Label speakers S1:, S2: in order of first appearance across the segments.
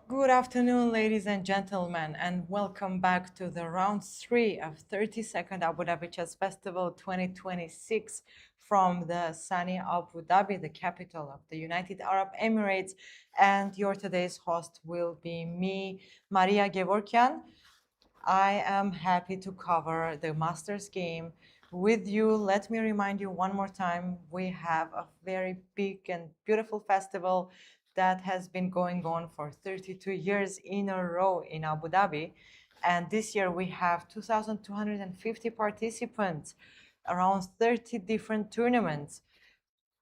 S1: Good afternoon, ladies and gentlemen, and welcome back to the round 3 of 32nd Abu Dhabi Chess Festival 2026 from the sunny Abu Dhabi, the capital of the United Arab Emirates. And your today's host will be me, Maria Gevorgyan. I am happy to cover the Masters game with you. Let me remind you one more time, we have a very big and beautiful festival that has been going on for 32 years in a row in Abu Dhabi. And this year we have 2,250 participants, around 30 different tournaments.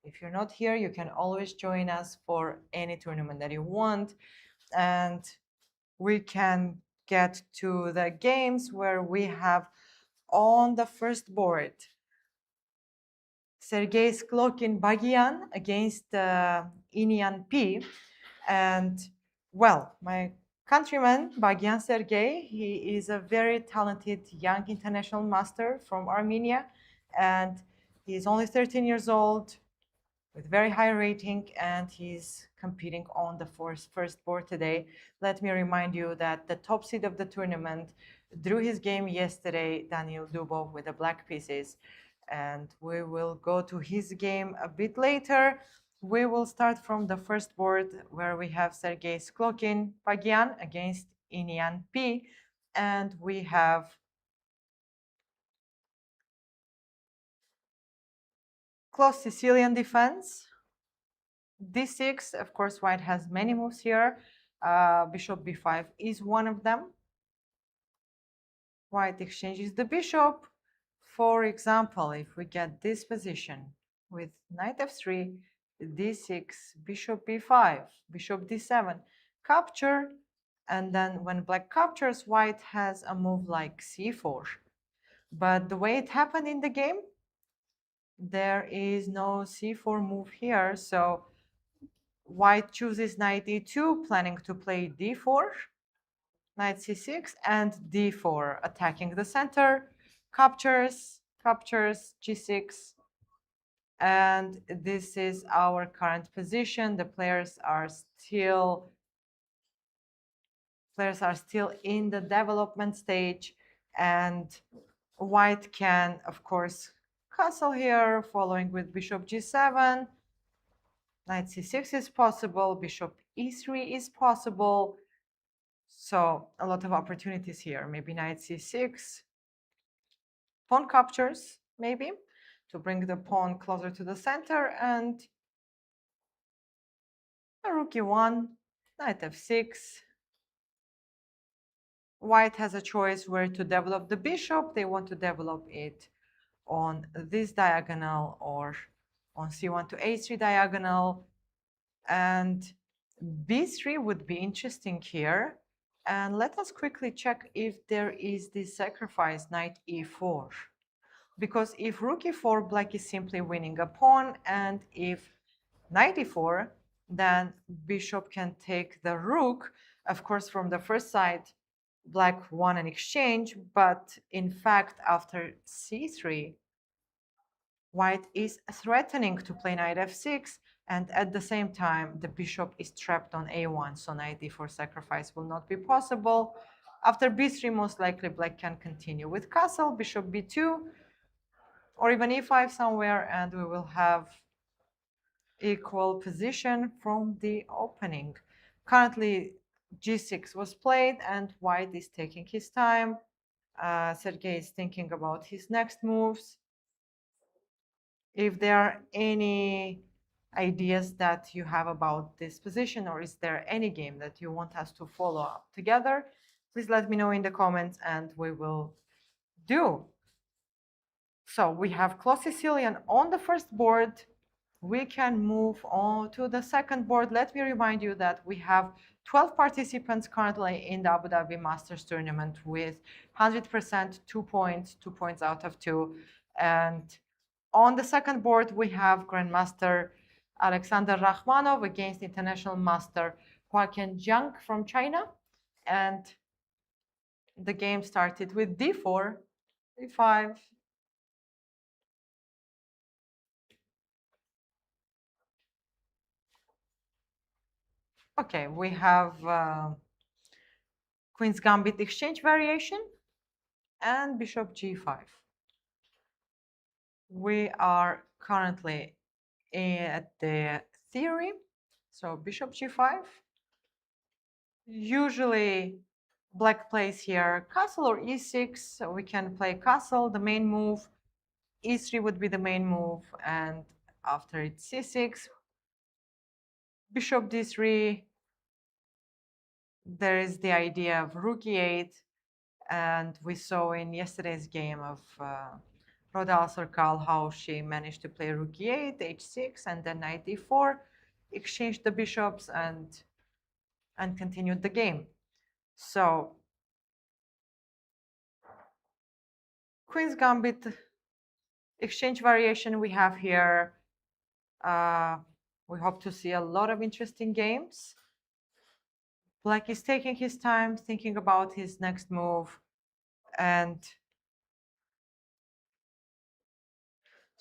S1: If you're not here, you can always join us for any tournament that you want. And we can get to the games where we have on the first board Sergei Sklokin Bagian against Inian P. And well, my countryman Bagian Sergei, he is a very talented young international master from Armenia, and he's only 13 years old with very high rating, and he's competing on the first board today. Let me remind you that the top seed of the tournament drew his game yesterday, Daniel Dubov, with the black pieces, and we will go to his game a bit later. We will start from the first board where we have Sergei Sklokin Pagian against Inian P, and we have close Sicilian defense. D6, of course, white has many moves here. Bishop b5 is one of them. White exchanges the bishop. For example, if we get this position with knight f3, d6, bishop b5, bishop d7, capture, and then when black captures, white has a move like c4. But the way it happened in the game, there is no c4 move here, so white chooses knight e2, planning to play d4, knight c6, and d4, attacking the center, captures, g6, and this is our current position. The players are still in the development stage, and white can, of course, castle here, following with bishop g7. Knight c6 is possible, bishop e3 is possible. So a lot of opportunities here. Maybe knight c6, pawn captures, maybe, to bring the pawn closer to the center, and a rook e1, knight f6. White has a choice where to develop the bishop. They want to develop it on this diagonal or on c1 to a3 diagonal, and b3 would be interesting here. And let us quickly check if there is this sacrifice, knight e4. Because if rook e4, black is simply winning a pawn, and if knight e4, then bishop can take the rook. Of course, from the first side, black won an exchange, but in fact, after c3, white is threatening to play knight f6, and at the same time, the bishop is trapped on a1, so knight d4 sacrifice will not be possible. After b3, most likely black can continue with castle, bishop b2, or even e5 somewhere, and we will have equal position from the opening. Currently, g6 was played, and white is taking his time. Sergei is thinking about his next moves. If there are any ideas that you have about this position, or is there any game that you want us to follow up together, please let me know in the comments and we will do. So we have close Sicilian on the first board. We can move on to the second board. Let me remind you that we have 12 participants currently in the Abu Dhabi Masters tournament with 100%, 2 points, 2 points out of 2. And on the second board, we have Grandmaster Alexander Rakhmanov against International Master Huaqian Jiang from China. And the game started with d4, d5. Okay, we have Queen's Gambit exchange variation and Bishop G5. We are currently at the theory. So Bishop G5. Usually Black plays here castle or E6. So we can play castle, the main move. E3 would be the main move, and after it's C6, Bishop D3. There is the idea of Rook E8, and we saw in yesterday's game of Rodal Serkal how she managed to play Rook E8, H6, and then Knight D4, exchanged the bishops and continued the game. So Queen's Gambit exchange variation we have here. We hope to see a lot of interesting games. Black is taking his time, thinking about his next move, and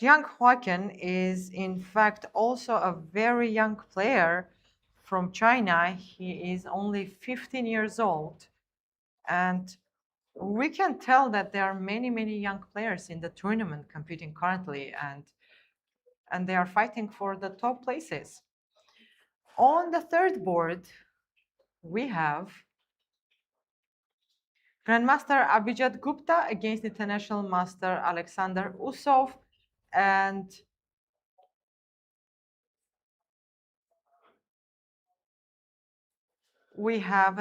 S1: Gevorgyan is in fact also a very young player from China. He is only 15 years old, and we can tell that there are many young players in the tournament competing currently, and they are fighting for the top places. On the third board, we have Grandmaster Abhijit Gupta against International Master Alexander Usov, and we have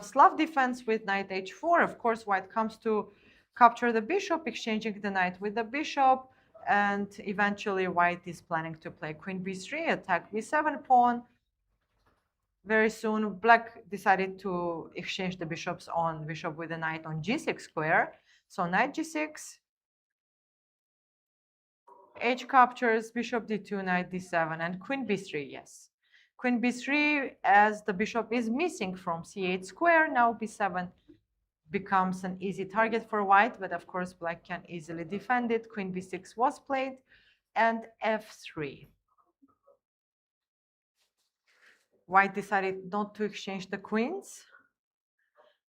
S1: Slav defense with knight h4. Of course, white comes to capture the bishop, exchanging the knight with the bishop, and eventually white is planning to play queen b3, attack b7 pawn. Very soon, black decided to exchange the bishops on bishop with the knight on g6 square. So knight g6, h captures, bishop d2, knight d7, and queen b3, yes. Queen b3, as the bishop is missing from c8 square, now b7 becomes an easy target for white, but of course black can easily defend it. Queen b6 was played, and f3. White decided not to exchange the queens.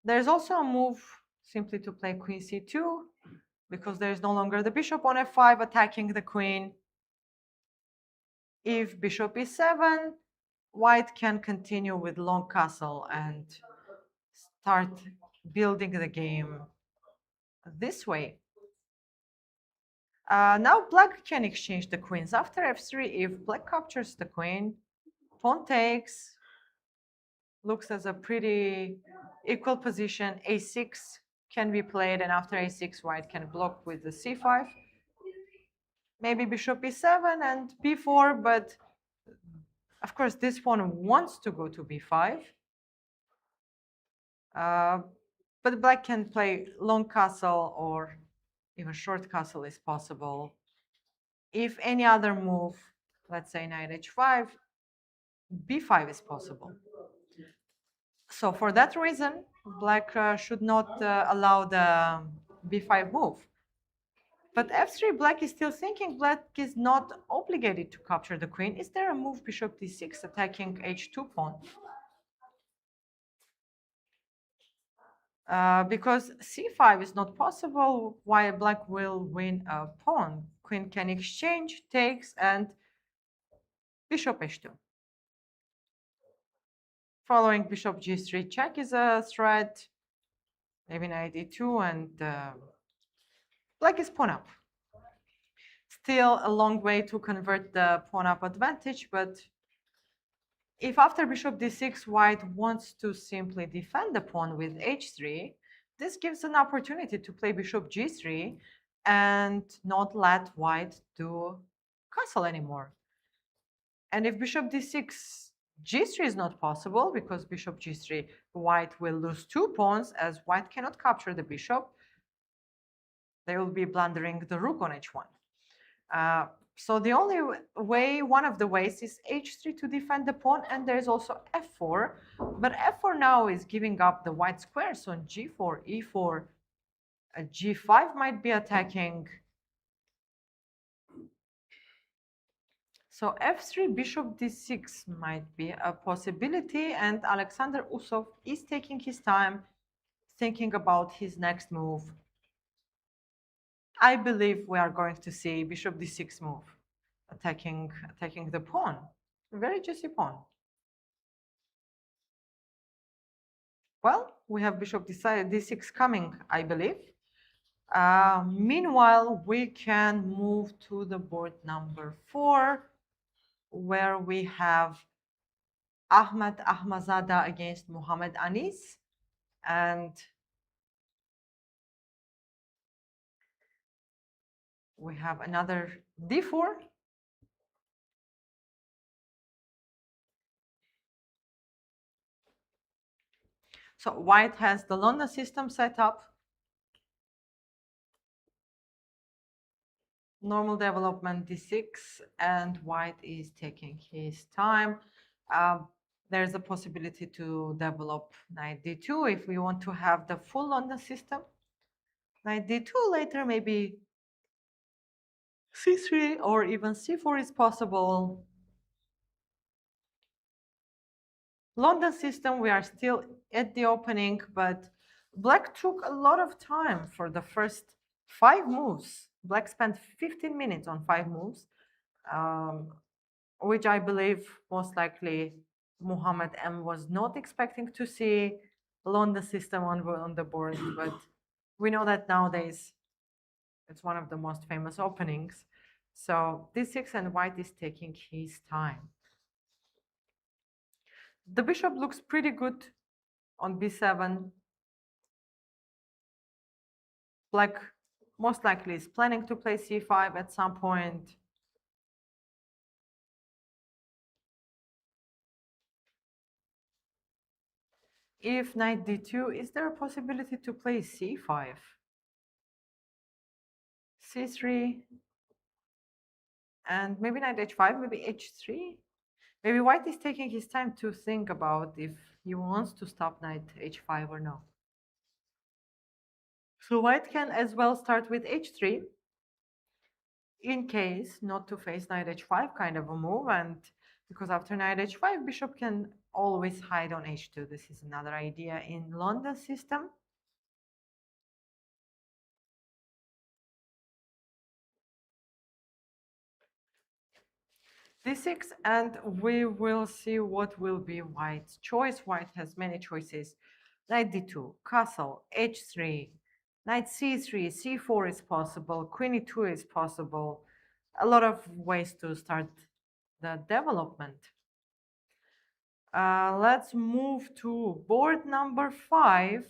S1: There's also a move simply to play queen c2, because there is no longer the bishop on f5 attacking the queen. If bishop e7, white can continue with long castle and start building the game this way. Now black can exchange the queens. After f3, if black captures the queen, pawn takes, looks as a pretty equal position. a6 can be played, and after a6, white can block with the c5. Maybe bishop e7 and b4, but of course this pawn wants to go to b5. But black can play long castle, or even short castle is possible. If any other move, let's say knight h5, b5 is possible. So for that reason, black should not allow the b5 move. But f3, black is still thinking. Black is not obligated to capture the queen. Is there a move bishop d6 attacking h2 pawn? Because c5 is not possible, while black will win a pawn. Queen can exchange, takes, and bishop h2. Following bishop g3 check is a threat. Maybe knight e2, and black is pawn up. Still a long way to convert the pawn up advantage, but if after bishop d6, white wants to simply defend the pawn with h3, this gives an opportunity to play bishop g3 and not let white do castle anymore. And if bishop d6, g3 is not possible, because bishop g3, white will lose 2 pawns, as white cannot capture the bishop. They will be blundering the rook on h1. So the only way, one of the ways, is h3 to defend the pawn, and there's also f4. But f4 now is giving up the white square, so on g4, e4, g5 might be attacking. So f3, bishop d6 might be a possibility, and Alexander Usov is taking his time thinking about his next move. I believe we are going to see bishop d6 move, attacking the pawn. Very juicy pawn. Well, we have bishop d6 coming, I believe. Meanwhile, we can move to the board number 4, where we have Ahmed Ahmadzada against Muhammad Anis. And we have another d4. So white has the London system set up. Normal development d6, and white is taking his time. There's a possibility to develop knight d2 if we want to have the full London system. Knight d2 later, maybe c3 or even c4 is possible. London system, we are still at the opening, but black took a lot of time for the first 5 moves. Black spent 15 minutes on 5 moves, which I believe most likely Muhammad M was not expecting to see London system on the board, but we know that nowadays it's one of the most famous openings. So d6, and white is taking his time. The bishop looks pretty good on b7. Black most likely is planning to play c5 at some point. If knight d2, is there a possibility to play c5? c3, and maybe knight h5, maybe h3? Maybe white is taking his time to think about if he wants to stop knight h5 or no. So white can as well start with h3 in case not to face knight h5 kind of a move, and because after knight h5 bishop can always hide on h2. This is another idea in London system. d6, and we will see what will be white's choice. White has many choices. Knight d2, castle, h3, knight c3, c4 is possible, queen e2 is possible. A lot of ways to start the development. Let's move to board number 5,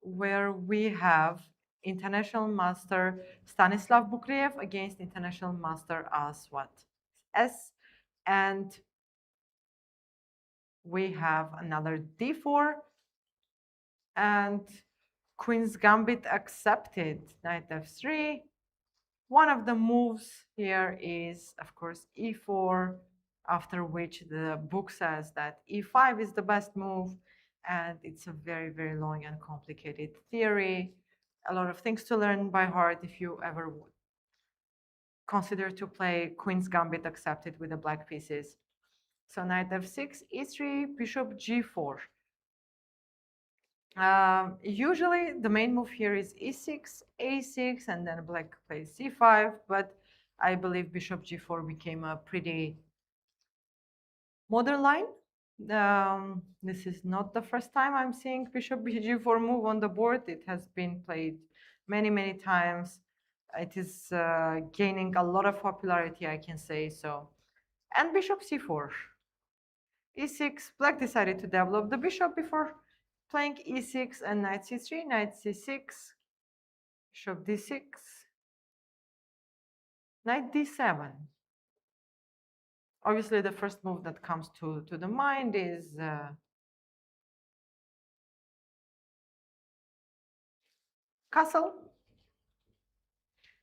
S1: where we have international master Stanislav Bukriev against international master Aswat S, and we have another d4 and queen's gambit accepted. Knight f3. One of the moves here is, of course, e4, after which the book says that e5 is the best move, and it's a very, very long and complicated theory. A lot of things to learn by heart if you ever would consider to play queen's gambit accepted with the black pieces. So knight f6, e3, bishop g4. Usually the main move here is e6, a6, and then black plays c5, but I believe bishop g4 became a pretty modern line. This is not the first time I'm seeing bishop g4 move on the board. It has been played many, many times. It is gaining a lot of popularity, I can say so. And bishop c4. e6, black decided to develop the bishop before playing e6 and knight c3, knight c6, bishop d6, knight d7. Obviously, the first move that comes to the mind is castle.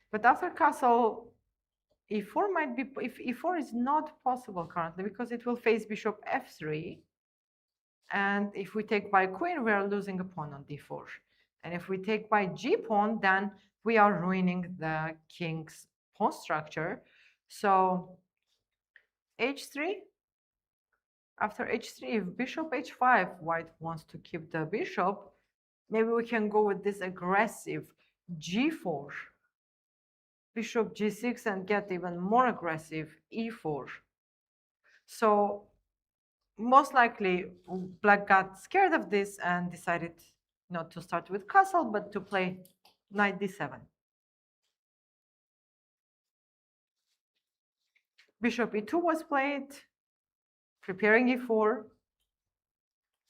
S1: But after castle, e4 might be, if e4 is not possible currently because it will face bishop f3. And if we take by queen, we are losing a pawn on d4. And if we take by g pawn, then we are ruining the king's pawn structure. So h3. After h3, if bishop h5, white wants to keep the bishop, maybe we can go with this aggressive g4, bishop g6, and get even more aggressive e4. So most likely black got scared of this and decided not to start with castle, but to play knight d7. Bishop e2 was played, preparing e4,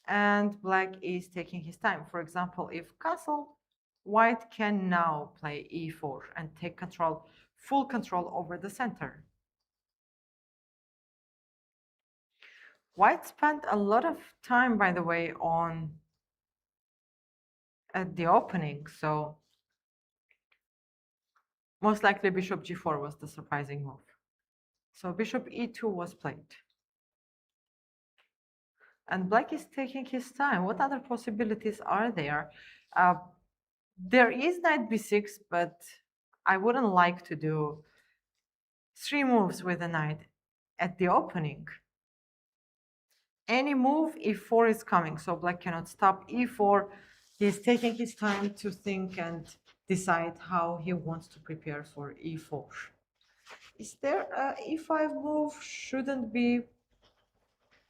S1: and black is taking his time. For example, if castle, white can now play e4 and take control, full control over the center. White spent a lot of time, by the way, on at the opening, so most likely bishop g4 was the surprising move. So bishop e2 was played. And black is taking his time. What other possibilities are there? There is knight b6, but I wouldn't like to do 3 moves with a knight at the opening. Any move, e4 is coming, so black cannot stop e4. He's taking his time to think and decide how he wants to prepare for e4. Is there a e5 move? Shouldn't be.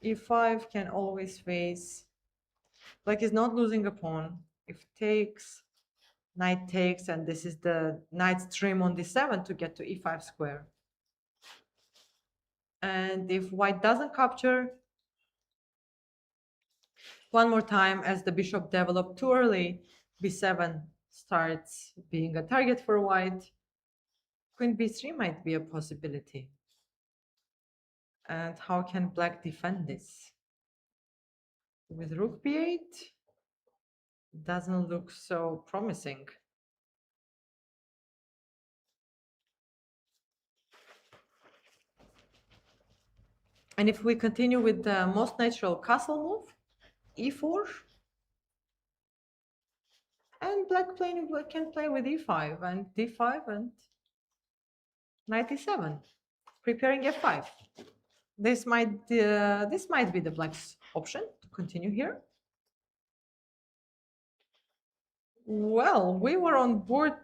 S1: e5 can always face. Black is not losing a pawn. If takes, knight takes, and this is the knight stream on d7 to get to e5 square. And if white doesn't capture, one more time, as the bishop developed too early, b7 starts being a target for white. Queen b3 might be a possibility. And how can black defend this? With rook b8, doesn't look so promising. And if we continue with the most natural castle move, e4, and black can play with e5 and d5 and knight e7, preparing f5. This might be the black's option to continue here. Well, we were on board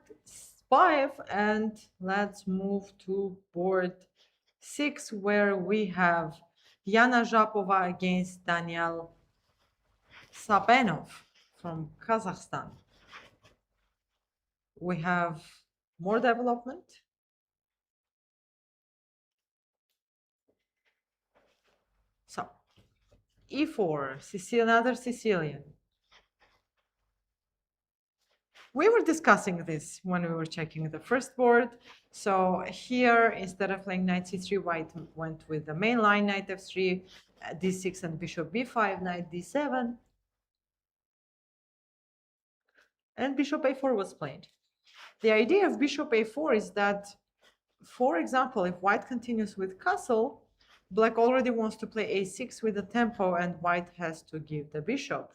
S1: 5, and let's move to board 6, where we have Yana Zhapova against Daniel Sabenov from Kazakhstan. We have more development. So, e4, another Sicilian. We were discussing this when we were checking the first board. So here, instead of playing knight c3, white went with the main line, knight f3, d6 and bishop b5, knight d7. And bishop a4 was played. The idea of bishop a4 is that, for example, if white continues with castle, black already wants to play a6 with the tempo, and white has to give the bishop.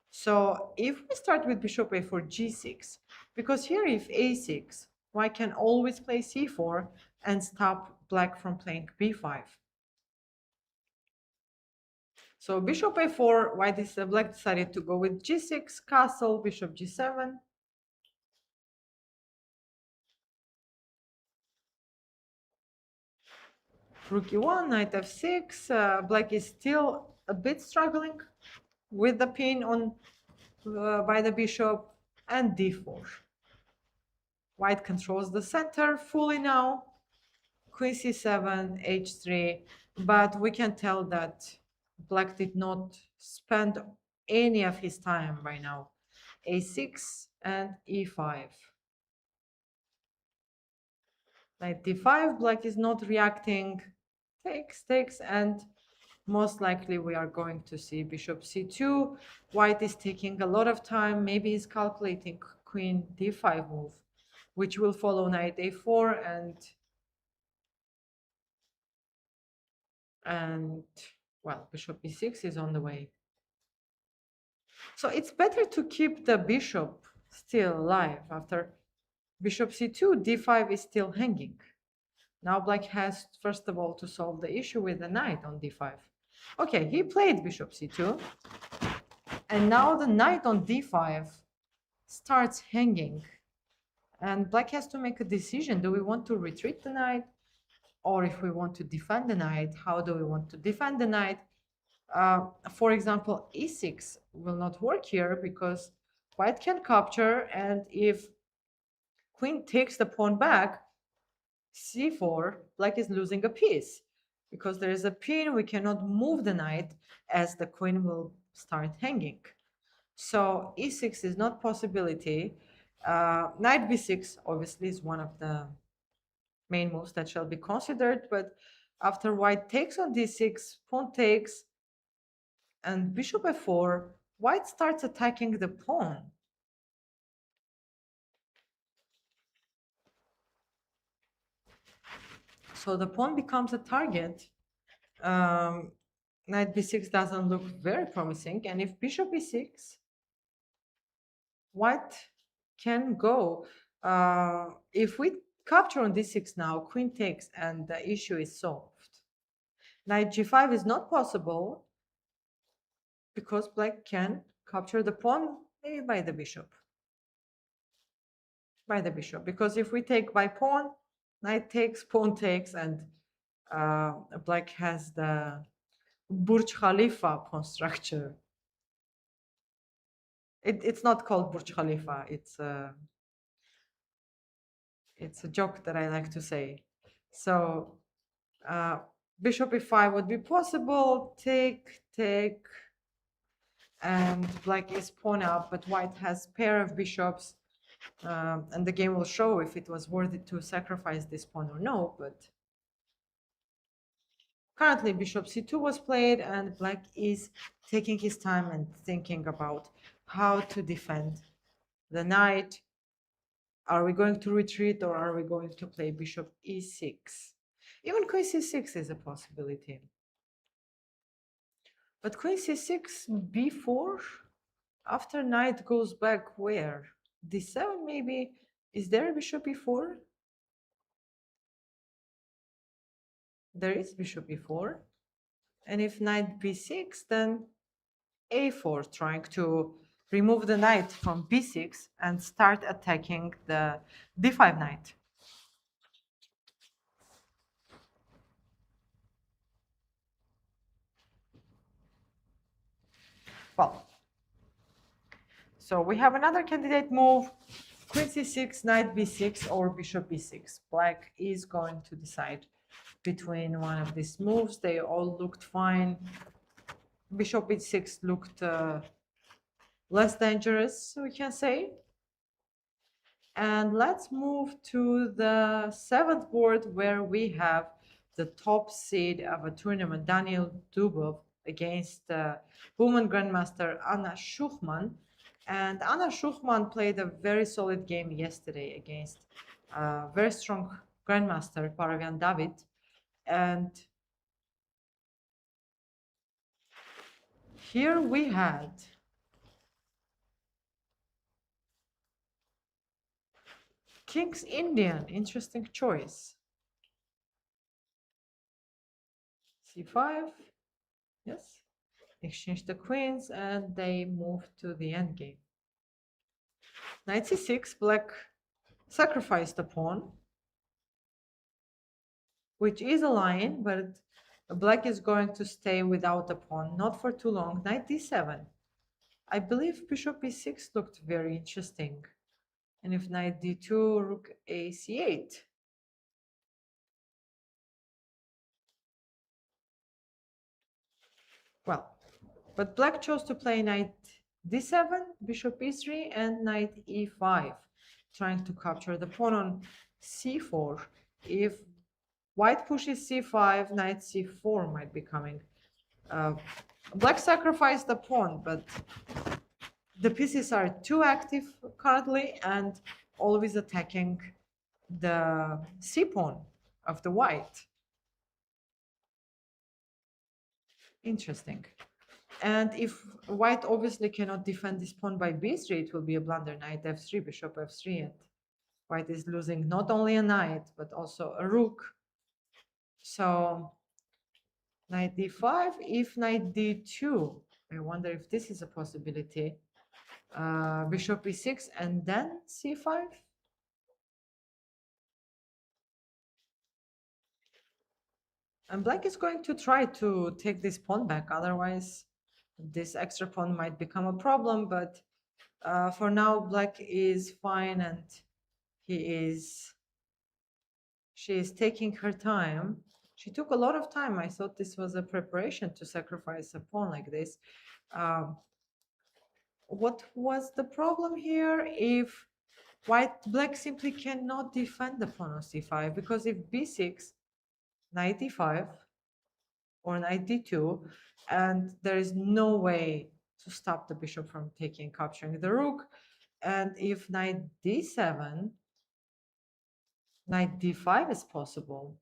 S1: So if we start with bishop a4, g6, because here if a6, white can always play c4 and stop black from playing b5. So bishop a4, black decided to go with g6, castle, bishop g7. Rook e1, knight f6. Black is still a bit struggling with the pin on by the bishop, and d4. White controls the center fully now. Queen c7, h3, but we can tell that black did not spend any of his time right now. a6 and e5. Knight d5, black is not reacting. Takes, and most likely we are going to see bishop c2. White is taking a lot of time. Maybe he's calculating queen d5 move, which will follow knight a4, and well, bishop b6 is on the way. So it's better to keep the bishop still alive. After bishop c2, d5 is still hanging. Now black has, first of all, to solve the issue with the knight on d5. Okay, he played bishop c2. And now the knight on d5 starts hanging. And black has to make a decision. Do we want to retreat the knight? Or if we want to defend the knight, how do we want to defend the knight? For example, e6 will not work here because white can capture, and if queen takes the pawn back, c4, black is losing a piece. Because there is a pin, we cannot move the knight as the queen will start hanging. So e6 is not possibility. Knight b6 obviously is one of the main moves that shall be considered, but after white takes on d6, pawn takes, and bishop f4, white starts attacking the pawn. So the pawn becomes a target. Knight b6 doesn't look very promising, and if bishop e6, white can go. If we capture on d6 now, queen takes, and the issue is solved. Knight g5 is not possible because black can capture the pawn, maybe by the bishop. By the bishop, because if we take by pawn, knight takes, pawn takes, and black has the Burj Khalifa pawn structure. It's not called Burj Khalifa. It's a joke that I like to say. So bishop e5 would be possible. Take, and black is pawn up, but white has pair of bishops, and the game will show if it was worthy to sacrifice this pawn or no. But currently bishop c2 was played, and black is taking his time and thinking about how to defend the knight. Are we going to retreat, or are we going to play bishop e6? Even queen c6 is a possibility. But queen c6, b4, after knight goes back where? d7 maybe? Is there a bishop e4? There is bishop e4. And if knight b6, then a4, trying to remove the knight from b6 and start attacking the d5 knight. Well, so we have another candidate move, queen c6, knight b6, or bishop b6. Black is going to decide between one of these moves. They all looked fine. Bishop e6 looked less dangerous, we can say. And let's move to the 7th board, where we have the top seed of a tournament, Daniel Dubov, against woman grandmaster Anna Schuchman. And Anna Schuchman played a very solid game yesterday against a very strong grandmaster, Paravian David. And here we had King's Indian, interesting choice. c5, yes. Exchange the queens, and they move to the endgame. Knight c6, black sacrificed the pawn, which is a line, but black is going to stay without a pawn, not for too long. Knight d7. I believe bishop e6 looked very interesting. And if knight d2, rook a c8. Well, but black chose to play knight d7, bishop e3, and knight e5, trying to capture the pawn on c4. If white pushes c5, knight c4 might be coming. Black sacrificed the pawn, but the pieces are too active currently and always attacking the c pawn of the white. Interesting. And if white obviously cannot defend this pawn by b3, it will be a blunder. Knight f3, bishop f3, and white is losing not only a knight, but also a rook. So knight d5, if knight d2. I wonder if this is a possibility. Bishop e6 and then c5. And black is going to try to take this pawn back, otherwise this extra pawn might become a problem, but for now black is fine and she is taking her time. She took a lot of time. I thought this was a preparation to sacrifice a pawn like this. What was the problem here? If black simply cannot defend the pawn on c5, because if b6, knight d5, or knight d2, and there is no way to stop the bishop from capturing the rook. And if knight d7, knight d5 is possible,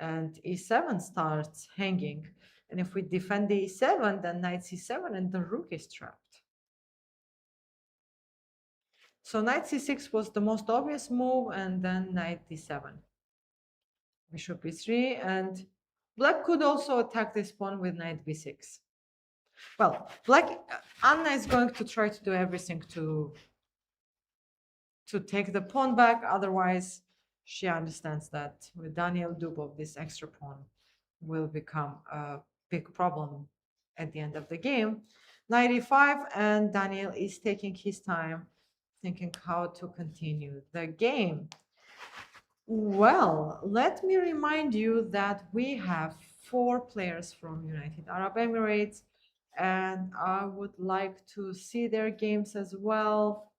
S1: and e7 starts hanging. And if we defend the e7, then knight c7 and the rook is trapped. So knight c6 was the most obvious move, and then knight d7. Bishop e3, and black could also attack this pawn with knight b6. Well, Anna is going to try to do everything to take the pawn back. Otherwise, she understands that with Daniel Dubov, this extra pawn will become a big problem at the end of the game. 95, and Daniel is taking his time, thinking how to continue the game. Well, let me remind you that we have 4 players from United Arab Emirates, and I would like to see their games as well.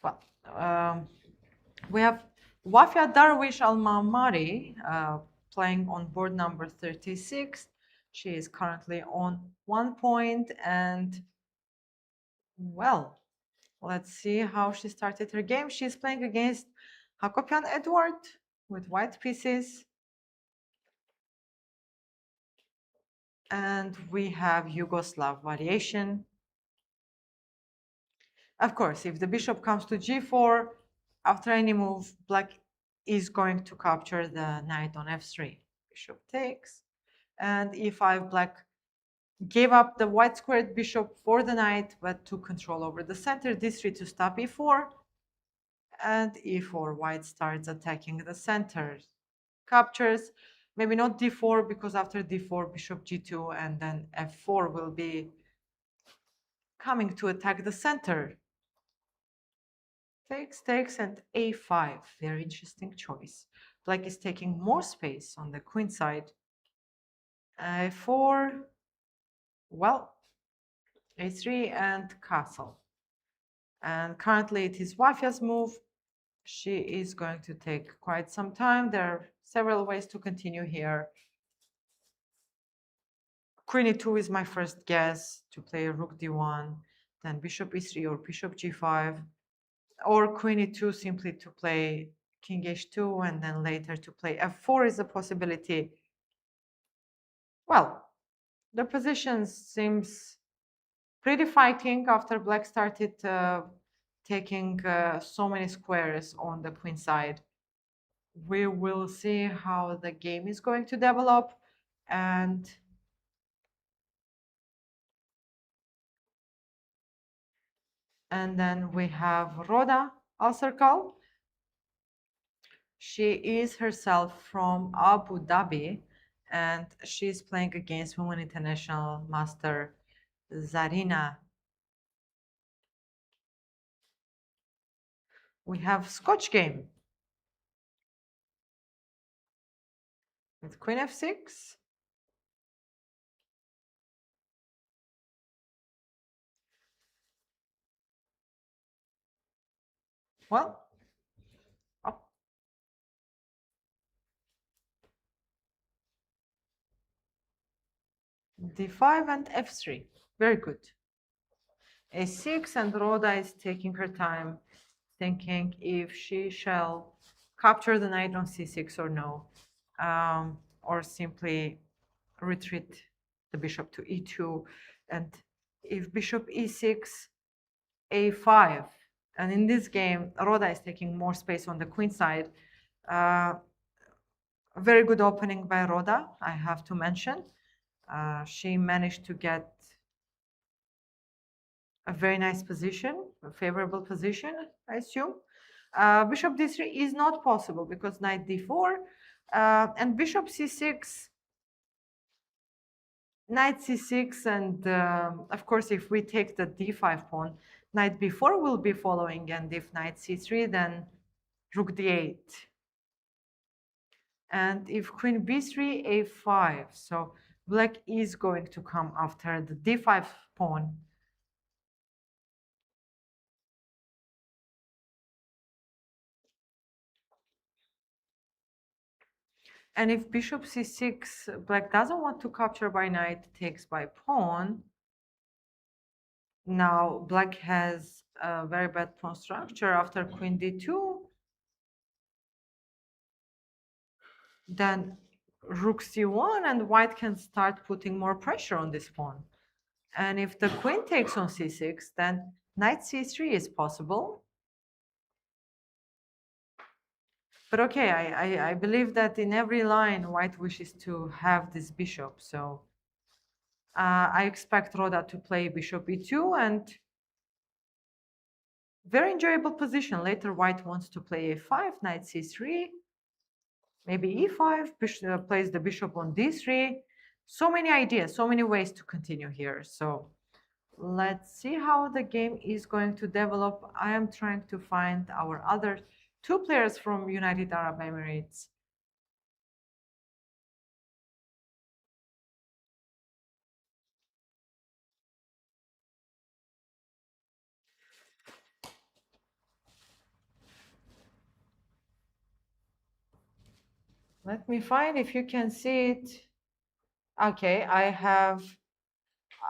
S1: Well, we have Wafia Darwish Al Mamari playing on board number 36. She is currently on 1 point, and well, let's see how she started her game. She's playing against Hakopian Edward with white pieces. And we have Yugoslav variation. Of course, if the bishop comes to g4, after any move, black is going to capture the knight on f3. Bishop takes. And e5, black gave up the white squared bishop for the knight, but took control over the center. d3 to stop e4. And e4, white starts attacking the center. Captures, maybe not d4, because after d4, bishop g2, and then f4 will be coming to attack the center. Takes, and a5. Very interesting choice. Black is taking more space on the queen side. a4. Well, a3 and castle. And currently it is Wafia's move. She is going to take quite some time. There are several ways to continue here. Queen e2 is my first guess, to play rook d1, then bishop e3 or bishop g5. Or queen e2 simply to play king h2, and then later to play f4 is a possibility. Well, the position seems pretty fighting after black started taking so many squares on the queen side. We will see how the game is going to develop, and then we have Roda Alserkal. She is herself from Abu Dhabi, and she's playing against women international master Zarina. We have Scotch game with queen f6. Well, up. d5 and f3. Very good. a6, and Rhoda is taking her time, thinking if she shall capture the knight on c6 or no, or simply retreat the bishop to e2. And if bishop e6, a5. And in this game, Rhoda is taking more space on the queen side. A very good opening by Rhoda, I have to mention. She managed to get a very nice position, a favorable position, I assume. Bishop d3 is not possible because knight d4 and bishop c6, knight c6, and of course, if we take the d5 pawn, knight b4 will be following, and if knight c3, then rook d8. And if queen b3, a5, so black is going to come after the d5 pawn. And if bishop c6, black doesn't want to capture by knight, takes by pawn. Now black has a very bad pawn structure after queen d2. Then rook c1, and white can start putting more pressure on this pawn. And if the queen takes on c6, then knight c3 is possible. But okay, I believe that in every line, white wishes to have this bishop. So I expect Rhoda to play bishop e2, and very enjoyable position. Later, white wants to play a5, knight c3, maybe e5, bishop, plays the bishop on d3. So many ideas, so many ways to continue here. So let's see how the game is going to develop. I am trying to find our other two players from United Arab Emirates. Let me find if you can see it. Okay, I have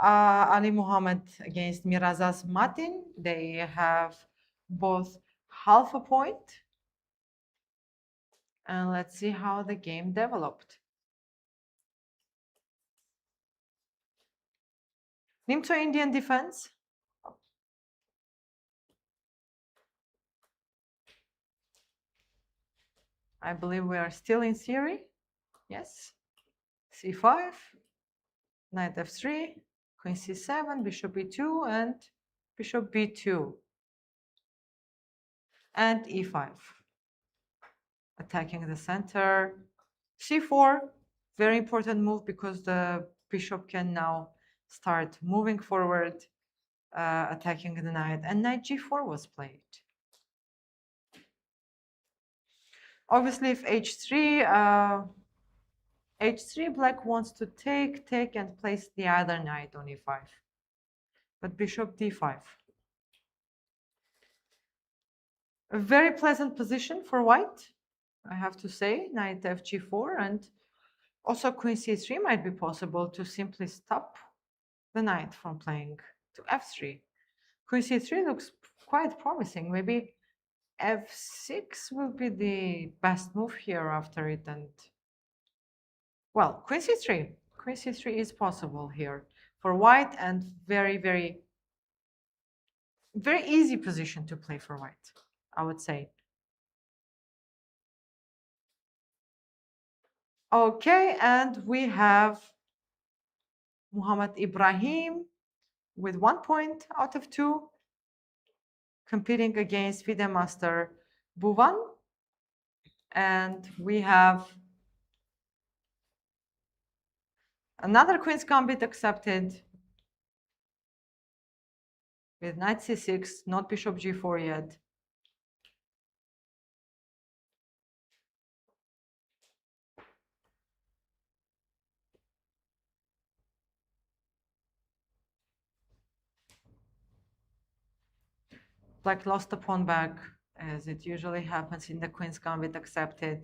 S1: Ali Muhammad against Mirazas Matin. They have both half a point. And let's see how the game developed. Nimto Indian defense. I believe we are still in theory. Yes. c5, knight f3, queen c7, bishop e2, and bishop b2. And e5. Attacking the center. c4, very important move because the bishop can now start moving forward, attacking the knight. And knight g4 was played. Obviously, if h3, h3, black wants to take, and place the other knight on e5. But bishop d5. A very pleasant position for white, I have to say. Knight fg4, and also queen c3 might be possible to simply stop the knight from playing to f3. Queen c3 looks quite promising. Maybe f6 will be the best move here after it, and well, queen c3. Queen c3 is possible here for white, and very, very, very easy position to play for white, I would say. Okay, and we have Muhammad Ibrahim with 1 point out of 2, competing against FIDE Master Buvan. And we have another Queen's Gambit accepted with knight c6, not bishop g4 yet. Black lost the pawn back, as it usually happens in the Queen's Gambit accepted.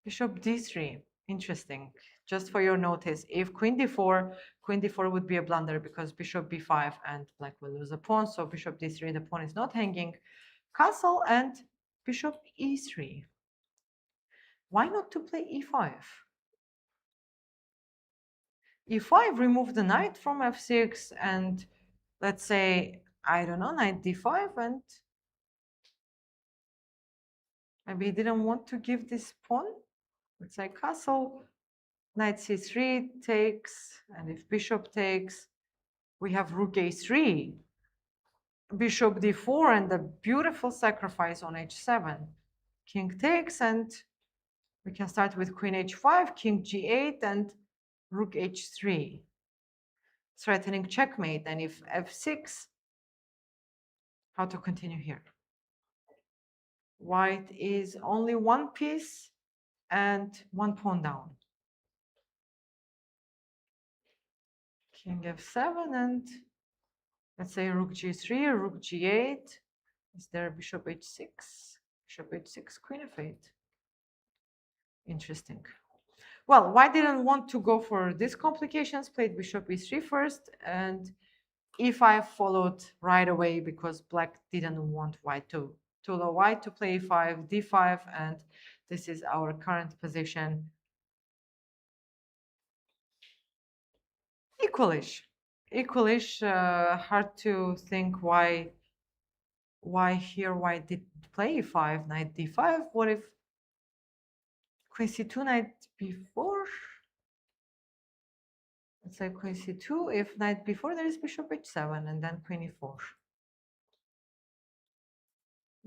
S1: Bishop d3, interesting. Just for your notice, if queen d4 would be a blunder because bishop b5 and black will lose a pawn. So bishop d3, the pawn is not hanging. Castle and bishop e3. Why not to play e5? e5, remove the knight from f6, and let's say, I don't know, knight d5, and maybe he didn't want to give this pawn. Let's say castle, knight c3 takes, and if bishop takes, we have rook a3, bishop d4, and a beautiful sacrifice on h7. King takes, and we can start with queen h5, king g8, and rook h3, threatening checkmate. And if f6, how to continue here? White is only one piece and one pawn down. King f7, and let's say rook g3, rook g8. Is there bishop h6? Bishop h6, queen f8. Interesting. Well, white didn't want to go for these complications, played bishop e3 first, and e5 followed right away because black didn't want white to allow white to play e5, d5, and this is our current position. Equalish. Equalish, hard to think why here white did play e5, knight d5. What if queen c2, knight b4? Let's say queen c2. If knight b4, there is bishop h7, and then queen e4.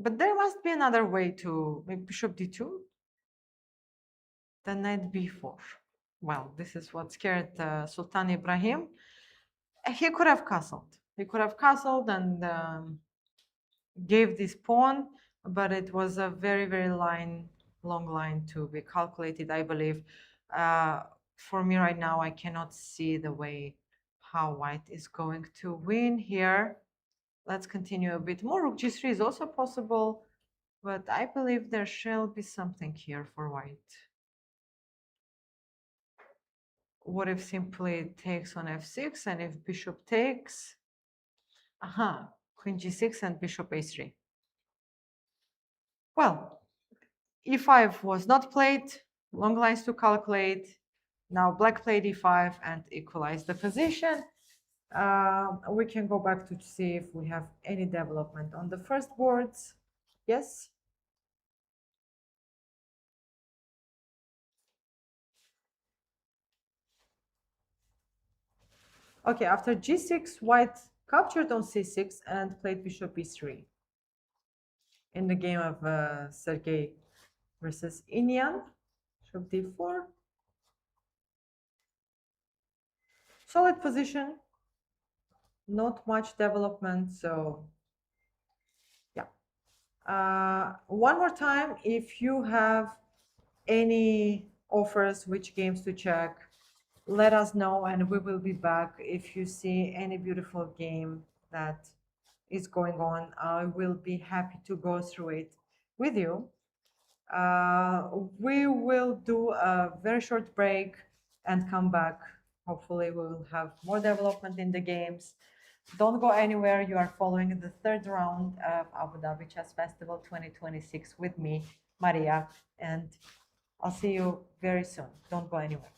S1: But there must be another way to make bishop d2, then knight b4. Well, this is what scared Sultan Ibrahim. He could have castled. He could have castled and gave this pawn, but it was a very, very long line to be calculated, I believe. For me right now, I cannot see the way how white is going to win here. Let's continue a bit more. Rook g3 is also possible, but I believe there shall be something here for white. What if simply takes on f6, and if bishop takes? Aha, queen g6 and bishop a3. Well, e5 was not played, long lines to calculate. Now black played e5 and equalized the position. We can go back to see if we have any development on the first boards. Yes. Okay, after g6, white captured on c6 and played bishop e3 in the game of Sergey versus Inyan. Bishop d4. Solid position, not much development, so yeah. One more time, if you have any offers, which games to check, let us know and we will be back. If you see any beautiful game that is going on, I will be happy to go through it with you. We will do a very short break and come back. Hopefully, we will have more development in the games. Don't go anywhere. You are following the third round of Abu Dhabi Chess Festival 2026 with me, Maria, and I'll see you very soon. Don't go anywhere.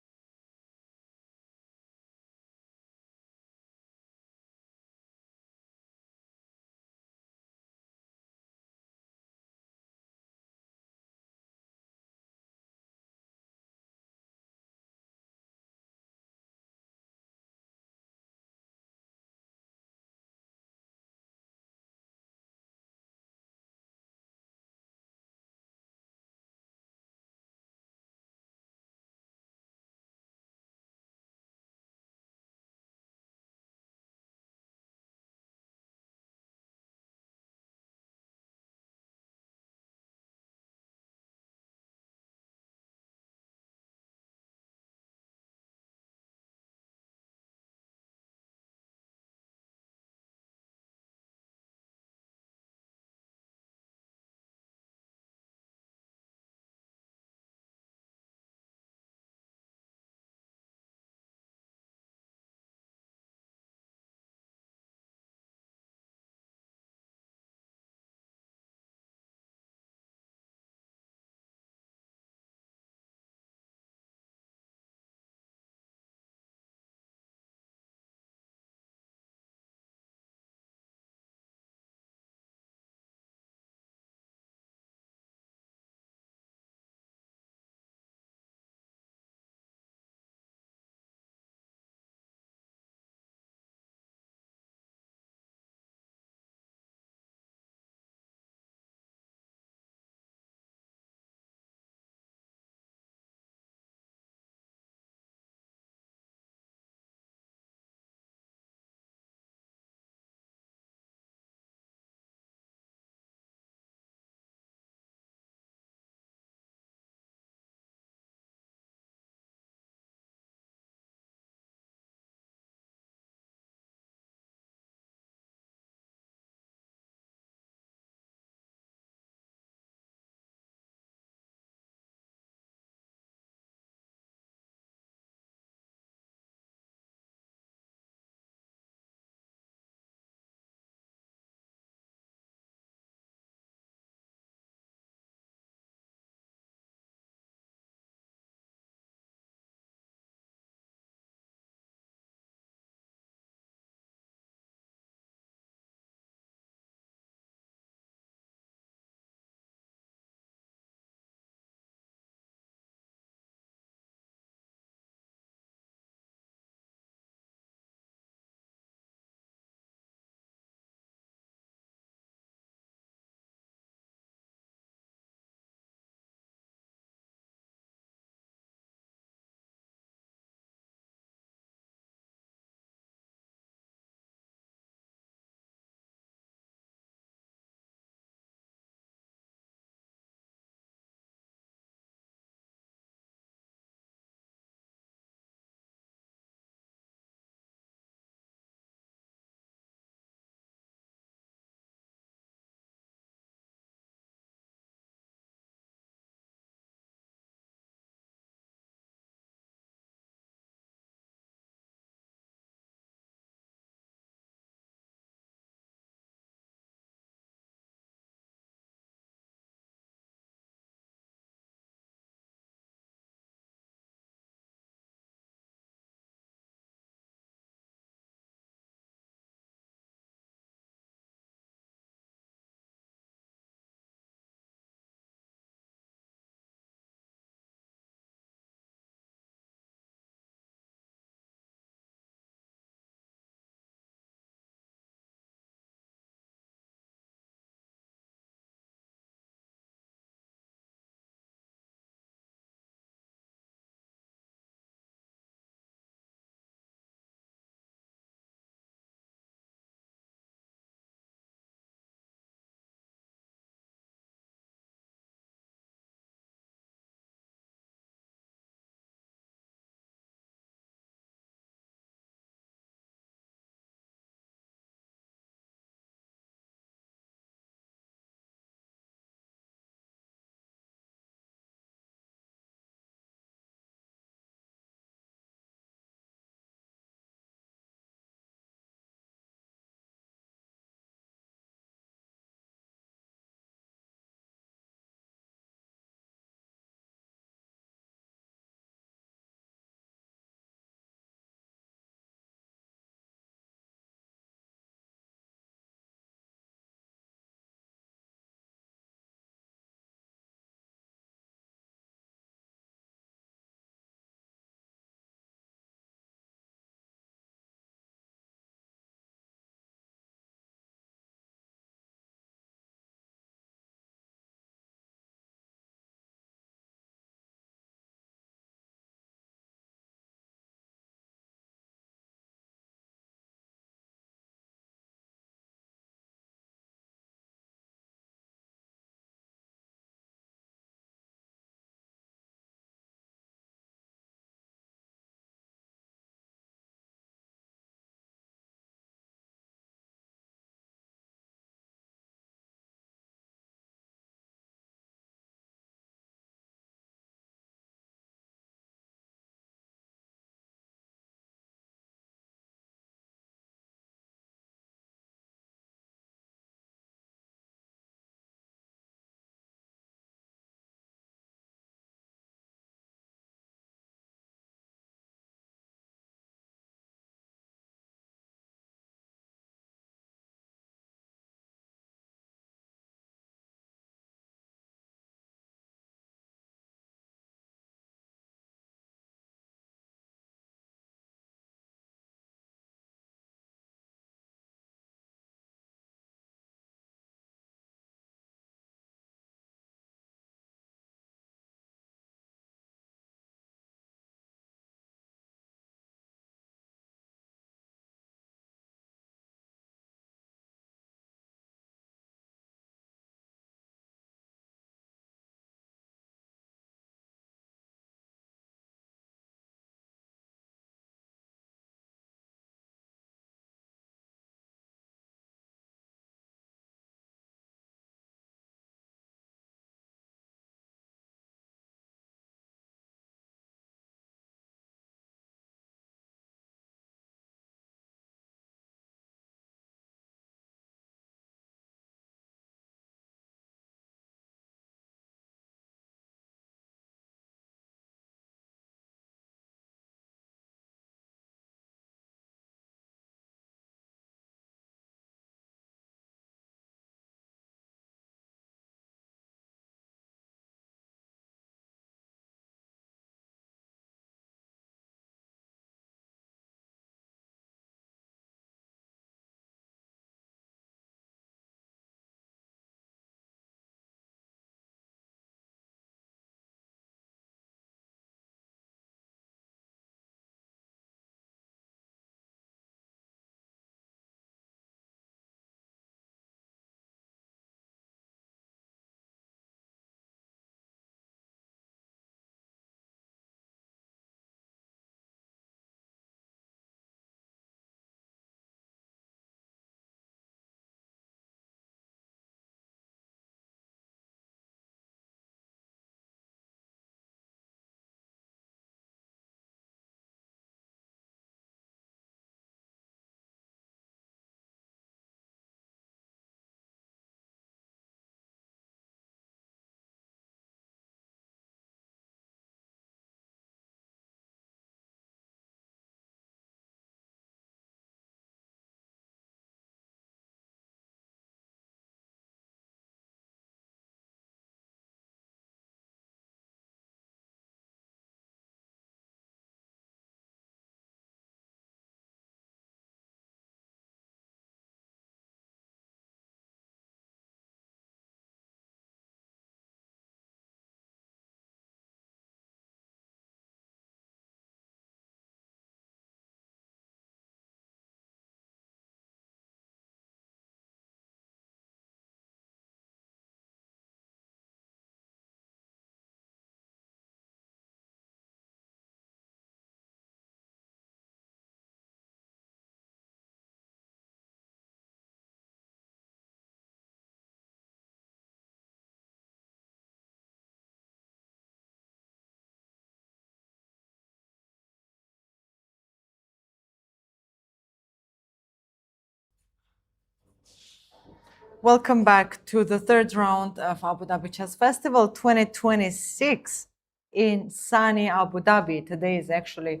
S1: Welcome back to the third round of Abu Dhabi Chess Festival 2026 in sunny Abu Dhabi. Today is actually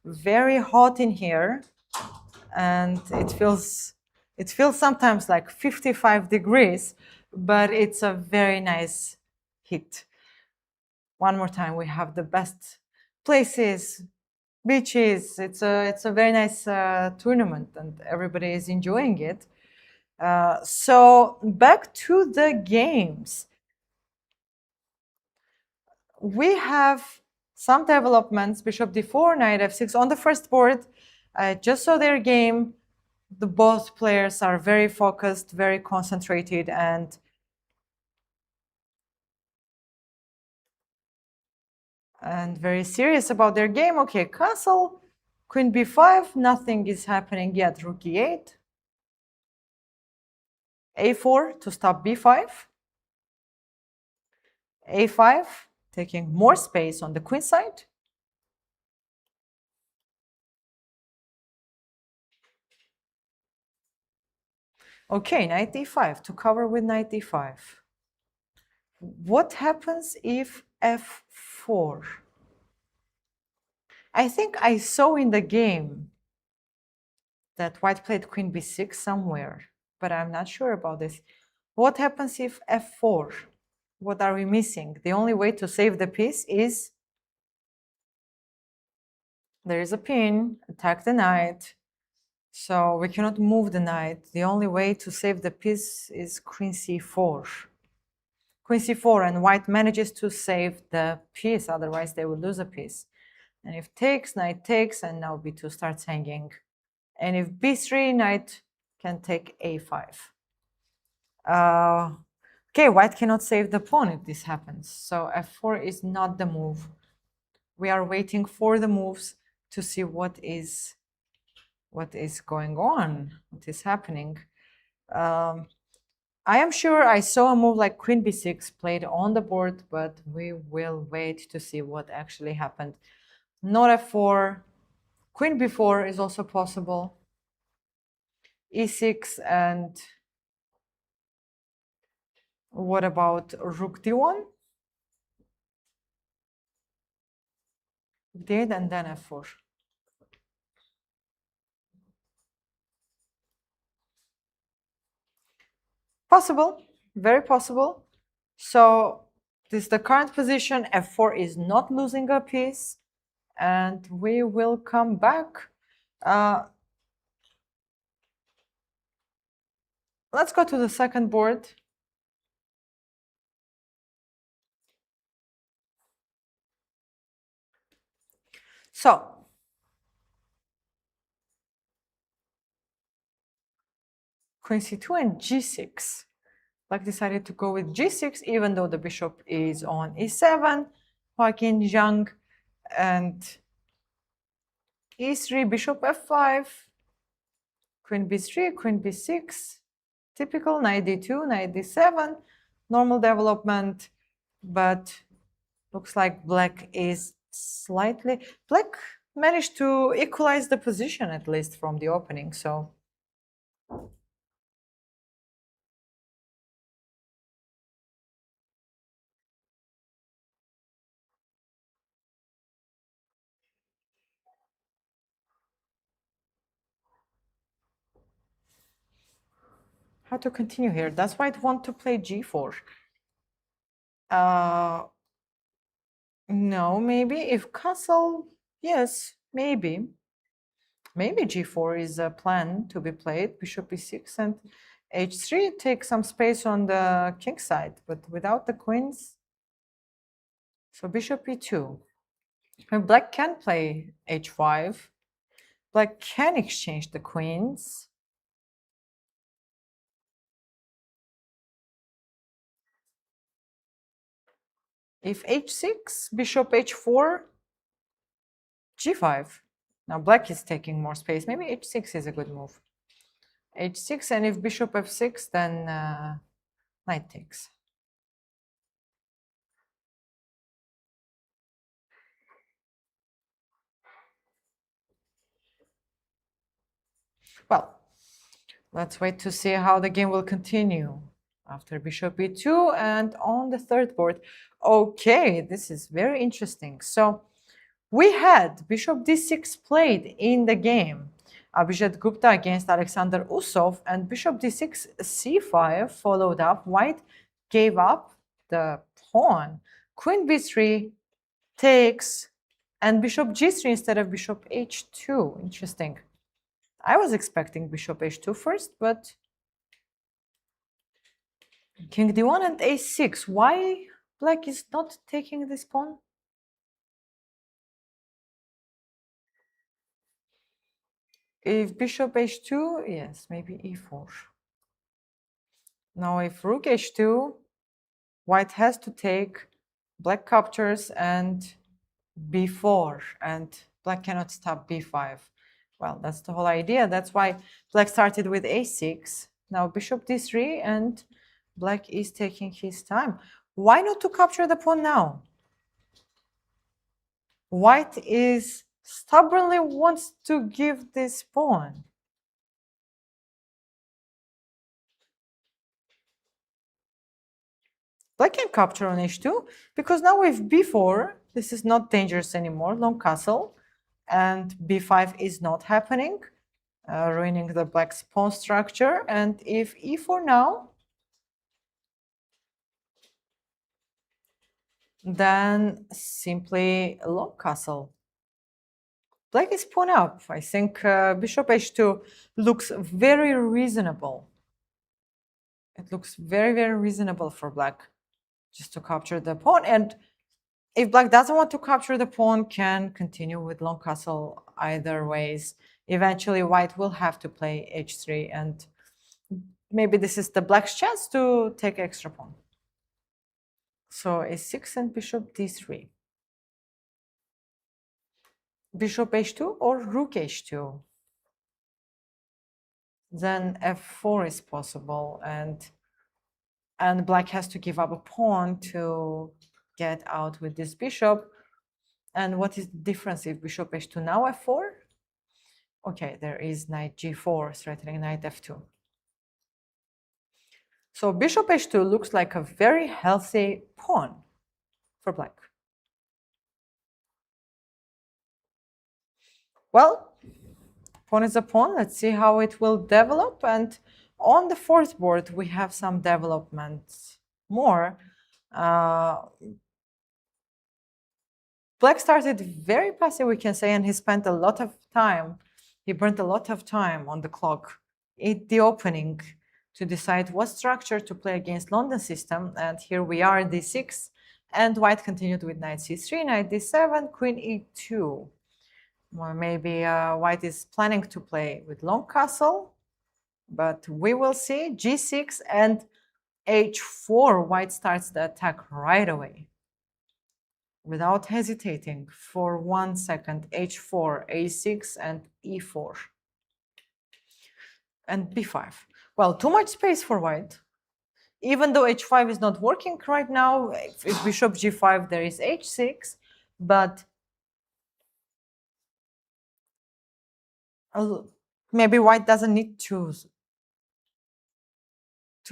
S1: very hot in here, and it feels sometimes like 55 degrees, but it's a very nice heat. One more time, we have the best places, beaches. It's a very nice tournament, and everybody is enjoying it. So back to the games. We have some developments. Bishop d4, knight f6 on the first board. I just saw their game. The both players are very focused, very concentrated, and very serious about their game. Okay, castle, queen b5, nothing is happening yet. Rook e8, a4 to stop b5, a5, taking more space on the queen side. Okay, knight d5 to cover with knight d5. What happens if f4? I think I saw in the game that white played queen b6 somewhere, but I'm not sure about this. What happens if f4? What are we missing? The only way to save the piece is there is a pin, attack the knight, so we cannot move the knight. The only way to save the piece is queen c4. Queen c4, and white manages to save the piece, otherwise they will lose a piece. And if takes, knight takes, and now b2 starts hanging. And if b3, knight can take a5. Okay, white cannot save the pawn if this happens. So f4 is not the move. We are waiting for the moves to see what is going on, what is happening. I am sure I saw a move like queen b6 played on the board, but we will wait to see what actually happened. Not f4. Queen b4 is also possible. e6, and what about rook d1? D8 and then f4. Possible, very possible. So this is the current position. f4 is not losing a piece, and we will come back. Let's go to the second board. So queen c2 and g6. Black decided to go with g6, even though the bishop is on e7. Joaquin Zhang, and e3, bishop f5, queen b3, queen b6. Typical knight d2, knight d7. Normal development, but looks like black is slightly... Black managed to equalize the position, at least from the opening, so... How to continue here? Does white want to play g4? No, maybe. If castle, yes, maybe. Maybe g4 is a plan to be played. Bishop e6 and h3 take some space on the king side, but without the queens. So bishop e2. And black can play h5. Black can exchange the queens. If h6, bishop h4, g5. Now black is taking more space. Maybe h6 is a good move. h6, and if bishop f6, then knight takes. Well, Let's wait to see how the game will continue after bishop e2 and on the third board. Okay, this is very interesting. So we had bishop d6 played in the game. Abhijit Gupta against Alexander Usov, and bishop d6 c5 followed up. White gave up the pawn. Queen b3 takes, and bishop g3 instead of bishop h2. Interesting. I was expecting bishop h2 first, but king d1 and a6. Why black is not taking this pawn? If bishop h2, yes, maybe e4. Now if rook h2, white has to take, black captures, and b4, and black cannot stop b5. Well, that's the whole idea. That's why black started with a6. Now bishop d3, and black is taking his time. Why not to capture the pawn now? White is stubbornly wants to give this pawn. Black can capture on h2 because now with b4, this is not dangerous anymore, long castle, and b5 is not happening, ruining the black's pawn structure. And if e4 now, then simply long castle. Black is pawn up. I think bishop h2 looks very reasonable. It looks very, very reasonable for black just to capture the pawn. And if black doesn't want to capture the pawn, can continue with long castle either ways. Eventually, white will have to play h3, and maybe this is the black's chance to take extra pawn. So a6 and bishop d3. Bishop h2 or rook h2. Then f4 is possible, and black has to give up a pawn to get out with this bishop. And what is the difference if bishop h2 now f4? Okay, there is knight g4 threatening knight f2. So bishop h2 looks like a very healthy pawn for black. Well, pawn is a pawn. Let's see how it will develop. And on the fourth board, we have some developments more. Black started very passive, we can say, and he spent a lot of time. He burnt a lot of time on the clock at the opening to decide what structure to play against London system. And here we are, d6, and white continued with knight c3, knight d7, queen e2. Or maybe white is planning to play with long castle, but we will see. g6 and h4. White starts the attack right away without hesitating for 1 second. h4, a6, and e4. And b5. Well, too much space for white. Even though h5 is not working right now, if bishop g5, there is h6, but maybe white doesn't need to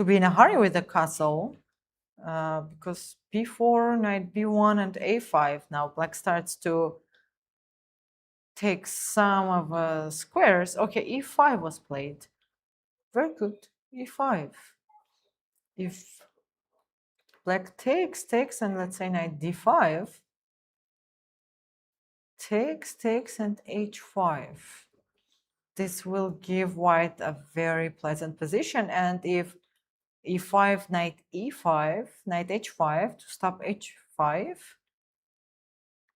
S1: be in a hurry with the castle, because b4, knight b1, and a5. Now black starts to take some of squares. Okay, e5 was played. Very good, e5. If black takes, and let's say knight d5, takes, and h5. This will give white a very pleasant position. And if e5, knight e5, knight h5 to stop h5.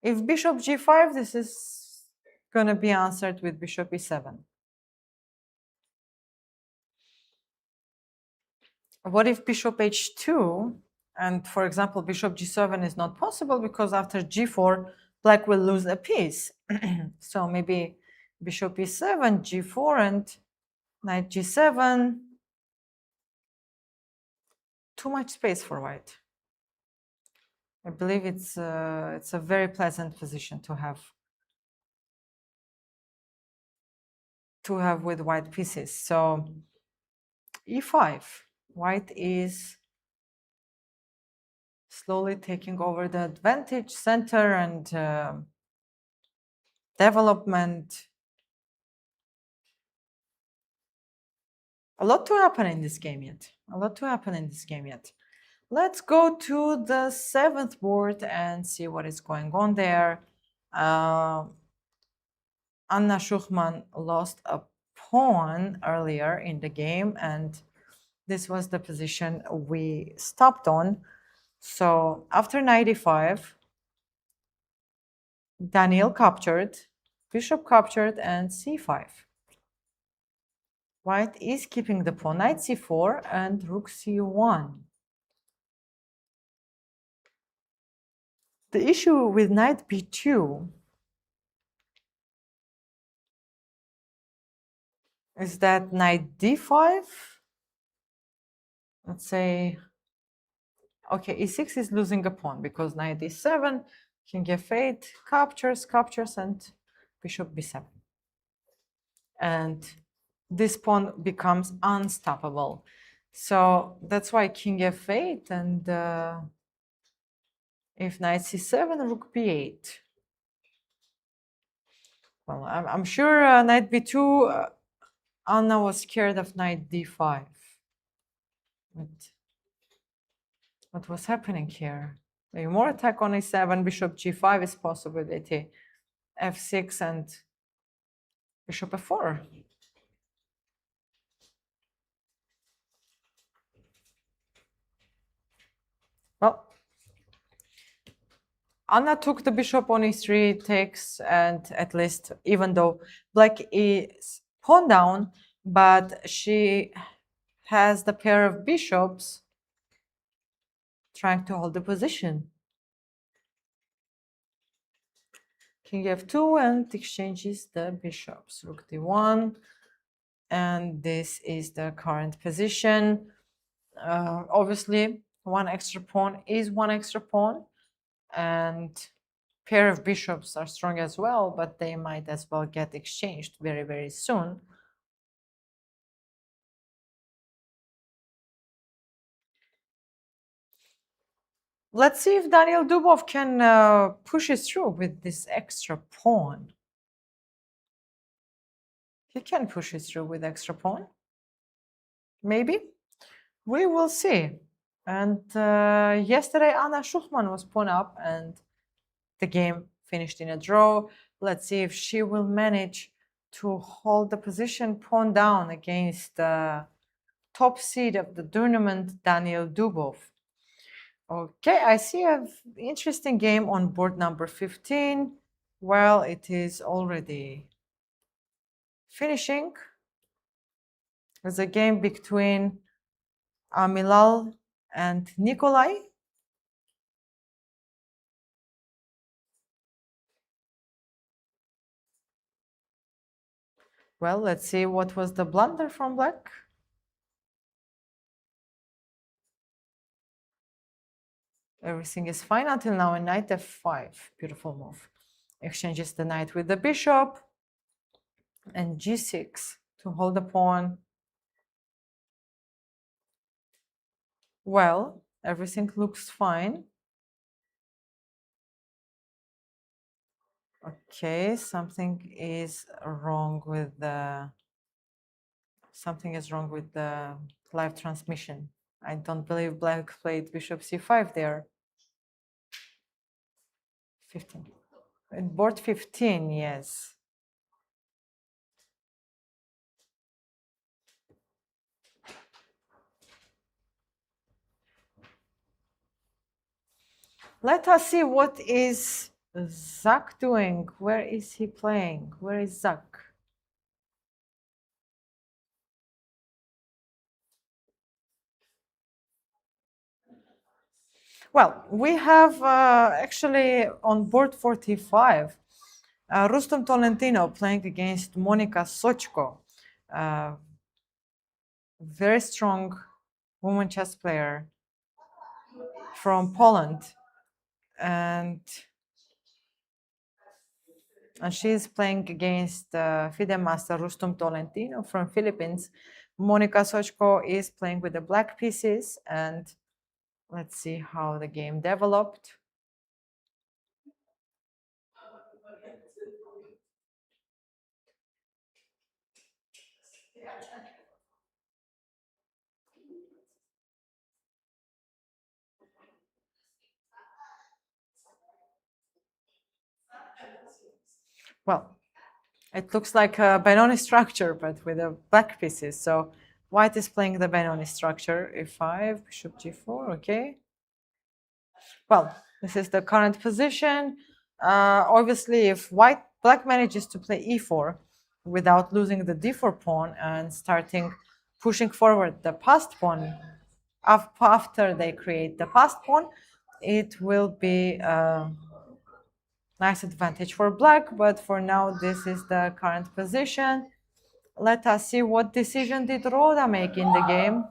S1: If bishop g5, this is going to be answered with bishop e7. What if bishop h2, and for example, bishop g7 is not possible because after g4, black will lose a piece. So maybe bishop e7, g4, and knight g7. Too much space for white. I believe it's a very pleasant position to have with white pieces. So e5. White is slowly taking over the advantage center and development. A lot to happen in this game yet. A lot to happen in this game yet. Let's go to the 7th board and see what is going on there. Anna Schuchmann lost a pawn earlier in the game, and this was the position we stopped on. So after knight e5, Daniel captured, bishop captured, and c5. White is keeping the pawn, knight c4 and rook c1. The issue with knight b2 is that knight d5, let's say, okay, e6 is losing a pawn because knight d7, king f8, captures, and bishop b7. And this pawn becomes unstoppable. So that's why king f8 and if knight c7, rook b8. Well, I'm sure knight b2, Anna was scared of knight d5. But what was happening here? Maybe more attack on a7, bishop g5 is possibility, f6 and bishop f4. Well, Anna took the bishop on e3, takes, and at least, even though black is pawn down, but she has the pair of bishops trying to hold the position. King f2 and exchanges the bishops. Rook d1, and this is the current position. Obviously, one extra pawn is one extra pawn, and pair of bishops are strong as well, but they might as well get exchanged very, very soon. Let's see if Daniel Dubov can push it through with this extra pawn. He can push it through with extra pawn. Maybe. We will see. And yesterday, Anna Schuchmann was pawn up and the game finished in a draw. Let's see if she will manage to hold the position pawn down against the top seed of the tournament, Daniel Dubov. Okay, I see an interesting game on board number 15. Well, it is already finishing. It's a game between Amilal and Nikolai. Well, let's see what was the blunder from black. Everything is fine until now, and knight f5. Beautiful move. Exchanges the knight with the bishop and g6 to hold the pawn. Well, everything looks fine. Okay, something is wrong with the live transmission. I don't believe black played bishop c5 there. 15. And board 15, yes. Let us see what is Zach doing. Where is he playing? Where is Zach? Well, we have actually on board 45, Rustam Tolentino playing against Monika Sochko, very strong woman chess player from Poland. And And she's playing against FIDE master Rustum Tolentino from Philippines. Monica Sochko is playing with the black pieces, and let's see how the game developed. Well, it looks like a Benoni structure, but with the black pieces. So white is playing the Benoni structure, a5, bishop g4, okay. Well, this is the current position. Obviously, if black manages to play e4 without losing the d4 pawn and starting pushing forward the passed pawn after they create the passed pawn, it will be a nice advantage for black. But for now, this is the current position. Let us see what decision did Roda make in the game.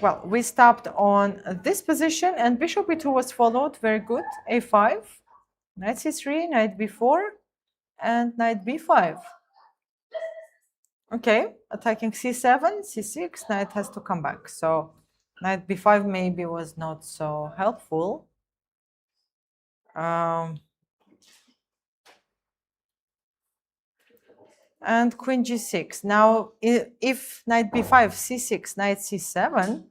S1: Well, we stopped on this position and bishop e2 was followed. Very good. a5, knight c3, knight b4, and knight b5. Okay, attacking c7, c6, knight has to come back. So knight b5 maybe was not so helpful. And queen g6. Now, if knight b5, c6, knight c7,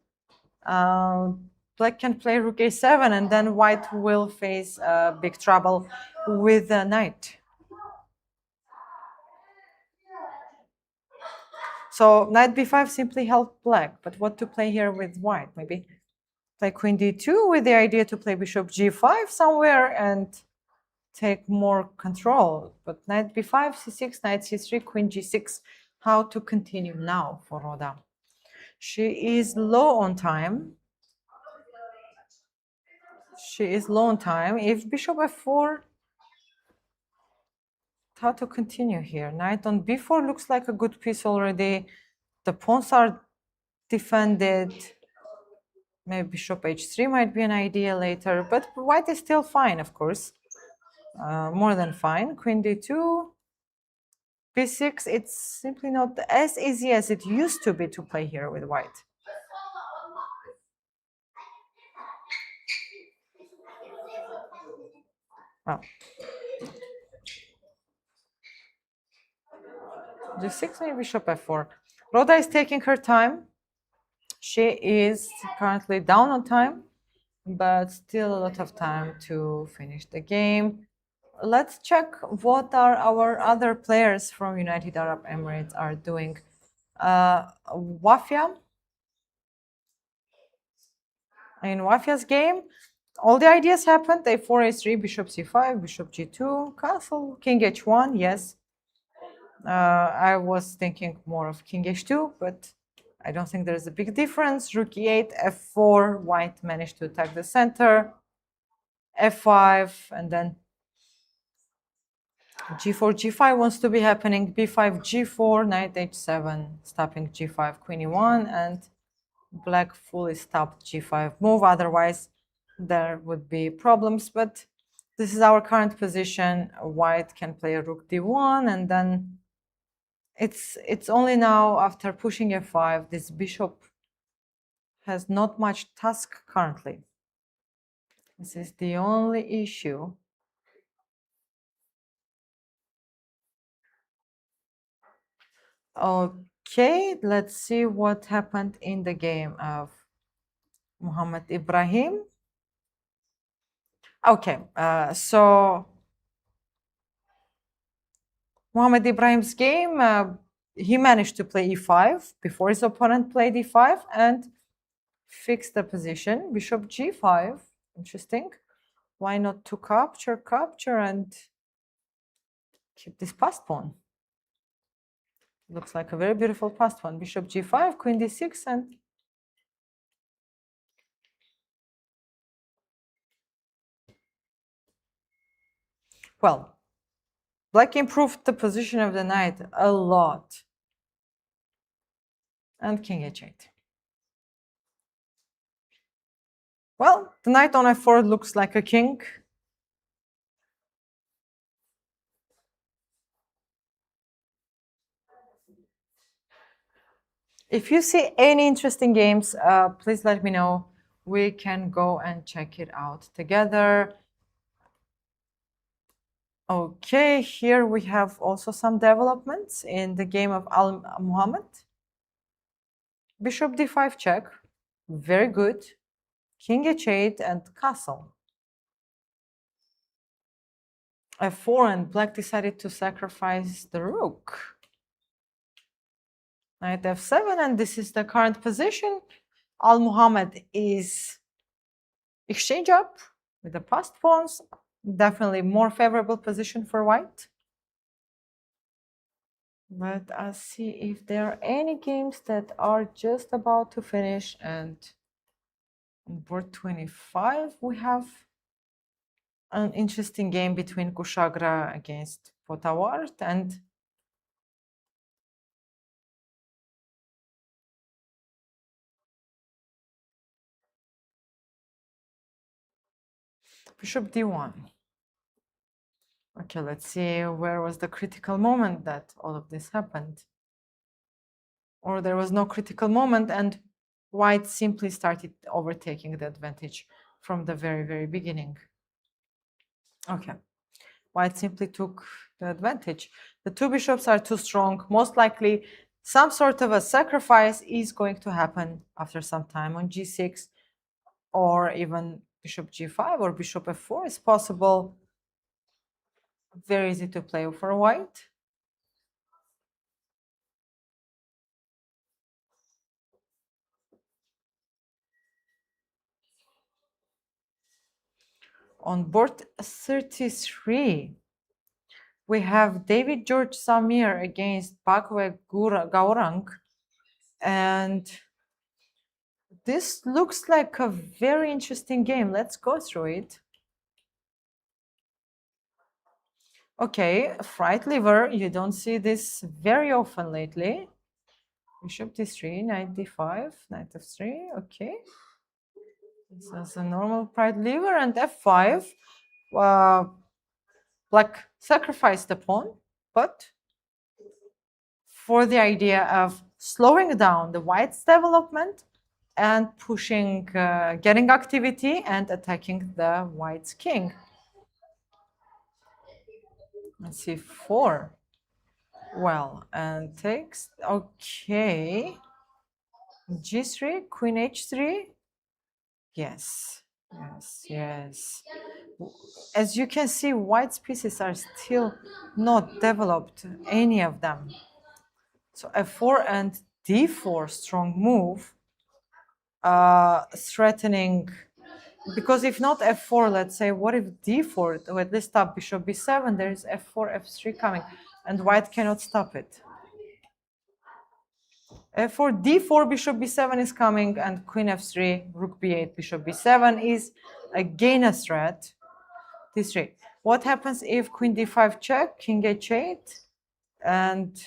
S1: black can play rook a7, and then white will face big trouble with the knight. So knight b5 simply helped black, but what to play here with white? Maybe play queen d2 with the idea to play bishop g5 somewhere and take more control. But knight b5, c6, knight c3, queen g6. How to continue now for Roda? She is low on time. She is low on time. If bishop f4, how to continue here? Knight on b4 looks like a good piece already. The pawns are defended. Maybe bishop h3 might be an idea later, but white is still fine, of course. More than fine. Queen d2, b6. It's simply not as easy as it used to be to play here with white. Well, g6, maybe bishop f4. Roda is taking her time. She is currently down on time, but still a lot of time to finish the game. Let's check what are our other players from United Arab Emirates are doing. Wafia. In Wafia's game, all the ideas happened. a4, a3, bishop c5, bishop g2, castle, king h1, yes. I was thinking more of king h2, but I don't think there's a big difference. Rook e8, f4, white managed to attack the center, f5, and then g4, g5 wants to be happening, b5, g4, knight h7, stopping g5, queen e1, and black fully stopped g5 move. Otherwise, there would be problems, but this is our current position. White can play rook d1, and then it's only now after pushing f5, this bishop has not much task currently. This is the only issue. Okay, let's see what happened in the game of Muhammad Ibrahim. Okay, so Muhammad Ibrahim's game, he managed to play e5 before his opponent played e5 and fix the position. Bishop g5, interesting. Why not to capture, and keep this passed pawn? Looks like a very beautiful passed pawn. Bishop g5, queen d6, and well, black improved the position of the knight a lot. And king h8. Well, the knight on f4 looks like a king. If you see any interesting games, please let me know. We can go and check it out together. Okay, here we have also some developments in the game of Al Muhammad. Bishop d5 check, very good. King h8 and castle. f4 and black decided to sacrifice the rook. Knight f7, and this is the current position. Al Muhammad is exchange up with the passed pawns. Definitely more favorable position for white. Let us see if there are any games that are just about to finish. And on board 25, we have an interesting game between Kushagra against Potawart and Bishop d1. Okay, let's see where was the critical moment that all of this happened. Or there was no critical moment and white simply started overtaking the advantage from the very, very beginning. Okay, white simply took the advantage. The two bishops are too strong. Most likely some sort of a sacrifice is going to happen after some time on g6, or even bishop g5 or bishop f4 is possible. Very easy to play for white. On board 33, we have David George Samir against Bakwe Gaurang. And this looks like a very interesting game. Let's go through it. Okay, fright lever. You don't see this very often lately. Bishop d3, knight d5, knight f3. Okay. This is a normal pride lever, and f5. Black sacrificed the pawn, but for the idea of slowing down the white's development and pushing, getting activity and attacking the white's king. Let's see, 4. Well, and takes, okay. g3, queen h3. Yes, yes, yes. As you can see, white's pieces are still not developed, any of them. So f4 and d4, strong move, threatening, because if not f4, let's say, what if d4, or at least stop bishop b7, there is f4, f3 coming, and white cannot stop it. f4, d4, bishop b7 is coming, and queen f3, rook b8, bishop b7 is again a threat. d3. What happens if queen d5 check, king h8, and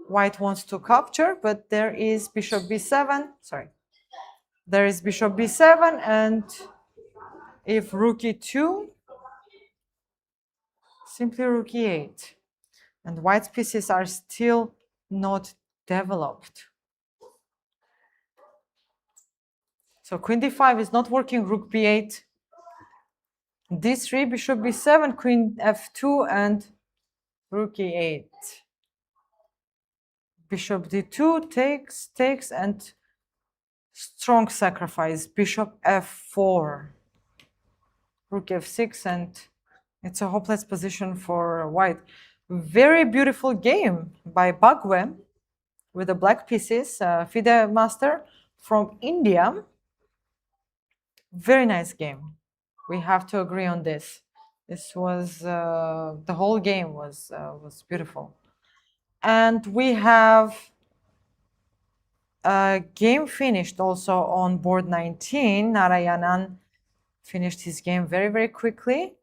S1: white wants to capture, but there is bishop b7, sorry. There is bishop b7, and if rook e2, simply rook e8. And white's pieces are still not developed. So queen d5 is not working, rook b8, d3, bishop b7, queen f2, and rook e8. Bishop d2 takes, and strong sacrifice, bishop f4, rook f6, and it's a hopeless position for white. Very beautiful game by Bagwe with the black pieces, FIDE master from India. Very nice game. We have to agree on this. This was, the whole game was beautiful. And we have a game finished also on board 19. Narayanan finished his game very, very quickly.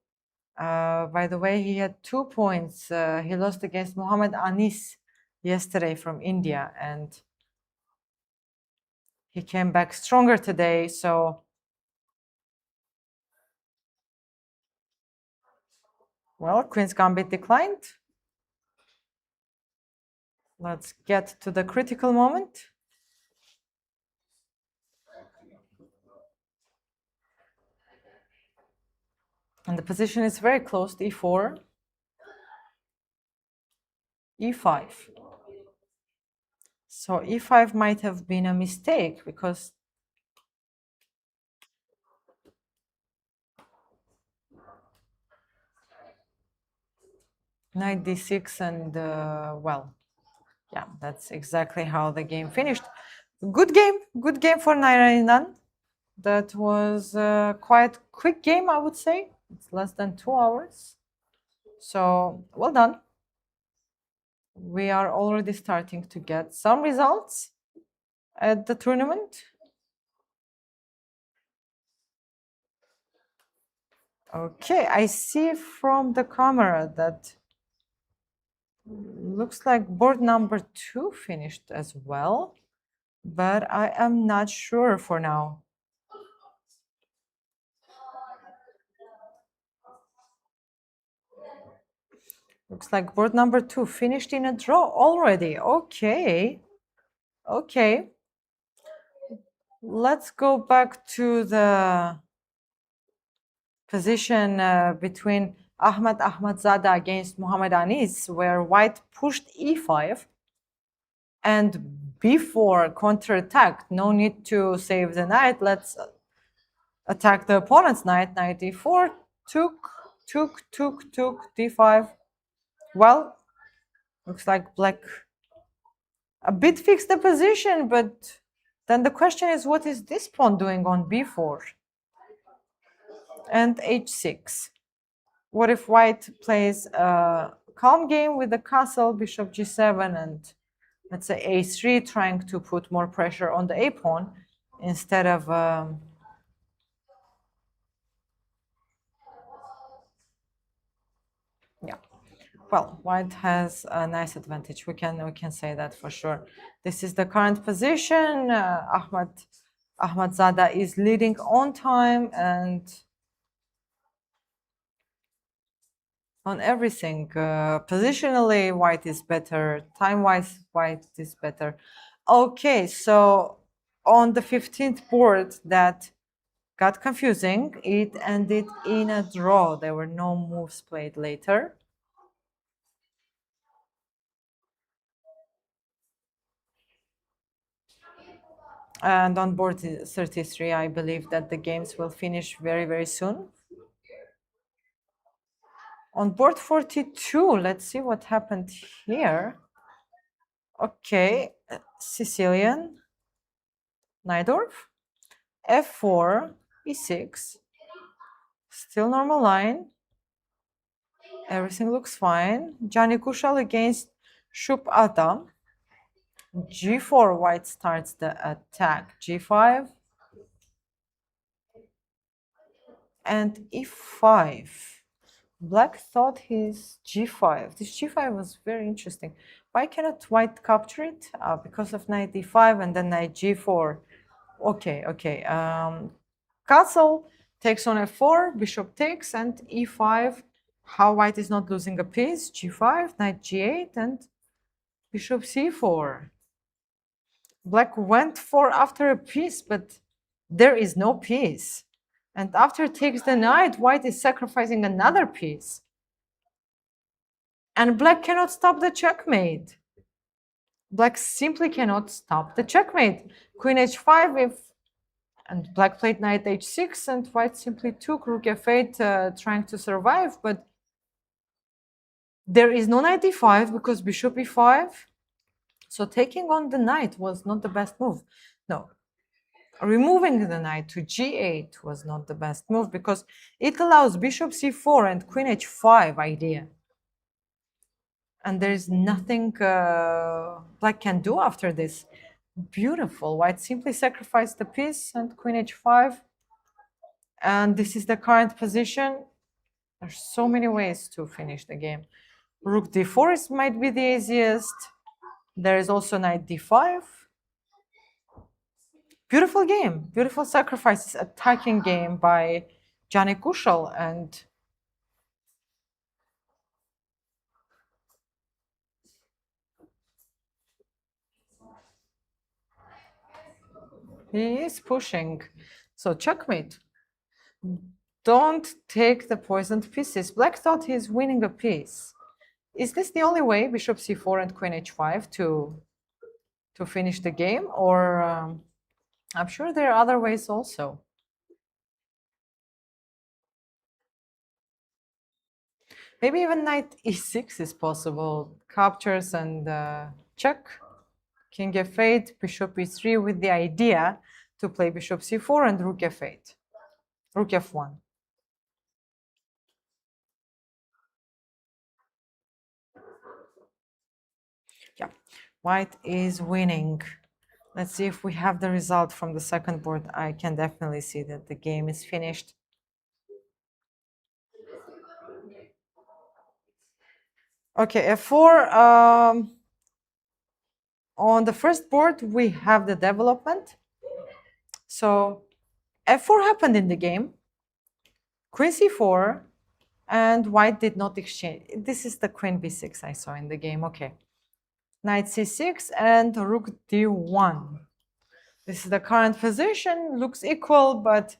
S1: By the way, he had 2 points. He lost against Mohammad Anis yesterday from India, and he came back stronger today. So Well, Queen's Gambit declined. Let's get to the critical moment. And the position is very close, e4, e5. So e5 might have been a mistake because knight d6 and, well, yeah, that's exactly how the game finished. Good game for Nairainan. That was quite quick game, I would say. It's less than 2 hours. So, well done. We are already starting to get some results at the tournament. Okay, I see from the camera that looks like board number 2 finished as well, but I am not sure for now. Looks like board number 2 finished in a draw already. Okay. Okay. Let's go back to the position between Ahmadzada against Muhammad Anis, where white pushed e5 and b4 counterattacked. No need to save the knight. Let's attack the opponent's knight. Knight d4, took, d5. Well, looks like black a bit fixed the position, but then the question is, what is this pawn doing on b4 and h6? What if white plays a calm game with the castle, bishop g7, and let's say a3, trying to put more pressure on the a pawn instead of yeah. Well, white has a nice advantage. We can say that for sure. This is the current position. Ahmadzada is leading on time and on everything. Positionally, white is better. Time-wise, white is better. Okay, so on the 15th board that got confusing, it ended in a draw. There were no moves played later. And on board 33, I believe that the games will finish very, very soon. On board 42, let's see what happened here. Okay, Sicilian, Najdorf, f4, e6, still normal line. Everything looks fine. Gianni Kushal against Shup Adam. g4, white starts the attack. g5 and e5. Black thought his g5. This g5 was very interesting. Why cannot white capture it? Because of knight d5 and then knight g4. Okay, okay. Castle takes on f4, bishop takes, and e5. How white is not losing a piece? g5, knight g8, and bishop c4. Black went for after a piece, but there is no piece. And after takes the knight, white is sacrificing another piece. And black cannot stop the checkmate. Black simply cannot stop the checkmate. Queen h5, and black played knight h6, and white simply took rook f8, trying to survive. But there is no knight d5 because bishop e5. So taking on the knight was not the best move. No, removing the knight to g8 was not the best move because it allows bishop c4 and queen h5 idea. And there is nothing black can do after this. Beautiful. White simply sacrificed the piece and queen h5. And this is the current position. There's so many ways to finish the game. Rook d4 might be the easiest. There is also knight d5. Beautiful game, beautiful sacrifices, attacking game by Gianni Kushal. And He is pushing. So checkmate. Don't take the poisoned pieces. Black thought he's winning a piece. Is this the only way, bishop c4 and queen h5 to finish the game? Or I'm sure there are other ways also. Maybe even knight e6 is possible. Captures and check. King f8, bishop e3 with the idea to play bishop c4 and rook f8. Rook f1. Yeah, white is winning. Let's see if we have the result from the second board. I can definitely see that the game is finished. Okay, f4. On the first board, we have the development. So f4 happened in the game. Queen c4, and white did not exchange. This is the queen b6 I saw in the game. Okay. Knight c6 and rook d1. This is the current position. Looks equal, but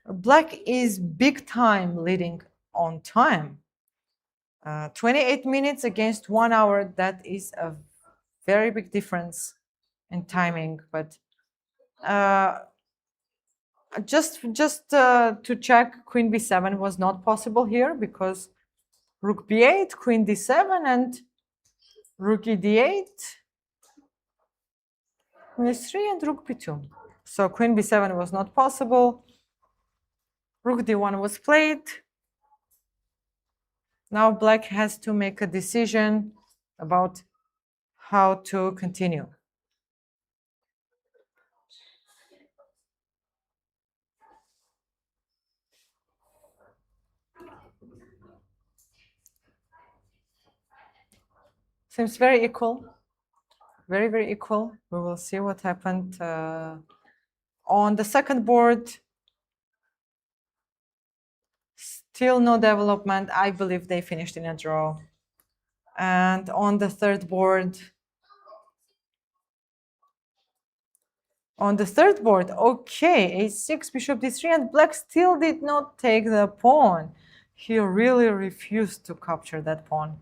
S1: black is big time leading on time. 28 minutes against 1 hour. That is a very big difference in timing. But just to check, queen b7 was not possible here because rook b8, queen d7, and rook e d8, queen s3, and rook b2. So queen b7 was not possible. Rook d1 was played. Now black has to make a decision about how to continue. Seems very equal. Very, very equal. We will see what happened. On the second board, still no development. I believe they finished in a draw. And on the third board, okay, a6, bishop d3, and black still did not take the pawn. He really refused to capture that pawn.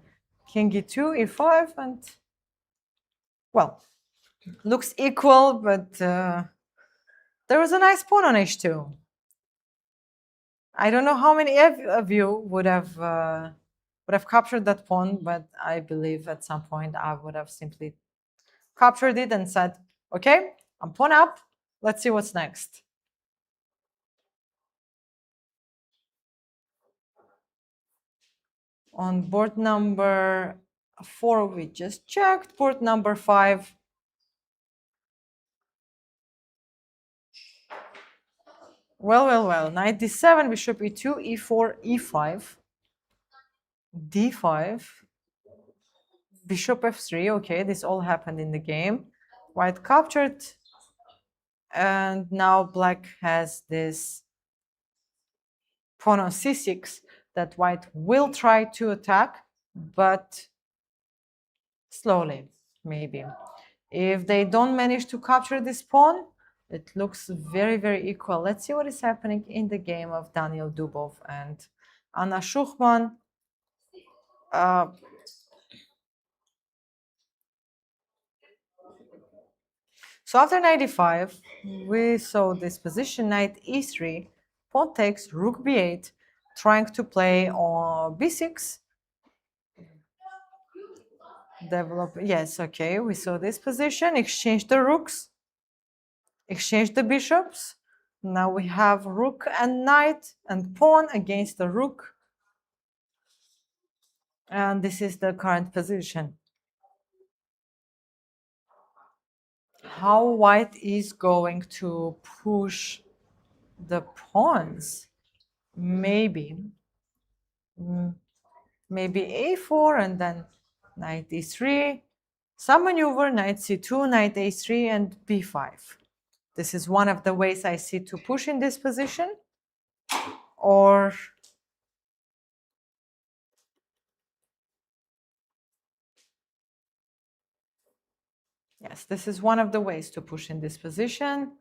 S1: King e2, e5, and well, looks equal, but there was a nice pawn on h2. I don't know how many of you would have captured that pawn, but I believe at some point I would have simply captured it and said, okay, I'm pawn up. Let's see what's next. On board number 4, we just checked. Board number 5. Well. Knight d7, bishop e2, e4, e5, d5, bishop f3. Okay, this all happened in the game. White captured. And now black has this pawn on c6 that white will try to attack, but slowly, maybe. If they don't manage to capture this pawn, it looks very, very equal. Let's see what is happening in the game of Daniel Dubov and Anna Schuchman. So after knight e5, we saw this position, knight e3, pawn takes, rook b8, trying to play on b6. Develop, yes, okay, we saw this position, exchange the rooks, exchange the bishops. Now we have rook and knight and pawn against the rook. And this is the current position. How white is going to push the pawns? Maybe a4 and then knight e3. Some maneuver, knight c2, knight a3, and b5. This is one of the ways I see to push in this position. Or yes, this is one of the ways to push in this position.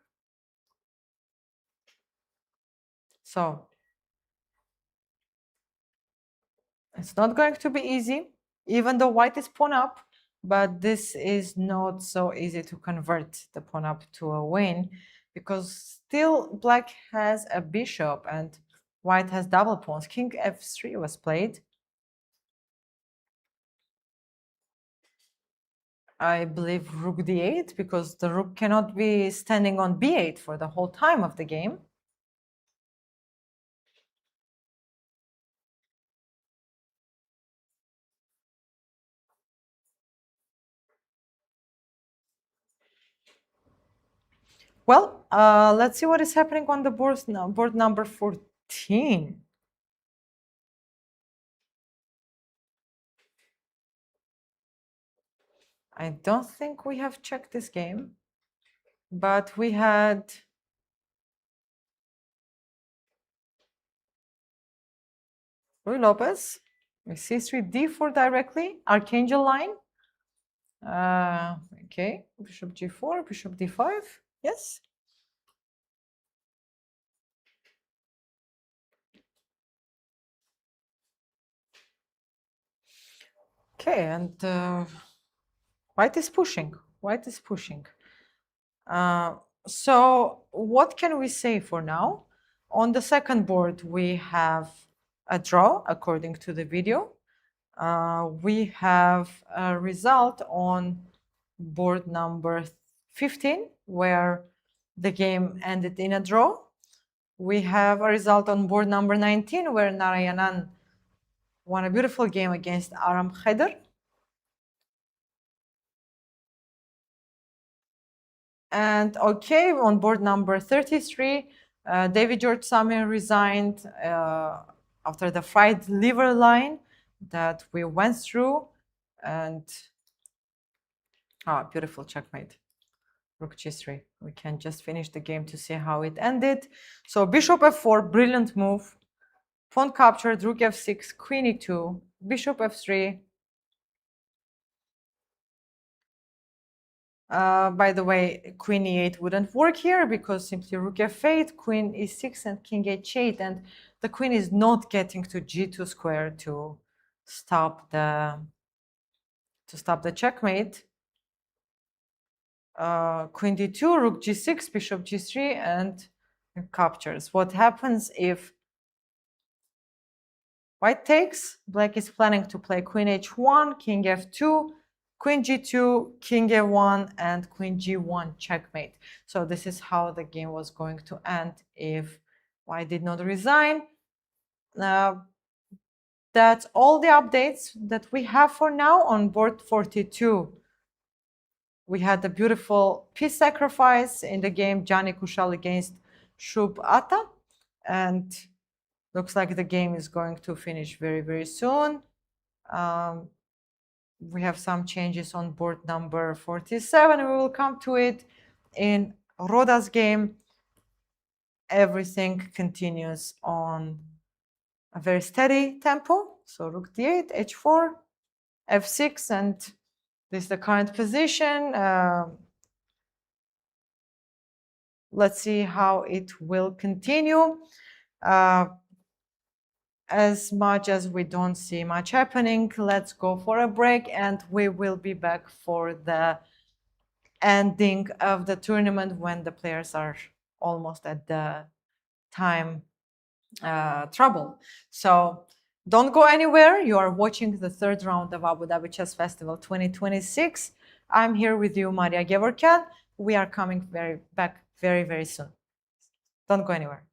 S1: So it's not going to be easy, even though white is pawn up, but this is not so easy to convert the pawn up to a win, because still black has a bishop and white has double pawns. King f3 was played. I believe rook d8, because the rook cannot be standing on b8 for the whole time of the game. Well, let's see what is happening on the board now. Board number 14. I don't think we have checked this game, but we had Rui Lopez, c3, d4 directly, Archangel line. Okay, bishop g4, bishop d5. Yes. Okay, and white is pushing. White is pushing. So what can we say for now? On the second board, we have a draw according to the video. We have a result on board number 15, where the game ended in a draw. We have a result on board number 19, where Narayanan won a beautiful game against Aram Kheder. And okay, on board number 33, David George Samir resigned after the fried liver line that we went through. And beautiful checkmate. Rook g3. We can just finish the game to see how it ended. So bishop f4, brilliant move. Pawn captured, rook f6, queen e2, bishop f3. By the way, queen e8 wouldn't work here, because simply rook f8, queen e6, and king h8, and the queen is not getting to g2 square to stop the checkmate. Queen d2, rook g6, bishop g3, and captures. What happens if white takes? Black is planning to play queen h1, king f2, queen g2, king a1, and queen g1 checkmate. So this is how the game was going to end if white did not resign. That's all the updates that we have for now on board 42. We had a beautiful piece sacrifice in the game, Gianni Kushal against Shub Atta, and looks like the game is going to finish very, very soon. We have some changes on board number 47. We will come to it in Roda's game. Everything continues on a very steady tempo. So rook d8, h4, f6, and this is the current position. Let's see how it will continue. As much as we don't see much happening, let's go for a break, and we will be back for the ending of the tournament when the players are almost at the time trouble. So don't go anywhere. You are watching the third round of Abu Dhabi Chess Festival 2026. I'm here with you, Maria Gevorgyan. We are coming back very, very soon. Don't go anywhere.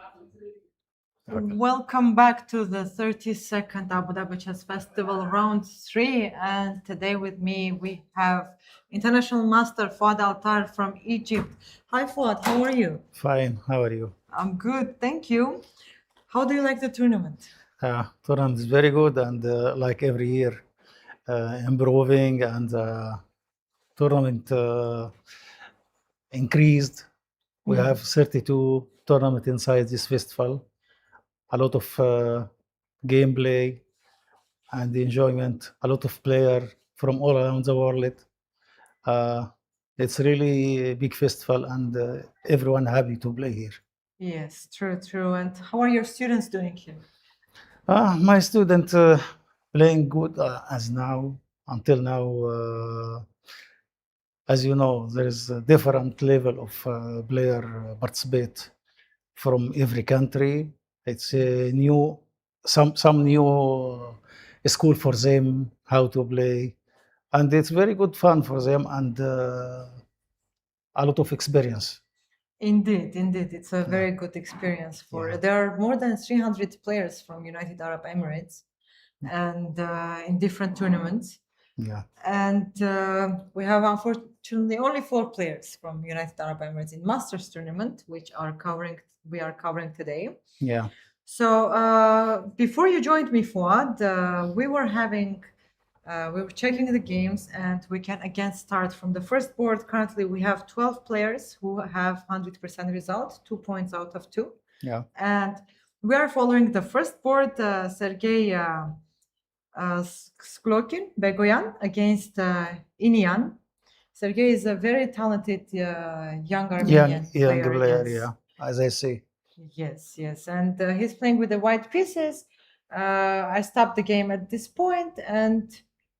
S2: Okay.
S1: Welcome back to the 32nd Abu Dhabi Chess Festival round 3, and today with me we have international master Fuad Altar from Egypt. Hi Fuad, how are you?
S2: Fine. How are you?
S1: I'm good, thank you. How do you like the tournament?
S2: Tournament is very good, and like every year, improving, and tournament increased. We
S1: Yeah.
S2: have 32 tournament inside this festival. A lot of gameplay and enjoyment. A lot of player from all around the world. Uh, it's really a big festival, and everyone happy to play here.
S1: Yes, true. And how are your students doing here?
S2: My student playing good as now until now. As you know, there is a different level of player participate from every country. It's a new some new school for them how to play, and it's very good fun for them and a lot of experience.
S1: Indeed, it's a very good experience for.
S2: Yeah.
S1: There are more than 300 players from United Arab Emirates, and in different tournaments.
S2: Yeah.
S1: And we have unfortunately only 4 players from United Arab Emirates in Masters tournament, which we are covering today.
S2: Yeah.
S1: So before you joined me, Fuad, we were checking the games, and we can again start from the first board. Currently, we have 12 players who have 100% result, 2 points out of 2.
S2: Yeah.
S1: And we are following the first board, Sergey Sklokin, Begoyan against Inian. Sergey is a very talented young Armenian
S2: Young
S1: player.
S2: player,
S1: Yes.
S2: yeah, as I say.
S1: Yes. And he's playing with the white pieces. I stopped the game at this point, and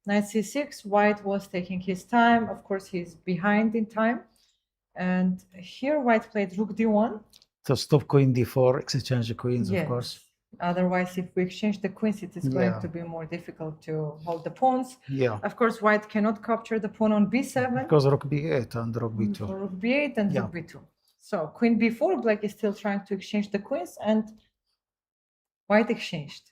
S1: knight c6, white was taking his time. Of course, he's behind in time. And here, white played rook d1.
S2: To stop queen d4, exchange queens, of course.
S1: Otherwise, if we exchange the queens, it is going to be more difficult to hold the pawns.
S2: Yeah.
S1: Of course, white cannot capture the pawn on b7.
S2: Because rook b8 and rook b2.
S1: Rook b8 and rook b2. So queen b4, black is still trying to exchange the queens, and white exchanged.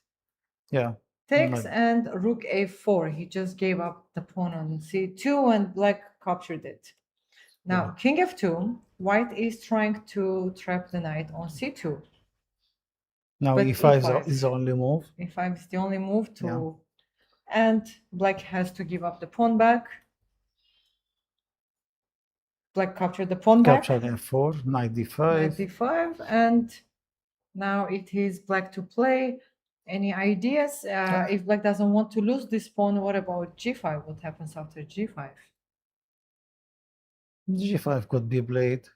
S2: Yeah.
S1: Takes and rook a4. He just gave up the pawn on c2, and black captured it. Now, king f2, white is trying to trap the knight on c2.
S2: Now
S1: But
S2: e5 is the only move.
S1: e5 is the only move to, and black has to give up the pawn back. Black captured the pawn back.
S2: Captured f4, knight d5.
S1: Knight d5, and now it is black to play. Any ideas? If black doesn't want to lose this pawn, what about g5? What happens after g5?
S2: G5 could be played,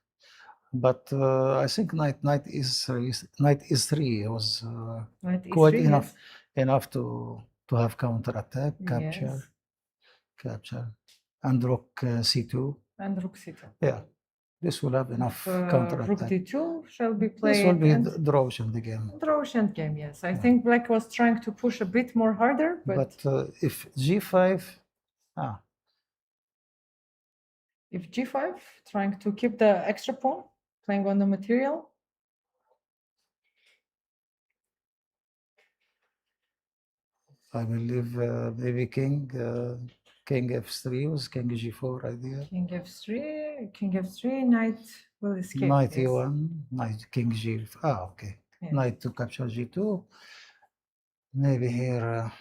S2: but I think knight e3 was quite enough to have counter attack, capture, and rook c2.
S1: And rook c2.
S2: Yeah, this will have enough counter attack.
S1: Rook d2 shall be played.
S2: This will be drawish in the game.
S1: Drawish endgame, yes. I think black was trying to push a bit more harder, but
S2: if g5,
S1: if g5, trying to keep the extra pawn, playing on the material.
S2: I believe maybe king f3 was king g4 idea.
S1: King f3, knight will escape.
S2: Knight e1, knight king g. Okay. Yeah. Knight to capture g2. Maybe here.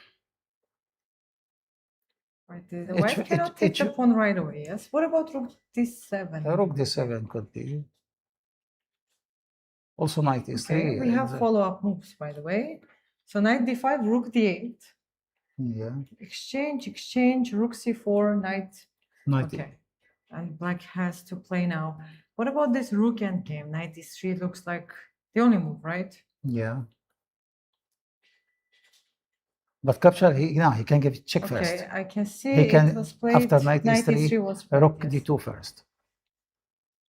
S1: The white cannot take the pawn right away. Yes. What about rook d7?
S2: Rook d7 could be. Also knight e3.
S1: Okay, we have follow-up moves, by the way. So knight d5, rook d8.
S2: Yeah.
S1: Exchange, rook c4, knight.
S2: Okay.
S1: And black has to play now. What about this rook endgame? Knight d3 looks like the only move, right?
S2: Yeah. But capture, he can give check first.
S1: Okay, I can see
S2: he can,
S1: it was played.
S2: After knight e3
S1: was played,
S2: rook d2 first.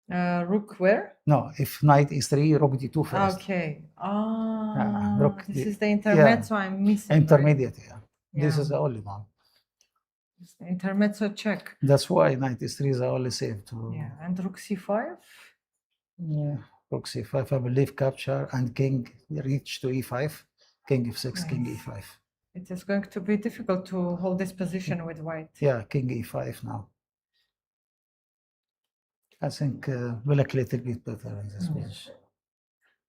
S1: Rook where?
S2: No, if knight e3, rook d2 first.
S1: Okay. This is the
S2: intermezzo
S1: I'm missing.
S2: Intermediate, yeah. This is the only one.
S1: It's the intermezzo check.
S2: That's why knight e3 is the only save to.
S1: Yeah, and rook c5.
S2: Yeah, Rook c5, I believe capture, and king reach to e5, king f6, king
S1: Yes.
S2: e5.
S1: It is going to be difficult to hold this position with white.
S2: Yeah, king e5 now. I think black a little bit better in this position.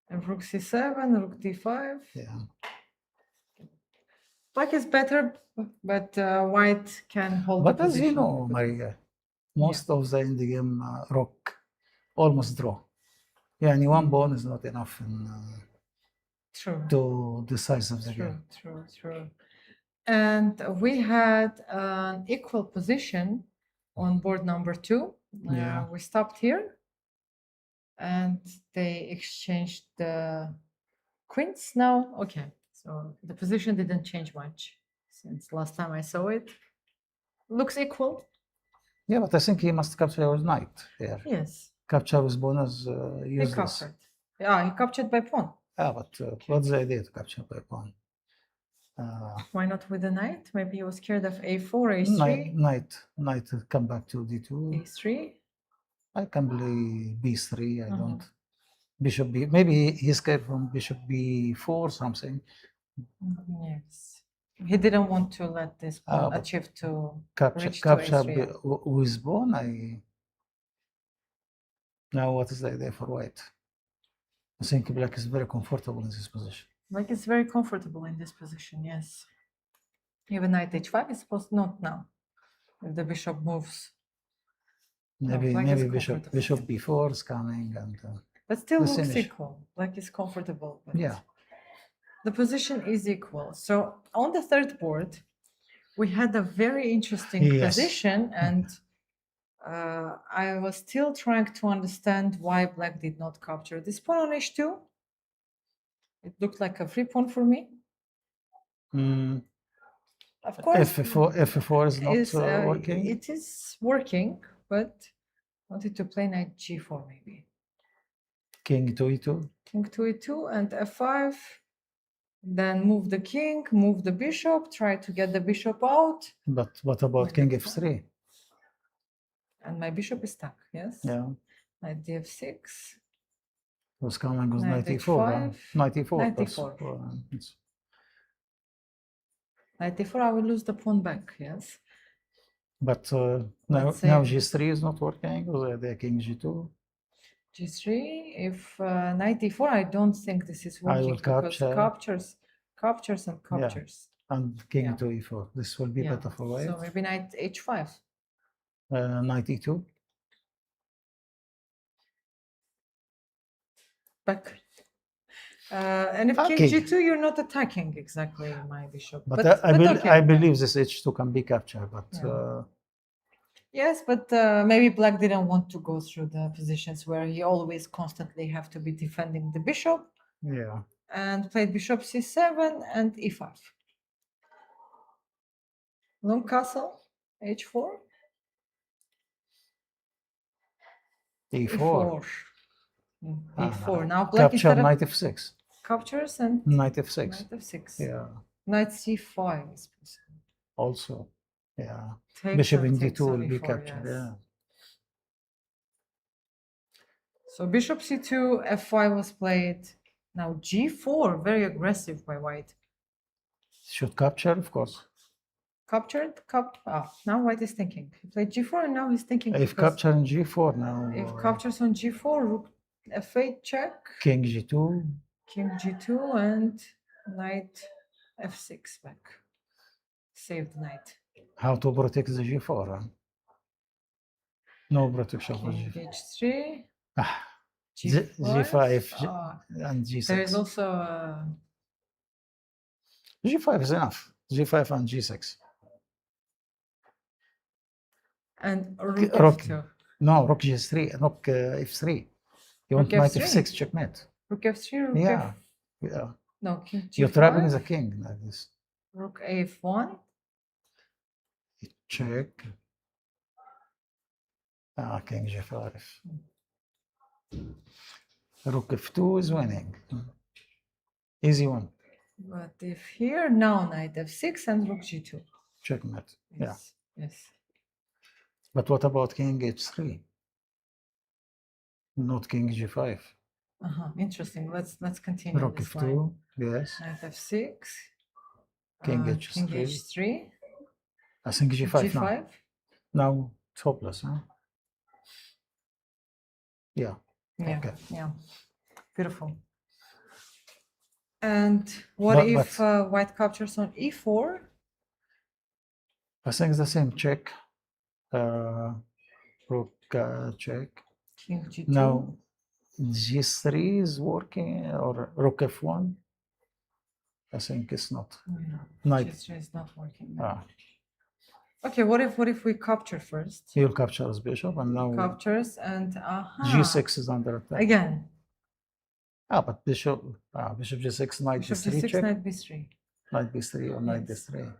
S1: And rook c7, rook d5.
S2: Yeah.
S1: Black is better, but white can hold
S2: But
S1: the
S2: as
S1: position.
S2: you know, Maria, most of the end game rook almost draw. Yani one pawn is not enough
S1: True.
S2: to decisive the game.
S1: True. And we had an equal position on board number 2.
S2: Yeah.
S1: We stopped here and they exchanged the queens now. Okay, so the position didn't change much since last time I saw it. Looks equal.
S2: Yeah, but I think he must capture with knight here.
S1: Yes,
S2: Capture with pawn is
S1: he
S2: useless.
S1: captured. Yeah, he captured by pawn.
S2: Yeah, but what's the idea to capture by pawn?
S1: Why not with the knight? Maybe he was scared of a4, a3,
S2: Knight come back to d2.
S1: a3.
S2: I can play b3. I don't. Bishop b. Maybe he's scared from bishop b4 something.
S1: Yes. He didn't want to let this pawn
S2: but
S1: achieve to
S2: Capture
S1: reach to a3.
S2: with pawn. Now what is the idea for white? I think black is very comfortable in this position.
S1: Black is very comfortable in this position, yes. Even knight h5 is supposed not now. If the bishop moves.
S2: Maybe
S1: black is
S2: bishop b4 is coming and.
S1: But still
S2: the
S1: looks
S2: finish.
S1: equal. Black is comfortable. But
S2: Yeah.
S1: the position is equal. So on the third board, we had a very interesting
S2: Yes.
S1: position, and I was still trying to understand why black did not capture this pawn on h2. It looked like a free pawn for me. Of course,
S2: f4 is not working.
S1: It is working, but I wanted to play knight g4 maybe.
S2: King to e2.
S1: King to e2 and f5. Then move the king, move the bishop, try to get the bishop out.
S2: But what about king f3?
S1: And my bishop is stuck, yes?
S2: Yeah.
S1: Knight df6.
S2: Was coming with
S1: Knight
S2: knight e4.
S1: h5.
S2: Knight e4.
S1: Knight
S2: That's,
S1: e4.
S2: it's-
S1: Knight e4, I will lose the pawn back, yes?
S2: But now g3 is not working. Or the king g2.
S1: g3, if knight e4, I don't think this is working
S2: will
S1: because
S2: capture.
S1: captures and captures.
S2: And king
S1: Yeah.
S2: to e4. This will be
S1: Yeah.
S2: better for white.
S1: So maybe knight h5.
S2: Knight e2.
S1: Back. And if king
S2: Okay.
S1: g2, you're not attacking exactly my bishop.
S2: But,
S1: okay.
S2: I believe this h2 can be captured. But
S1: Yeah. Yes, but maybe black didn't want to go through the positions where he always constantly have to be defending the bishop.
S2: yeah.
S1: And played bishop c7 and e5. Long castle, h4.
S2: e4.
S1: e4. Now black
S2: Capture
S1: instead of
S2: knight f6.
S1: captures and
S2: Knight f6.
S1: knight f6.
S2: Yeah.
S1: Knight c5 is possible.
S2: Also. Yeah.
S1: Takes
S2: Bishop
S1: and
S2: in
S1: takes
S2: d2
S1: on
S2: will be
S1: e4,
S2: captured.
S1: yes.
S2: Yeah.
S1: So bishop c2, f5 was played. Now g4, very aggressive by white.
S2: Should capture, of course.
S1: Captured, now white is thinking. He played g4 and now he's thinking.
S2: If capture in g4 now.
S1: If captures on g4, rook f8 check.
S2: King g2.
S1: King g2 and knight f6 back. Save the knight.
S2: How to protect the g4? Huh? No protection for
S1: King
S2: g4.
S1: h3.
S2: g5 and g6.
S1: There is also
S2: g5 is enough. g5 and g6.
S1: and rook
S2: Rook.
S1: f2.
S2: No, rook g3, rook f3. You want
S1: Rook
S2: knight
S1: f3?
S2: f6 checkmate.
S1: Rook f3, rook
S2: Yeah.
S1: f...
S2: Yeah.
S1: No, king g5.
S2: You're trapping the king like this.
S1: Rook a1.
S2: Check. King g5. Rook f2 is winning. Easy one.
S1: But if here, now knight f6 and rook g2.
S2: Checkmate.
S1: Yes. Yes.
S2: But what about king h3? Not king g5.
S1: Interesting. Let's continue
S2: Rook
S1: this line.
S2: f2, yes.
S1: Knight f6.
S2: King
S1: King
S2: h3.
S1: h3.
S2: I think g5 now.
S1: g5.
S2: Now it's hopeless, huh? Yeah.
S1: Yeah.
S2: Okay.
S1: Yeah. Beautiful. And what if white captures on e4?
S2: I think it's the same. Check. Rook check.
S1: King g2.
S2: Now g3 is working, or rook f1. I think it's not.
S1: No,
S2: Knight.
S1: g3 is not working.
S2: Ah,
S1: Okay, what if we capture first?
S2: he'll capture his bishop, and now
S1: Captures and
S2: g6 is under attack.
S1: again.
S2: But bishop g6, knight
S1: Bishop
S2: d3
S1: g6,
S2: check.
S1: knight b3.
S2: Knight b3 or knight
S1: Yes.
S2: d3.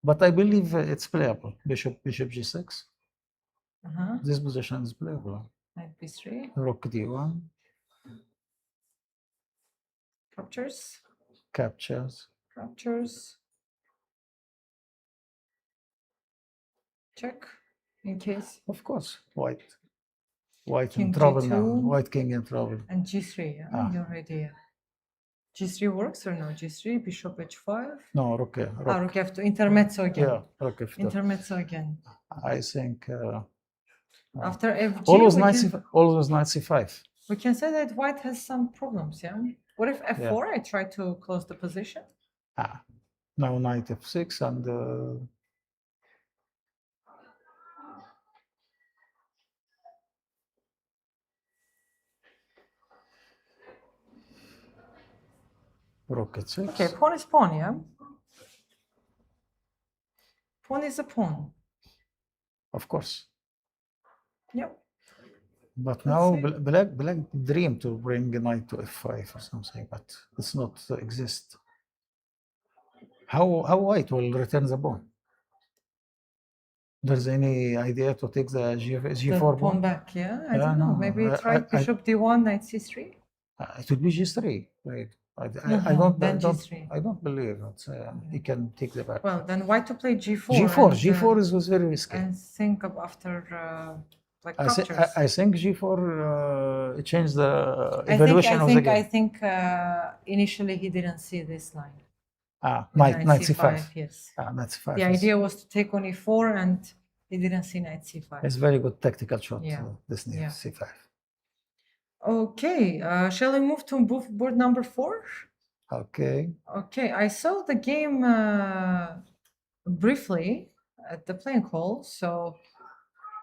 S2: But I believe it's playable. Bishop g6. This position is playable.
S1: Knight b3.
S2: Rook d1.
S1: Captures.
S2: Captures.
S1: Captures. Check. In case.
S2: Of course. White
S1: King
S2: in trouble
S1: g2.
S2: now. White king in trouble.
S1: And g3, yeah? You're ready. G3 works or no? G3, bishop h5.
S2: No, rook
S1: f2. Intermezzo again.
S2: Yeah, rook f2.
S1: Intermezzo again.
S2: I think
S1: After fg,
S2: always knight c5.
S1: We can say that white has some problems, yeah? What if f4? I try to close the position.
S2: Now knight f6 and rook h6.
S1: Okay, pawn is pawn, yeah? Pawn is a pawn.
S2: Of course.
S1: Yep.
S2: But now black dream to bring a knight to f5 or something, but it's not exist. How white will return the pawn? There's any idea to take the g4
S1: pawn back? Yeah, I don't know. Maybe try bishop d1, knight c3.
S2: It would be g3. Right? I don't believe that he can take the back.
S1: Well, then why to play g4?
S2: G4 was very risky.
S1: And think of after
S2: I think G4 changed the evaluation of the game.
S1: I think initially he didn't see this line.
S2: Knight c5.
S1: Yes.
S2: Knight c5.
S1: The idea was to take on e4, and he didn't see knight c5.
S2: It's very good tactical shot. This knight c5.
S1: Okay. Shall we move to board number 4?
S2: Okay.
S1: Okay. I saw the game briefly at the playing hall. So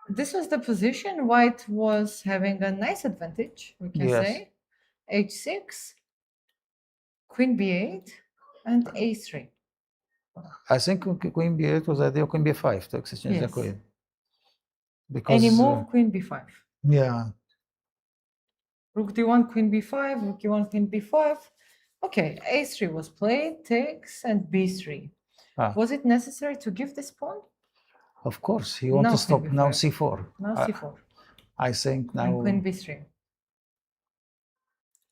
S1: this was the position. White was having a nice advantage, we can say. h6, queen b8, and a3.
S2: I think queen b8 was the idea of queen b5 to exchange the queen.
S1: Because any move, queen b5.
S2: Yeah.
S1: Rook d1, queen b5, rook e1, queen b5. Okay, a3 was played, takes, and b3. Was it necessary to give this pawn?
S2: Of course, he wants to stop. Now c4.
S1: Now c4.
S2: I think now...
S1: And queen b3.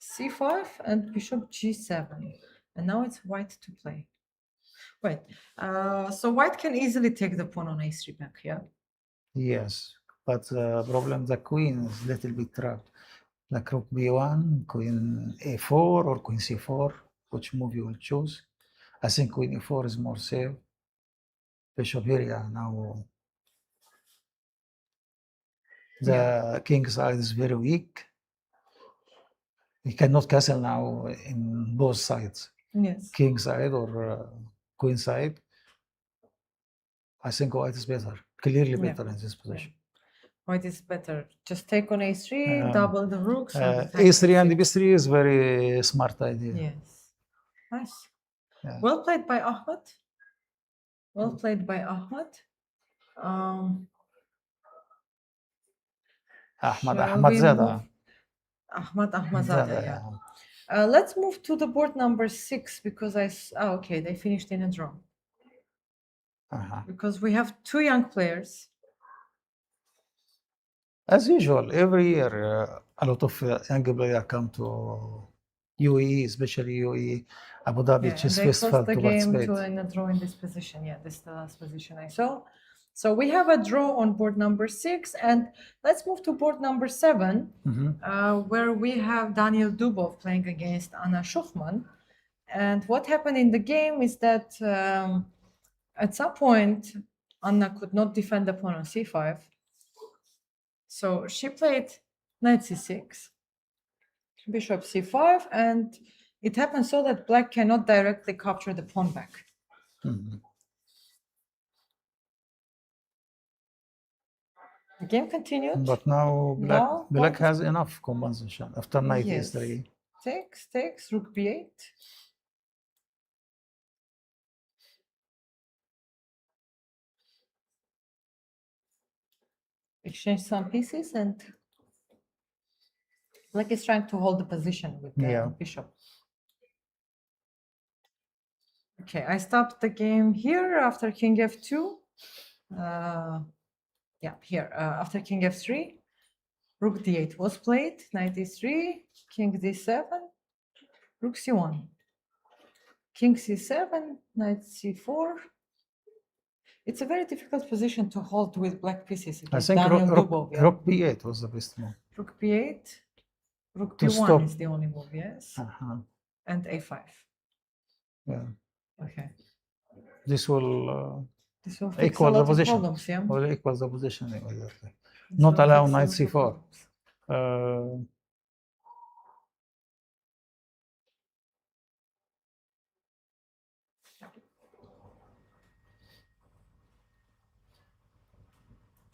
S1: c5 and bishop g7. And now it's white to play. Wait, so white can easily take the pawn on a3 back, yeah?
S2: Yes, but the problem, the queen is a little bit trapped. Like rook b1, queen a4 or queen c4, which move you will choose. I think queen e4 is more safe. Bishop here, now the king side is very weak. He cannot castle now in both sides.
S1: Yes.
S2: King side or queen side. I think white is better, clearly better in this position.
S1: White is better. Just take on a3, double the rooks.
S2: a3 and b3 is very smart idea.
S1: Yes. Nice. Well played by Ahmed. Well played by Ahmed.
S2: Ahmadzada.
S1: Ahmadzada, yeah. Let's move to the board number 6 because okay, they finished in a draw. Because we have 2 young players.
S2: As usual, every year a lot of young players come to UAE, especially UAE, Abu Dhabi Chess Festival to participate.
S1: They closed the game in a draw in this position. Yeah, this is the last position I saw. So we have a draw on board number 6, and let's move to board number 7, where we have Daniel Dubov playing against Anna Schuchman. And what happened in the game is that at some point, Anna could not defend the pawn on c5. So she played knight c6, bishop c5, and it happened so that black cannot directly capture the pawn back. The game continued.
S2: But now black has enough compensation after knight
S1: Yes.
S2: e3.
S1: Takes, rook b8. Exchange some pieces, and black is trying to hold the position with the bishop. Okay, I stopped the game here after king f2. After king f3, rook d8 was played, knight e3, king d7, rook c1, king c7, knight c4. It's a very difficult position to hold with black pieces.
S2: I think rook b8 was the best move.
S1: Rook b8, rook b1 is the only move, yes. And a5.
S2: Yeah.
S1: Okay.
S2: This will
S1: equal the position.
S2: Problems, yeah? Will equal the position immediately. Not allow knight c4.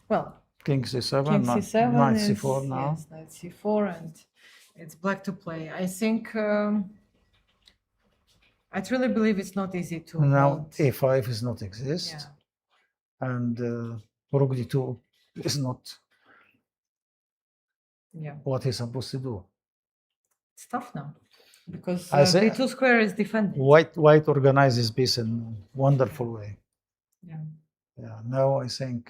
S2: Well, king c7, knight c4 now.
S1: Yes, knight c4, and it's black to play. I think I truly believe it's not easy to
S2: now
S1: hold.
S2: a5 is not exist, and rook d2 is not what he's supposed to do.
S1: It's tough now because b2 square is defended.
S2: White organizes piece in a wonderful way.
S1: Yeah.
S2: Now I think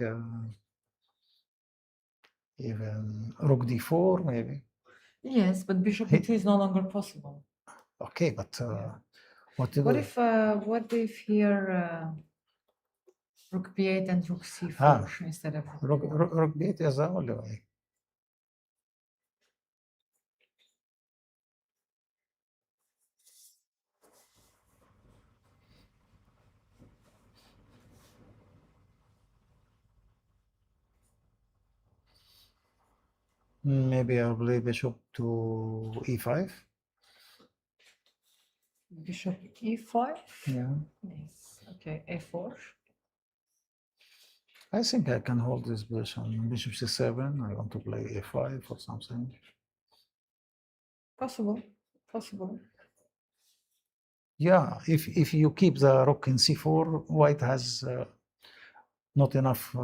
S2: even rook d4 maybe.
S1: Yes, but bishop b2 is no longer possible.
S2: Okay, but what to
S1: what
S2: do?
S1: What if here rook b8 and rook c4 instead of
S2: rook b8 is the only way. Maybe I'll play bishop to e5.
S1: Bishop e5?
S2: Yeah.
S1: Yes. Okay, a4.
S2: I think I can hold this position. Bishop c7. I want to play a5 or something.
S1: Possible.
S2: Yeah, if you keep the rook in c4, white has not enough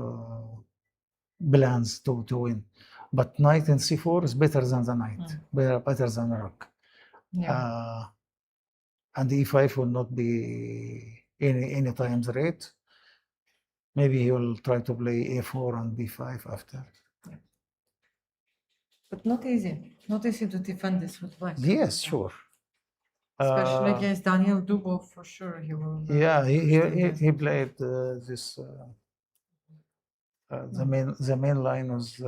S2: plans to win. But knight in c4 is better than the knight, better than the rook.
S1: Yeah.
S2: And e5 will not be any times rate. Maybe he will try to play a4 and b5 after.
S1: Yeah. But not easy to defend this with black.
S2: Yes, sure.
S1: Especially against Daniel Dubov, for sure he will.
S2: Yeah, he played this. The main line was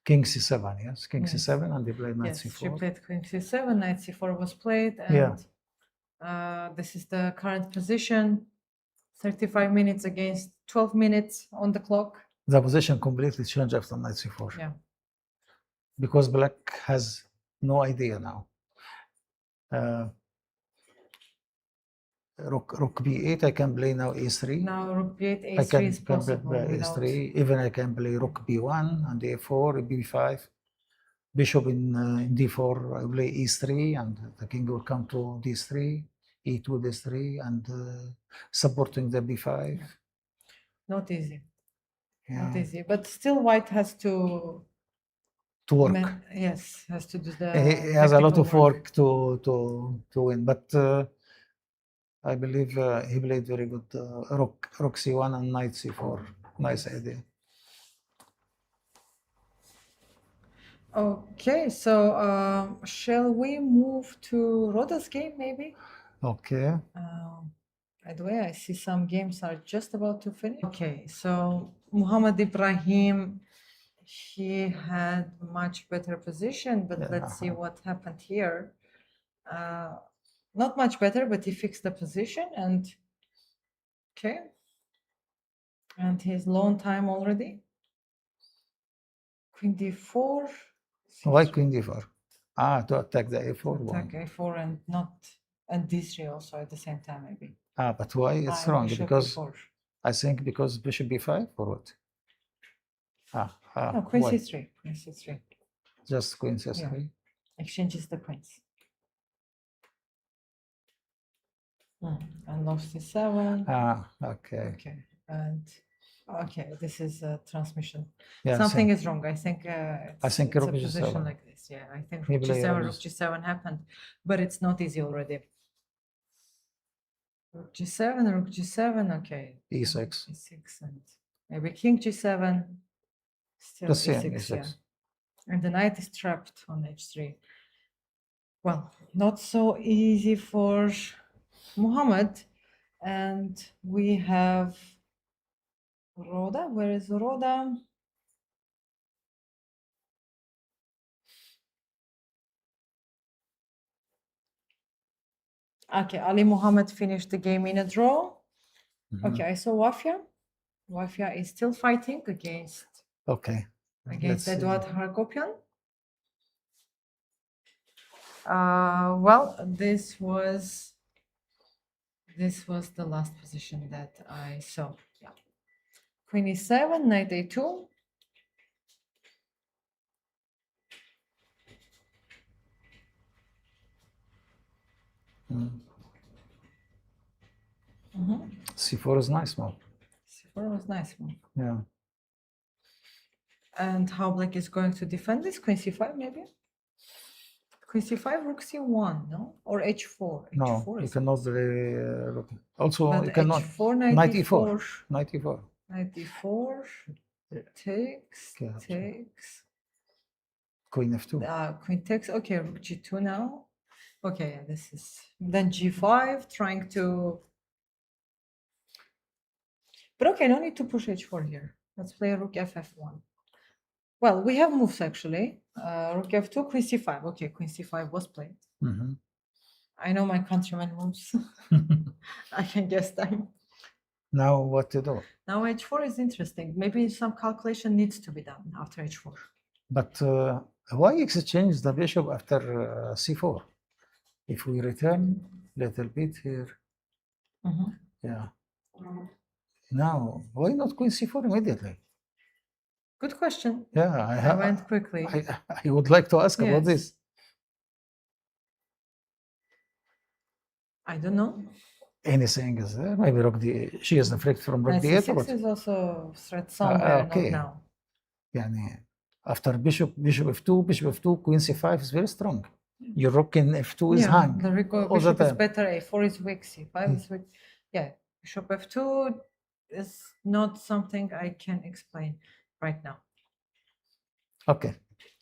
S2: king c7. Yes, king c7, and he played knight c4.
S1: She played king c7, knight c4 was played, and this is the current position. 35 minutes against 12 minutes on the clock.
S2: The position completely changed after knight c4.
S1: Yeah.
S2: Because black has no idea now. Rook b8, I can play now a3.
S1: Now rook b8, a3 is possible.
S2: a3. Even I can play rook b1 and a4, b5. Bishop in d4, I play e3, and the king will come to d3, e2, d3, and supporting the b5.
S1: Not easy.
S2: Yeah.
S1: Not easy. But still white has to
S2: work.
S1: Yes, has to do the.
S2: He has a lot of work to win, but I believe he played very good. Rook c1 and knight c4. Nice idea.
S1: Okay, so shall we move to Roda's game maybe?
S2: Okay.
S1: By the way, I see some games are just about to finish. Okay, so Muhammad Ibrahim, he had much better position, but let's see what happened here. Not much better, but he fixed the position and okay. And he's long time already. Queen d4.
S2: Why queen d4? To attack the a4
S1: Attack
S2: one.
S1: a4 and not and d3 also at the same time maybe.
S2: But why it's
S1: and
S2: wrong?
S1: bishop
S2: Because
S1: e4.
S2: I think because bishop b5 or what?
S1: No, queen
S2: why?
S1: c3. Queen c3.
S2: Just queen c3.
S1: Yeah. Exchanges the queens. And lost c7.
S2: Okay.
S1: Okay. And okay, this is a transmission.
S2: Yeah,
S1: Something
S2: same.
S1: is wrong. I think
S2: I think
S1: it's a
S2: rook g7.
S1: position like this. Yeah, I think
S2: He
S1: rook
S2: play
S1: g7,
S2: rook
S1: rook g7 happened, but it's not easy already. Rook g7, rook g7. Okay.
S2: e6.
S1: e6 and maybe king g7. Still
S2: The same,
S1: e6. Yeah.
S2: e6.
S1: And the knight is trapped on h3. Well, not so easy for Muhammad. And we have Rhoda. Where is Rhoda? Okay, Ali Muhammad finished the game in a draw. Okay, I saw Wafia. Wafia is still fighting against
S2: Let's
S1: Eduard Harkopyan. Well, this was the last position that I saw. Yeah. Queen e7, knight a2.
S2: c4 is nice move.
S1: C4 was nice move.
S2: Yeah.
S1: And how black is going to defend this? Queen c5 maybe? Queen c5, rook c1, no? Or h4?
S2: No,
S1: H4
S2: you
S1: is
S2: cannot also
S1: but
S2: you cannot
S1: h4,
S2: knight e4. Knight e4.
S1: Knight e4 takes,
S2: Okay.
S1: takes.
S2: Queen f2.
S1: Queen takes. Okay, rook g2 now. Okay, yeah, this is then g5, trying to. But okay, no need to push h4 here. Let's play rook ff1. Well, we have moves actually. Rook f2, queen c5. Okay, queen c5 was played. I know my countrymen moves. I can guess them.
S2: Now what to do?
S1: Now h4 is interesting. Maybe some calculation needs to be done after h4.
S2: But why exchange the bishop after c4? If we return little bit here, yeah. Now, why not queen c4 immediately?
S1: Good question.
S2: Yeah,
S1: I went quickly.
S2: I would like to ask about this.
S1: I don't know.
S2: Anything is there? Maybe rook d. She is afraid from rook d8.
S1: c6 is also threat somewhere,
S2: okay.
S1: not now.
S2: يعني after bishop f2, queen c5 is very strong. Your rook in f2 is hung.
S1: The bishop is better. A4 is weak. C5 is weak. Yeah, bishop f2 is not something I can explain right now.
S2: Okay,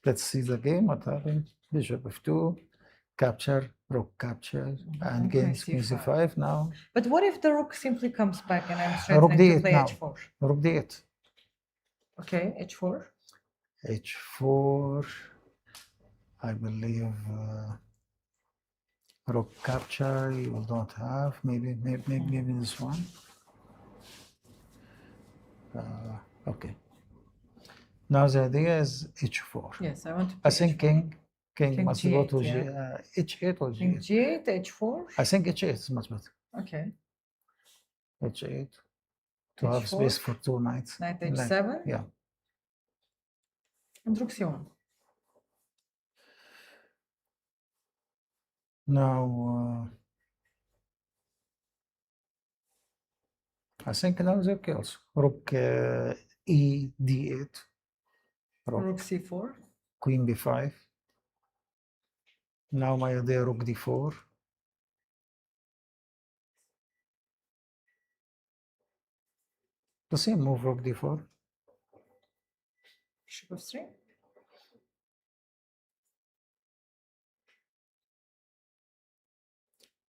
S2: let's see the game. What happened? Bishop f2, capture, rook capture, and gains queen c5 now.
S1: But what if the rook simply comes back and I'm threatening to play h4?
S2: Rook d8.
S1: Okay, h4.
S2: h4. I believe rook capture you will not have. Maybe this one. Okay. Now the idea is h4.
S1: Yes, I want to.
S2: I think king must
S1: G8,
S2: go to
S1: yeah.
S2: h8 or g8.
S1: King g8, h4.
S2: I think h8 is much better.
S1: Okay.
S2: h8 to have space for two knights.
S1: Knight h7.
S2: Yeah.
S1: And rook c1.
S2: Now I think now is okay also. Rook e d8.
S1: Rook c4.
S2: Queen b5. Now my idea rook d4. The same move, rook d4.
S1: Bishop f3.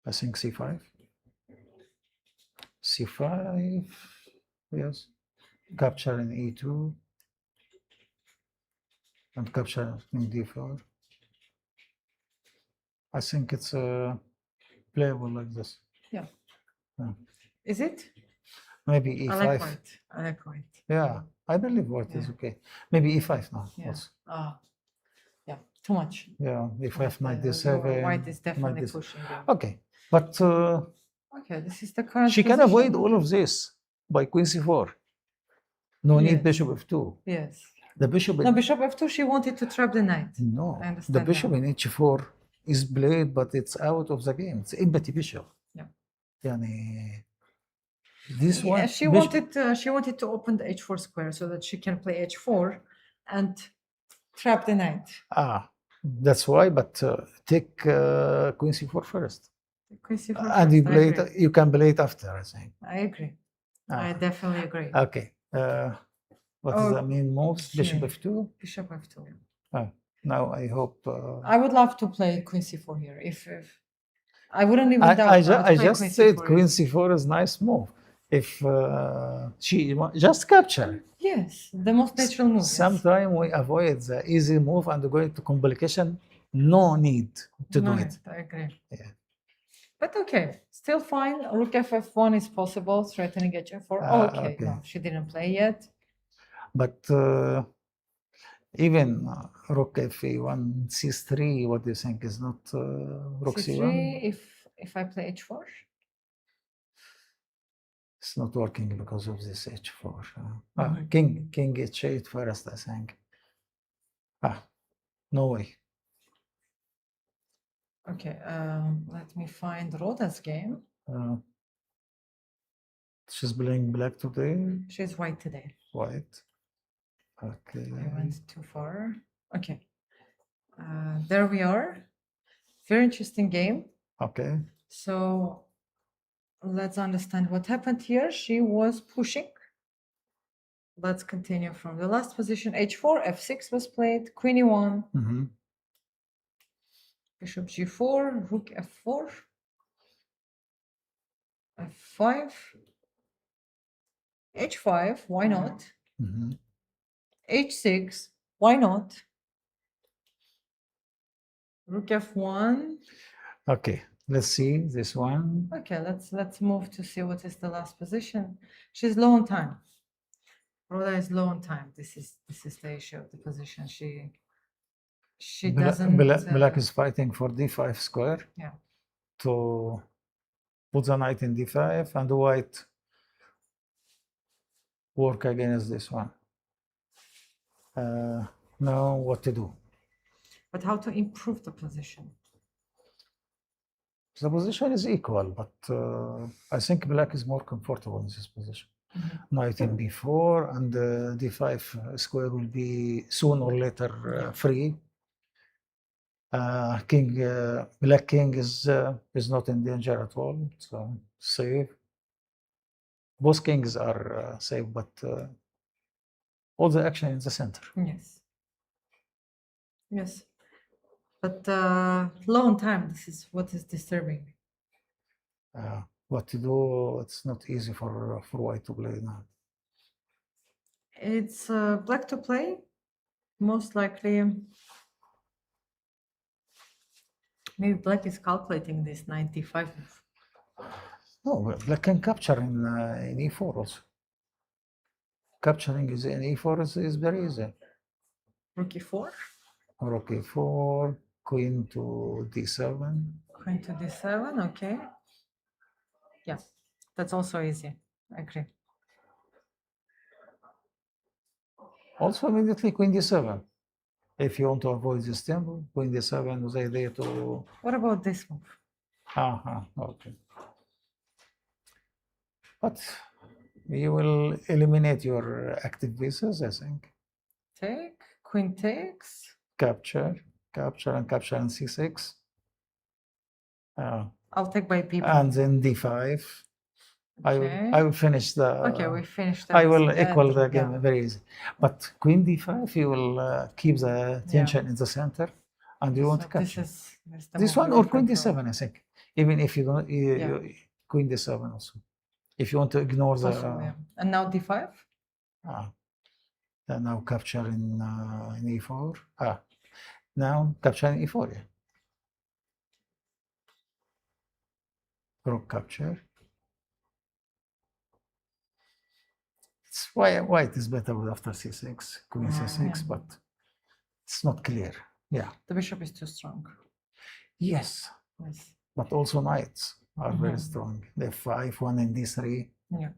S2: I think c5. c5, yes, capture in e2, and capture in d4. I think it's playable like this.
S1: Yeah.
S2: Yeah.
S1: Is it?
S2: Maybe
S1: I
S2: e5.
S1: like white. I like white.
S2: Yeah, I believe white is
S1: Yeah.
S2: okay. Maybe e5 now.
S1: Yeah.
S2: Also.
S1: Yeah. Too much.
S2: Yeah, e5,
S1: White,
S2: knight
S1: your
S2: d7.
S1: white is definitely
S2: knight d7.
S1: pushing you.
S2: Okay, but
S1: Okay, this is the current
S2: she can
S1: position.
S2: avoid all of this by queen c4. No need
S1: Yes.
S2: bishop f2.
S1: Yes.
S2: The bishop.
S1: No, bishop f2, she wanted to trap the knight.
S2: No,
S1: I understand
S2: the bishop
S1: now.
S2: in h4 is played, but it's out of the game. It's empty bishop.
S1: Yeah.
S2: يعني this
S1: Yeah,
S2: one.
S1: she wanted to open the h4 square so that she can play h4 and trap the knight.
S2: That's why. But take queen c4 first,
S1: Queen c4
S2: and
S1: first,
S2: you
S1: I
S2: play
S1: agree.
S2: it. You can play it after. I think.
S1: I agree. I definitely agree.
S2: Okay. What does that mean? Moves bishop
S1: Okay.
S2: f2.
S1: Bishop f2.
S2: Now I hope.
S1: I would love to play queen c4 here. If I wouldn't even doubt.
S2: I just said queen c4 is nice move. If she just capture.
S1: Yes, the most natural move.
S2: Sometimes we avoid the easy move and go into complication. No need to do it.
S1: I agree.
S2: Yeah.
S1: But okay, still fine. Rook ff1 is possible, threatening h4. Okay, no, she didn't play yet.
S2: But even rook f1, c3, what do you think is not rook c1?
S1: If I play h4?
S2: It's not working because of this h4. King h8 first, I think. No way.
S1: Okay, let me find Rhoda's game.
S2: She's playing black today.
S1: She's white today.
S2: White. Okay.
S1: I went too far. Okay. There we are. Very interesting game.
S2: Okay.
S1: So let's understand what happened here. She was pushing. Let's continue from the last position. h4, f6 was played, queen e1, bishop g4, rook f4, f5, h5, why not? h6, why not? Rook f1.
S2: Okay, let's see this one.
S1: Okay, let's move to see what is the last position. She's low on time. Rhoda is low on time. This is the issue of the position. She doesn't.
S2: Black is fighting for d5 square.
S1: Yeah.
S2: To put the knight in d5, and white work against this one. Now what to do?
S1: But how to improve the position?
S2: The position is equal, but I think black is more comfortable in this position. Knight in b4, and d5 square will be soon or later free. Black king is not in danger at all, so safe. Both kings are safe, but all the action in the center.
S1: Yes. Yes. But low on time, this is what is disturbing.
S2: What to do? It's not easy for white to play now.
S1: It's black to play, most likely. Maybe black is calculating this 95 move.
S2: No, black can capture in e4 also. Capturing in e4 is very easy.
S1: Rook e4?
S2: Rook e4, queen to d7.
S1: Queen to d7, okay. Yeah, that's also easy. I agree.
S2: Also immediately queen d7. If you want to avoid this tempo, queen d7 was the idea to...
S1: What about this move?
S2: Okay. But you will eliminate your active pieces, I think.
S1: Take, queen takes.
S2: Capture, and capture on c6.
S1: I'll take by b.
S2: And then d5.
S1: Okay.
S2: I will finish the...
S1: Okay, we finished that.
S2: I will equal the game very easy. But queen d5, you will keep the tension in the center, and you want to capture. This one or queen d7, I think. Even if you don't, queen d7 also. If you want to ignore the
S1: Possible, yeah. And now d5.
S2: now capture in e4. Now capture in e4. Yeah. Rook capture. It's why white is better with after c6, queen c6, but it's not clear. Yeah.
S1: The bishop is too strong.
S2: Yes.
S1: Yes.
S2: But also knights are very strong. f5, one in d3.
S1: Yeah.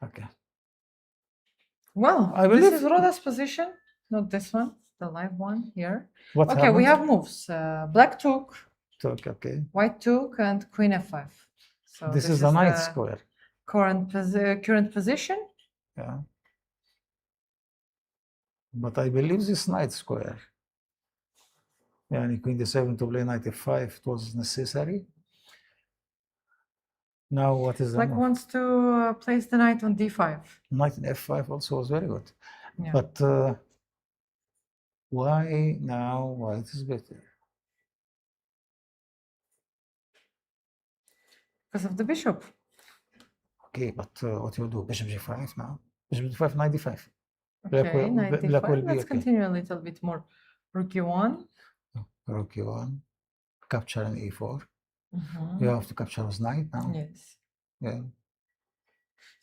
S2: Okay.
S1: Well,
S2: I
S1: this
S2: believe-
S1: is Rhoda's position, not this one, the live one here.
S2: What
S1: Okay, we
S2: happened?
S1: have moves. Black took,
S2: Okay.
S1: white took, and queen f5. So
S2: This is a knight
S1: the
S2: square.
S1: current position.
S2: Yeah. But I believe this knight square. Yeah, queen d7 to play knight f5, it was necessary. Now what is the
S1: Black
S2: move?
S1: wants to place the knight on d5.
S2: Knight in f5 also was very good.
S1: Yeah.
S2: But why now white is better?
S1: Because of the bishop.
S2: Okay, but what you do? Bishop g5 now? Bishop d5, knight d5.
S1: Okay, knight
S2: black will
S1: d5.
S2: be
S1: Let's
S2: okay.
S1: continue a little bit more. Rook e1.
S2: Rook e1, capture in e4. You have to capture his knight now.
S1: Yes.
S2: Yeah.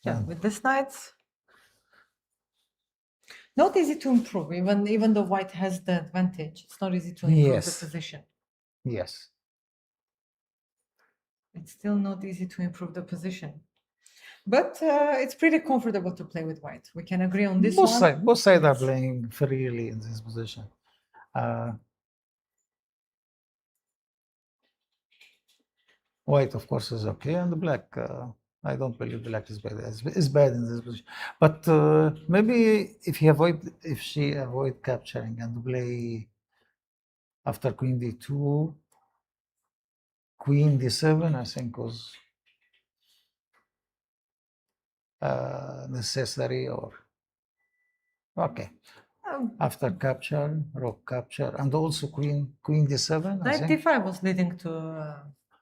S1: Yeah, with this knight, not easy to improve. Even though white has the advantage, it's not easy to improve the position.
S2: Yes.
S1: It's still not easy to improve the position. But it's pretty comfortable to play with white. We can agree on this one.
S2: Both sides are playing freely in this position. White, of course, is okay, and black, I don't believe black is bad in this position. But maybe if she avoid capturing and play after queen d2, queen d7, I think was necessary, or okay. After capture, rook capture, and also queen d7.
S1: Knight d5 was leading to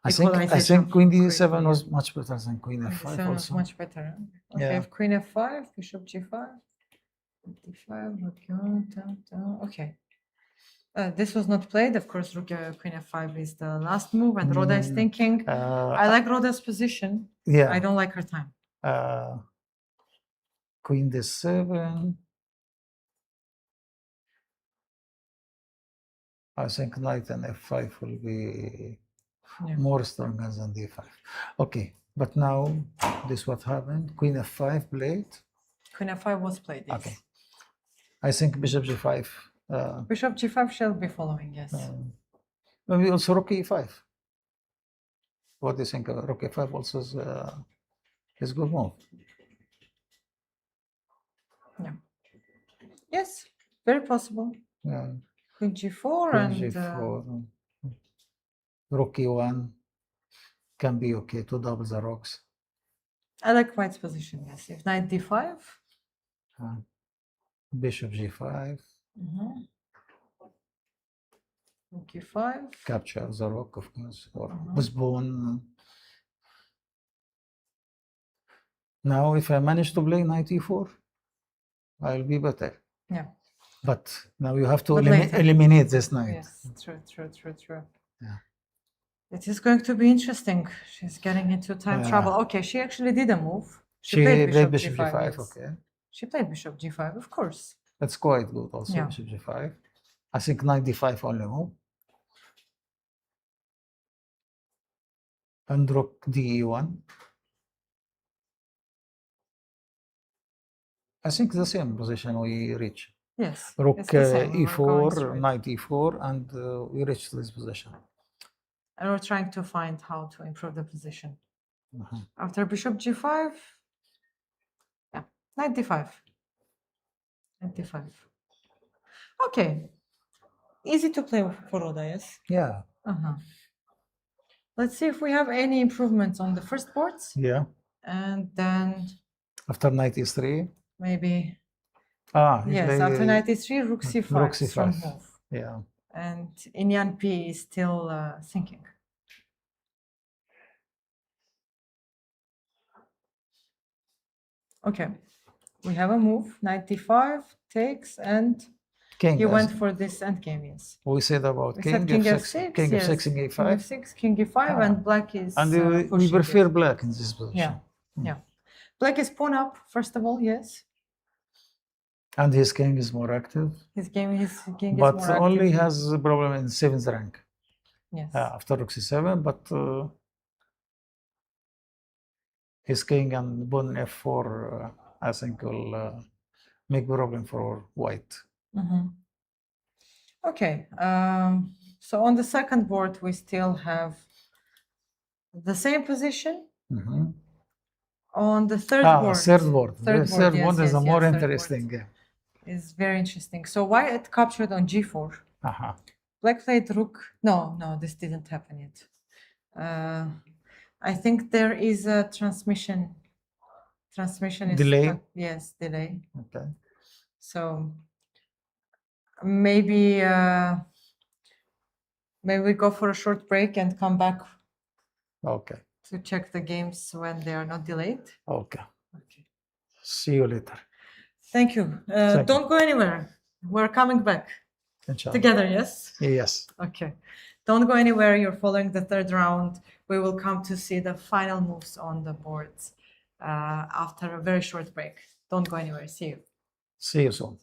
S2: I think queen d7 was much better than queen f5
S1: d7 was
S2: also.
S1: much better. Okay,
S2: Yeah.
S1: if queen f5, bishop g5, d5, rook e1, okay. This was not played. Of course, rook queen f5 is the last move, and Rhoda is thinking. I like Rhoda's position.
S2: Yeah.
S1: I don't like her time.
S2: Queen d7. I think knight and f5 will be more stronger than d5. Okay, but now this what happened. Queen f5 played.
S1: Queen f5 was played, yes.
S2: Okay. I think bishop g5.
S1: Bishop g5 shall be following, yes.
S2: Maybe also rook e5. What do you think? Rook e5 also is good move.
S1: Yeah. Yes, very possible.
S2: Yeah.
S1: Queen g4
S2: Queen
S1: and
S2: g4. Rook e1 can be okay to double the rocks.
S1: I like white's position, yes. If knight d5.
S2: Bishop g5.
S1: Rook e5.
S2: Capture the rook, of course, or postpone. Now, if I manage to play knight e4, I'll be better.
S1: Yeah.
S2: But now you have to
S1: But
S2: eliminate this knight.
S1: Yes, true.
S2: Yeah.
S1: It is going to be interesting. She's getting into time trouble. Okay, she actually did a move.
S2: She played bishop g5,
S1: yes.
S2: okay.
S1: She played bishop g5, of course.
S2: That's quite good also,
S1: Yeah.
S2: bishop g5. I think knight d5 only move. And rook d1. I think the same position we reach.
S1: Yes.
S2: Rook e4,
S1: We
S2: knight e4, and we reach this position.
S1: And we're trying to find how to improve the position. After bishop g5, yeah, knight d5. Knight d5. Okay. Easy to play for Rhoda, yes?
S2: Yeah.
S1: Let's see if we have any improvements on the first boards.
S2: Yeah.
S1: And then
S2: after knight e3.
S1: Maybe. Yes, after knight e3, rook c5.
S2: Rook c5.
S1: Strong move.
S2: Yeah.
S1: And Inyan P is still thinking. Okay. We have a move. Knight d5 takes, and
S2: King.
S1: he
S2: as
S1: went for this endgame. Yes.
S2: we said about
S1: We
S2: king,
S1: said king
S2: f6,
S1: f6.
S2: king
S1: Yes.
S2: f6 and
S1: King
S2: a5.
S1: f6, king e5,
S2: Ah.
S1: and black is
S2: And we
S1: pushing
S2: prefer
S1: it.
S2: black in this position.
S1: Yeah. Yeah. Black is pawn up, first of all, yes.
S2: And his king is more active.
S1: His king is
S2: But
S1: more active.
S2: only has a problem in 7th rank
S1: Yes.
S2: after rook c7. But his king and pawn f4, I think, will make problem for white.
S1: Okay. So on the second board, we still have the same position. On the third board.
S2: Third board. The third
S1: yes,
S2: board is
S1: yes,
S2: the more
S1: third
S2: interesting.
S1: board is very interesting. So white captured on g4. Black played rook. No, this didn't happen yet. I think there is a transmission. Transmission is
S2: Delay?
S1: stuck. Yes, delay.
S2: Okay.
S1: So maybe we go for a short break and come back
S2: Okay.
S1: to check the games when they are not delayed.
S2: Okay.
S1: Okay.
S2: See you later.
S1: Thank you. Don't go anywhere. We're coming back
S2: Inshallah.
S1: together, yes?
S2: Yes.
S1: Okay. Don't go anywhere. You're following the third round. We will come to see the final moves on the boards after a very short break. Don't go anywhere. See you.
S2: See you soon.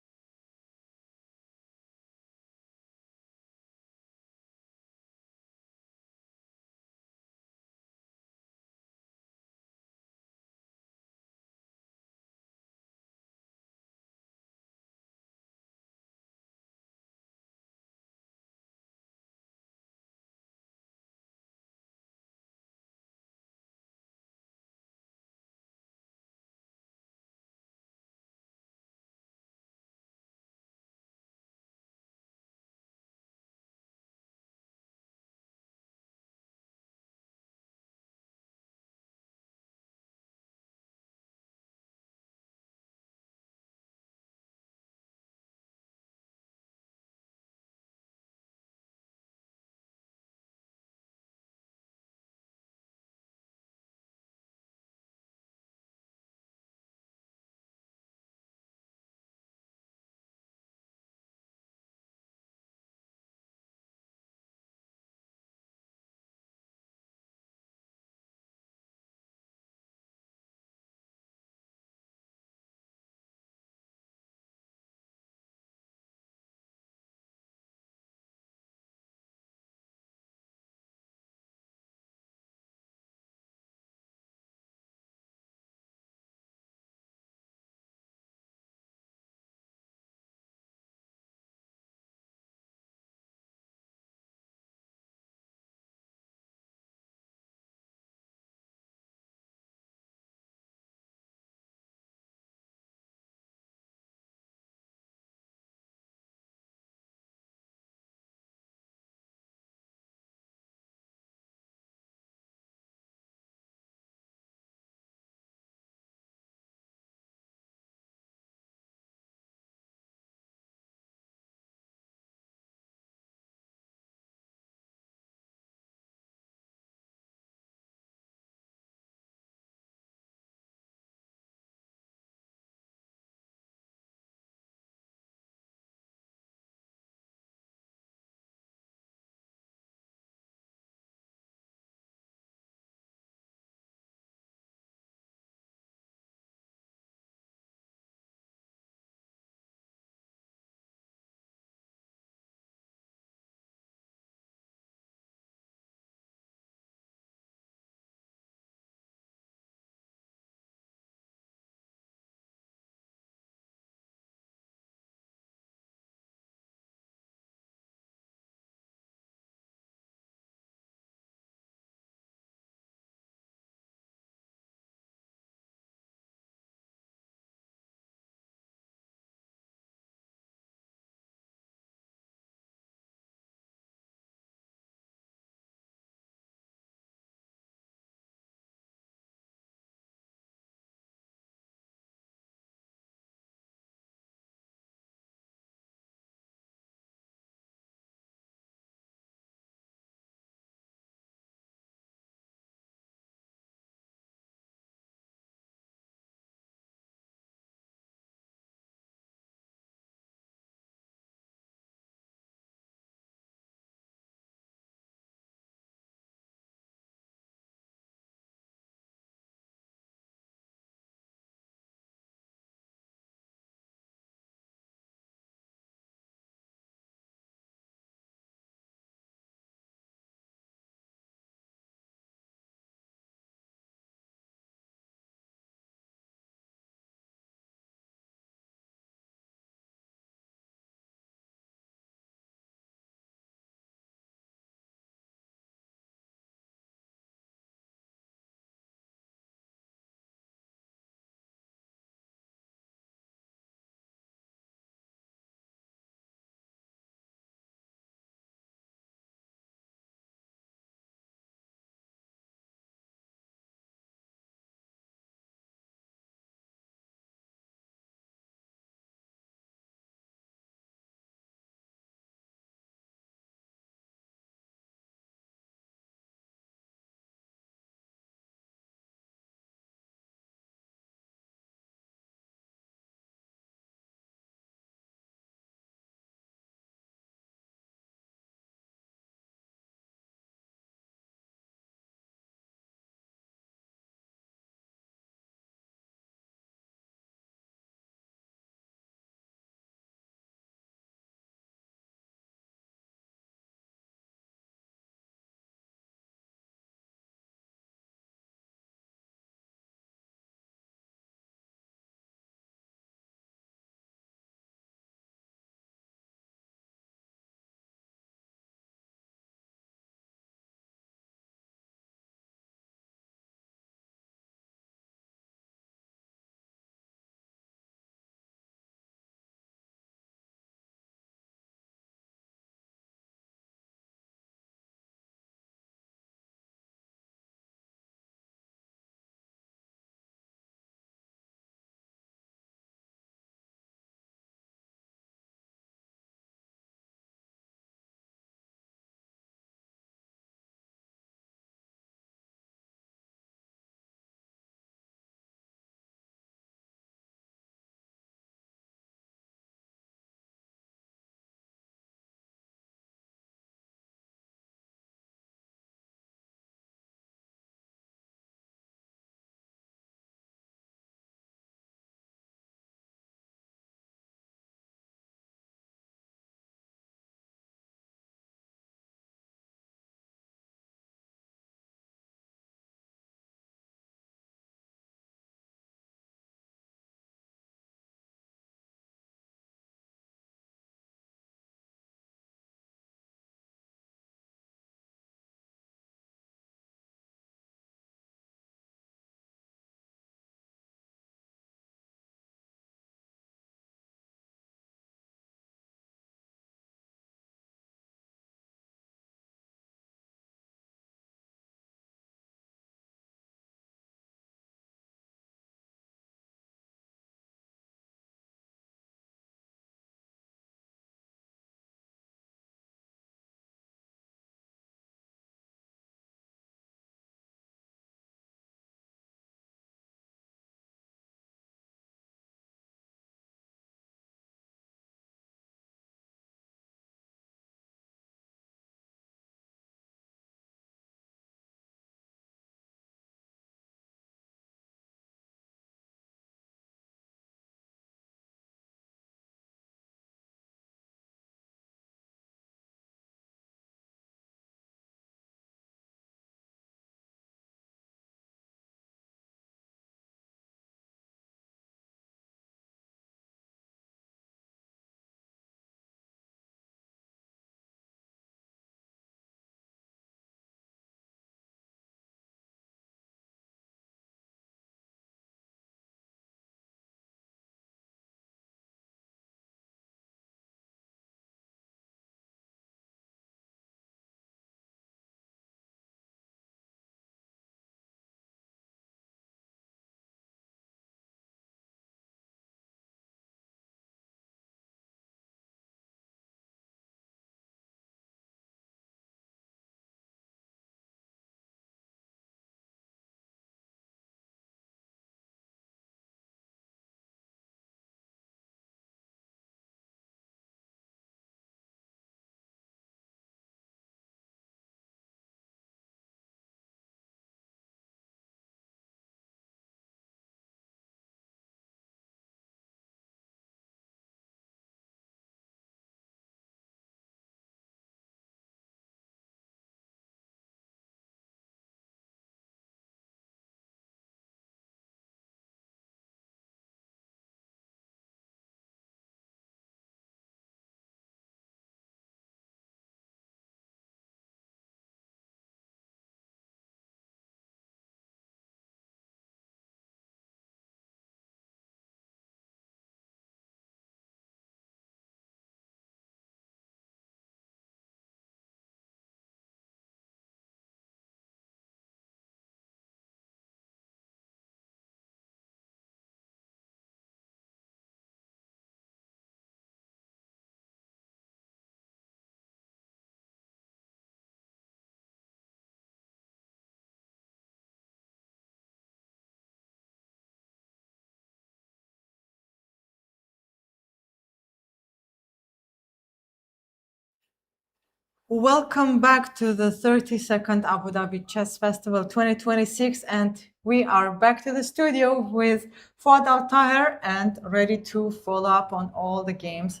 S1: Welcome back to the 32nd Abu Dhabi Chess Festival 2026, and we are back to the studio with Fuad Al Tahir and ready to follow up on all the games.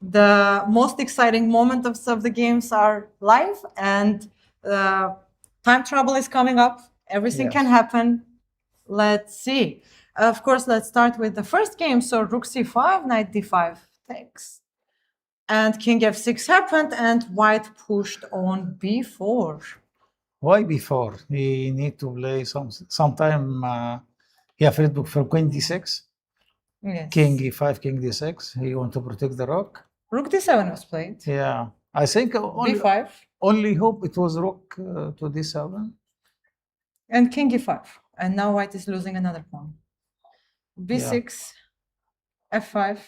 S1: The most exciting moments of the games are live, and time travel is coming up. Everything can
S2: Yes.
S1: happen. Let's see. Of course, let's start with the first game. So Rook C5, Knight D5 takes. And King F6 happened, and White pushed on B4.
S2: Why before? He need to play sometime. He afraid for Queen D6,
S1: Yes.
S2: King E5, King D6. He want to protect the rook.
S1: Rook D7 was played.
S2: Yeah, I think
S1: B5
S2: only hope it was rook to D7.
S1: and King E5. And now White is losing another pawn. B6, F5.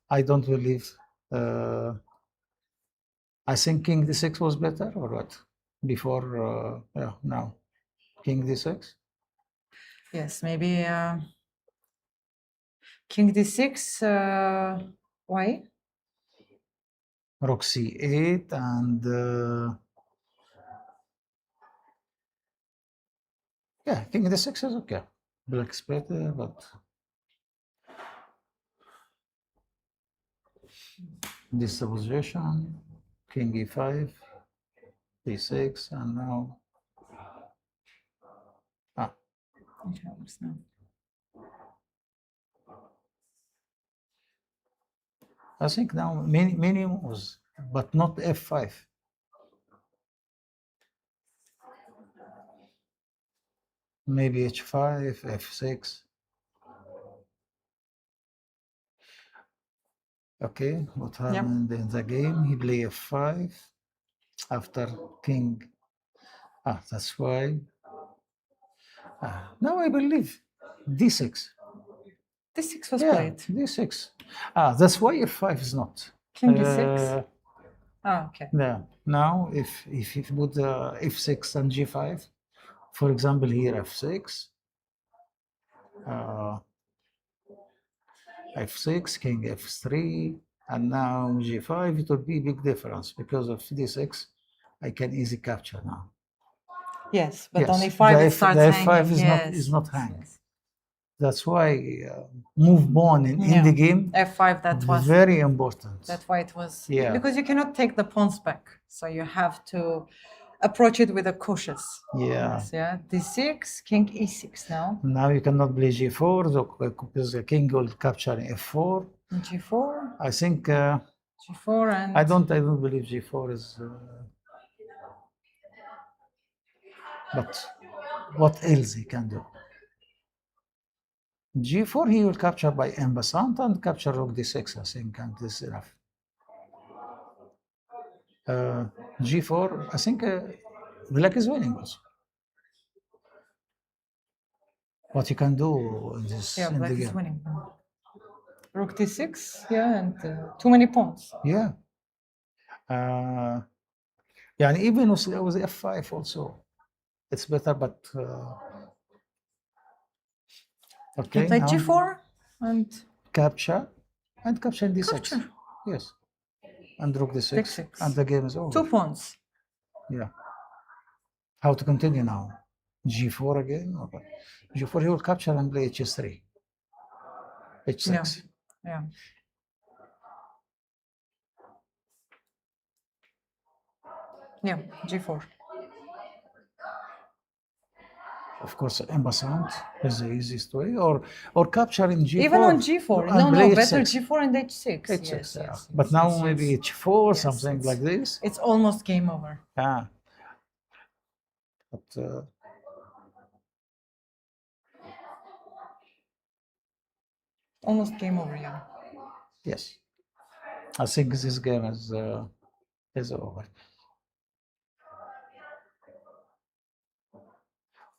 S2: I don't believe. I think King D6 was better, or what? Before, now King D6.
S1: Yes, maybe King D6. Why?
S2: Rook C8 and King D6 is okay. Black is better, but this is the position. King E5, D6, and now
S1: Okay, what's now?
S2: I think now many moves, but not F5. Maybe H5, F6. Okay, what happened in the game? He play F5 after King. That's why. Now I believe D6.
S1: D6 was played.
S2: D6. That's why F5 is not.
S1: King E6. Okay.
S2: Yeah. Now if you put F6 and G5, for example, here F6, F6, King F3, and now G5, it would be big difference because of D6. I can easily capture now.
S1: Yes, but on
S2: Yes,
S1: E5 it starts
S2: the
S1: hanging.
S2: F5 is not hanging. That's why move pawn in the game
S1: F5, that was
S2: very important.
S1: That's why it was.
S2: Yeah.
S1: Because you cannot take the pawns back, so you have to approach it with a cautious.
S2: Yeah.
S1: Yeah. D6, King E6 now.
S2: Now you cannot play G4 because the king will capture F4.
S1: G4.
S2: I think
S1: G4 and
S2: I don't believe G4 is. But what else he can do? G4 he will capture by en passant and capture rook D6. I think, and this is enough. G4, I think black is winning also. What you can do in this in
S1: black
S2: the
S1: is
S2: game.
S1: winning. Rook D6, and too many pawns.
S2: Yeah. يعني even with F5 also, it's better, but okay.
S1: You play
S2: now
S1: G4 and
S2: capture D6.
S1: Capture.
S2: Yes. And rook D6,
S1: D6.
S2: and the game is over.
S1: 2 pawns.
S2: Yeah. How to continue now? G4 again? Okay. G4 he will capture and play H3. H6.
S1: Yeah. Yeah, G4.
S2: Of course, en passant is the easiest way, or capture in G4.
S1: Even on G4.
S2: and
S1: No,
S2: play
S1: better
S2: H6.
S1: G4 and H6.
S2: H6,
S1: Yes,
S2: yeah.
S1: yes,
S2: But
S1: yes,
S2: now
S1: yes,
S2: maybe
S1: yes.
S2: H4,
S1: Yes,
S2: something like this.
S1: It's almost game over.
S2: But
S1: Almost game over, yeah.
S2: yes, I think this game is over.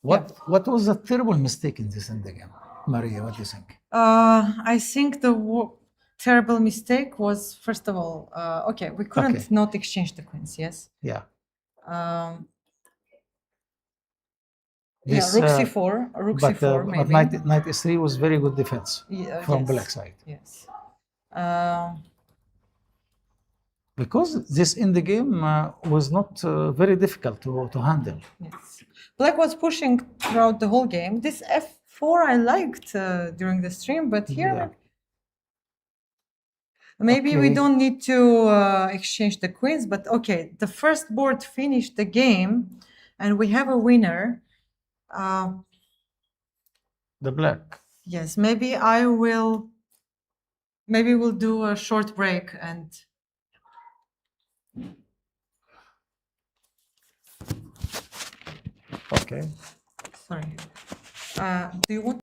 S2: What was the terrible mistake in this end game, Maria? What do you think?
S1: I think the terrible mistake was, first of all, okay, we couldn't not exchange the queens, yes?
S2: Yeah.
S1: Rook C4, Rook C4 maybe.
S2: But knight S3 was very good defense from black side.
S1: Yes.
S2: because this in the game was not very difficult to handle.
S1: Yes. Black was pushing throughout the whole game. This f4 I liked during the stream, but here
S2: Yeah.
S1: maybe we
S2: Okay.
S1: don't need to exchange the queens, but okay, the first board finished the game and we have a winner.
S2: The black.
S1: Yes, maybe we'll do a short break and
S2: Okay.
S1: sorry. Do you want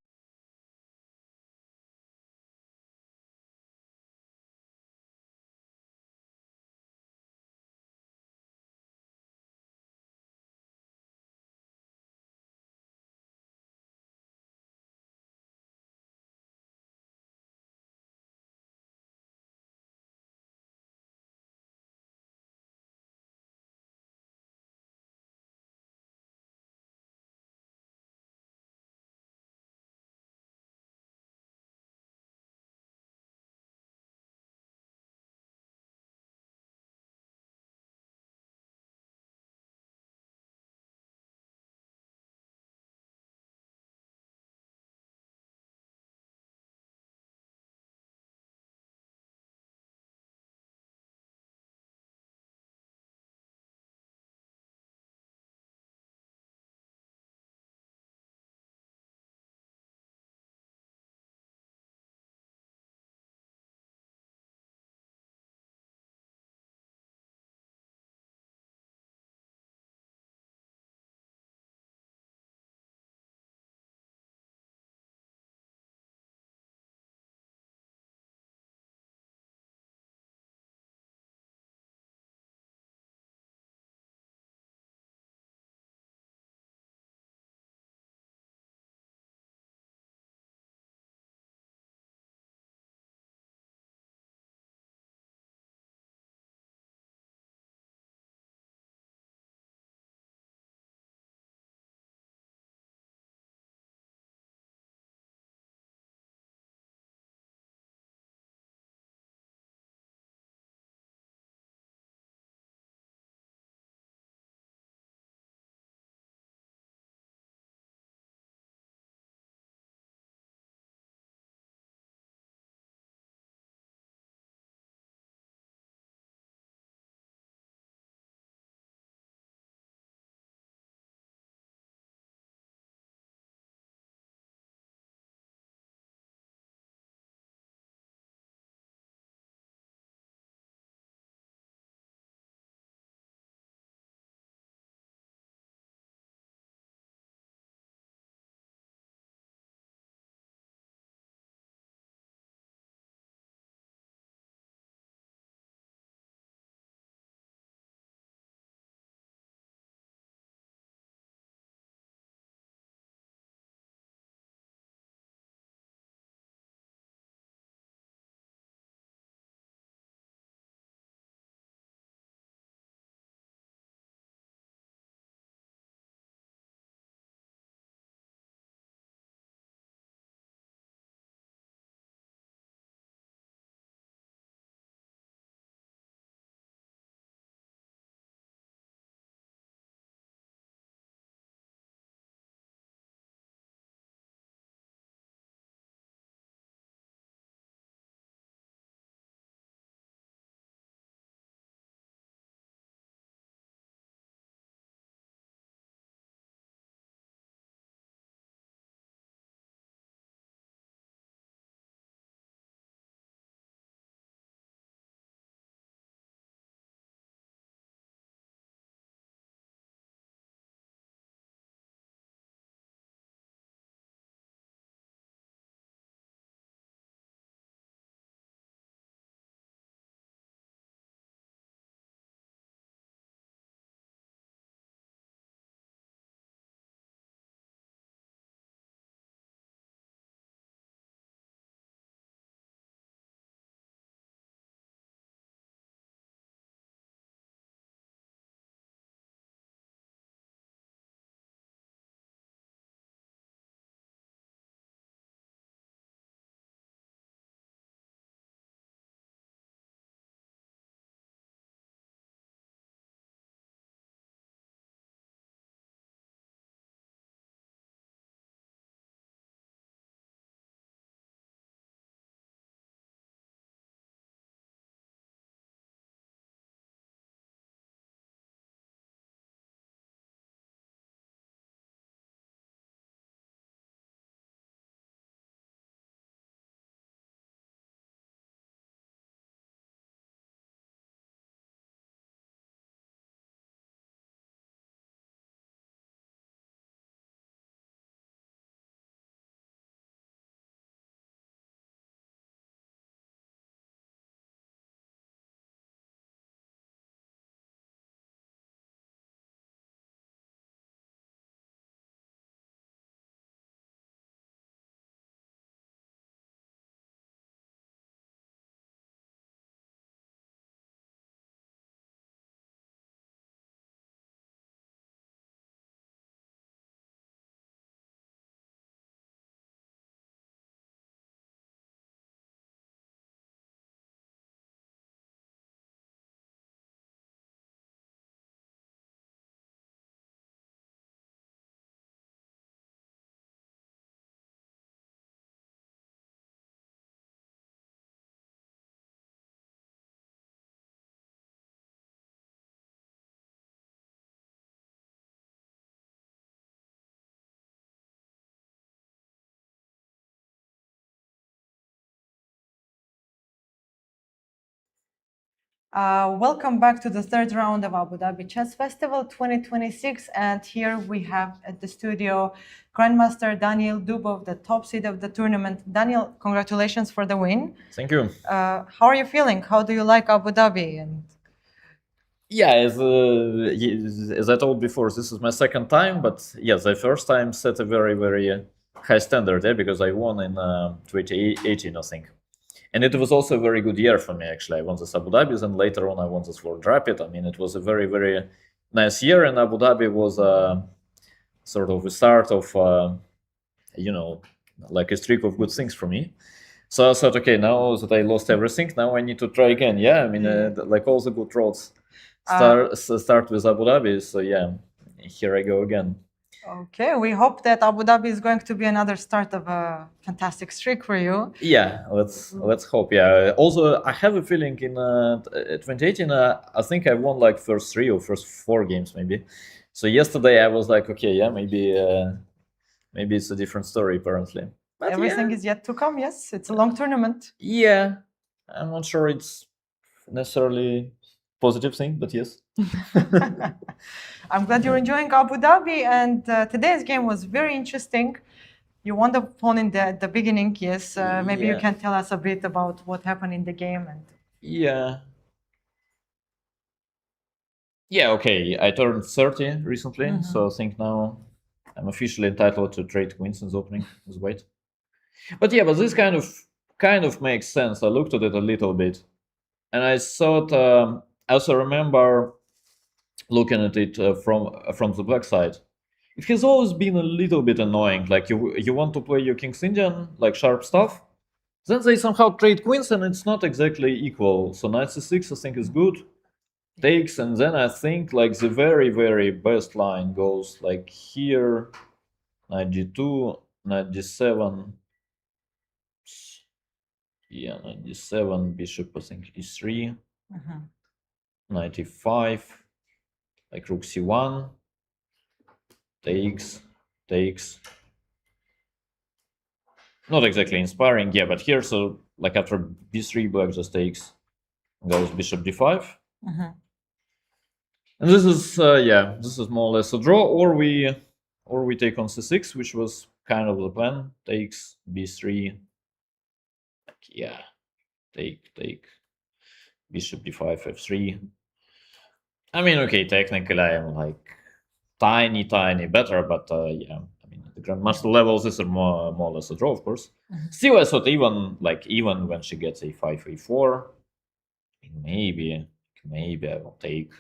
S1: Welcome back to the third round of Abu Dhabi Chess Festival 2026. And here we have at the studio Grandmaster Daniel Dubov, the top seed of the tournament. Daniel, congratulations for the win.
S3: Thank you.
S1: How are you feeling? How do you like Abu Dhabi? And
S3: Yeah, as I told before, this is my second time, but yes, the first time set a very, very high standard there because I won in 2018, I think. And it was also a very good year for me, actually. I won this Abu Dhabi, and later on I won this World Rapid. I mean, it was a very, very nice year, and Abu Dhabi was sort of the start of, like a streak of good things for me. So I thought, okay, now that I lost everything, now I need to try again. Yeah, I mean, like all the good roads start with Abu Dhabi. So yeah, here I go again.
S1: okay, we hope that Abu Dhabi is going to be another start of a fantastic streak for you.
S3: Yeah, let's hope. Yeah. Also, I have a feeling in 2018, I think I won like first 3 or first 4 games maybe. So yesterday I was like, okay, yeah, maybe it's a different story apparently. But
S1: Everything is yet to come. Yes, it's a long tournament.
S3: Yeah, I'm not sure it's necessarily positive thing, but yes.
S1: I'm glad you're enjoying Abu Dhabi, and today's game was very interesting. You won the pawn in the beginning, yes. Maybe you
S3: Yeah.
S1: can tell us a bit about what happened in the game. And
S3: Yeah. Yeah, okay. I turned 30 recently, so I think now I'm officially entitled to trade queens in the opening with white. But yeah, but this kind of makes sense. I looked at it a little bit, and I thought I also remember looking at it from the black side. It has always been a little bit annoying. Like you want to play your King's Indian, like sharp stuff, then they somehow trade queens, and it's not exactly equal. So knight c6 I think is good, takes, and then I think like the very, very best line goes like here, knight g2, knight d7. Yeah, knight d7, bishop I think e3, knight e5, like rook c1, takes. Not exactly inspiring, yeah, but here, so like after b3, black just takes, goes bishop d5. And this is this is more or less a draw, or we take on c6, which was kind of the plan. Takes b3, like, yeah, take bishop d5, f3. I mean, okay, technically I am like tiny better, but yeah, I mean the grandmaster levels, this is more or less a draw, of course. Still, I thought even when she gets a5, a4, maybe I will take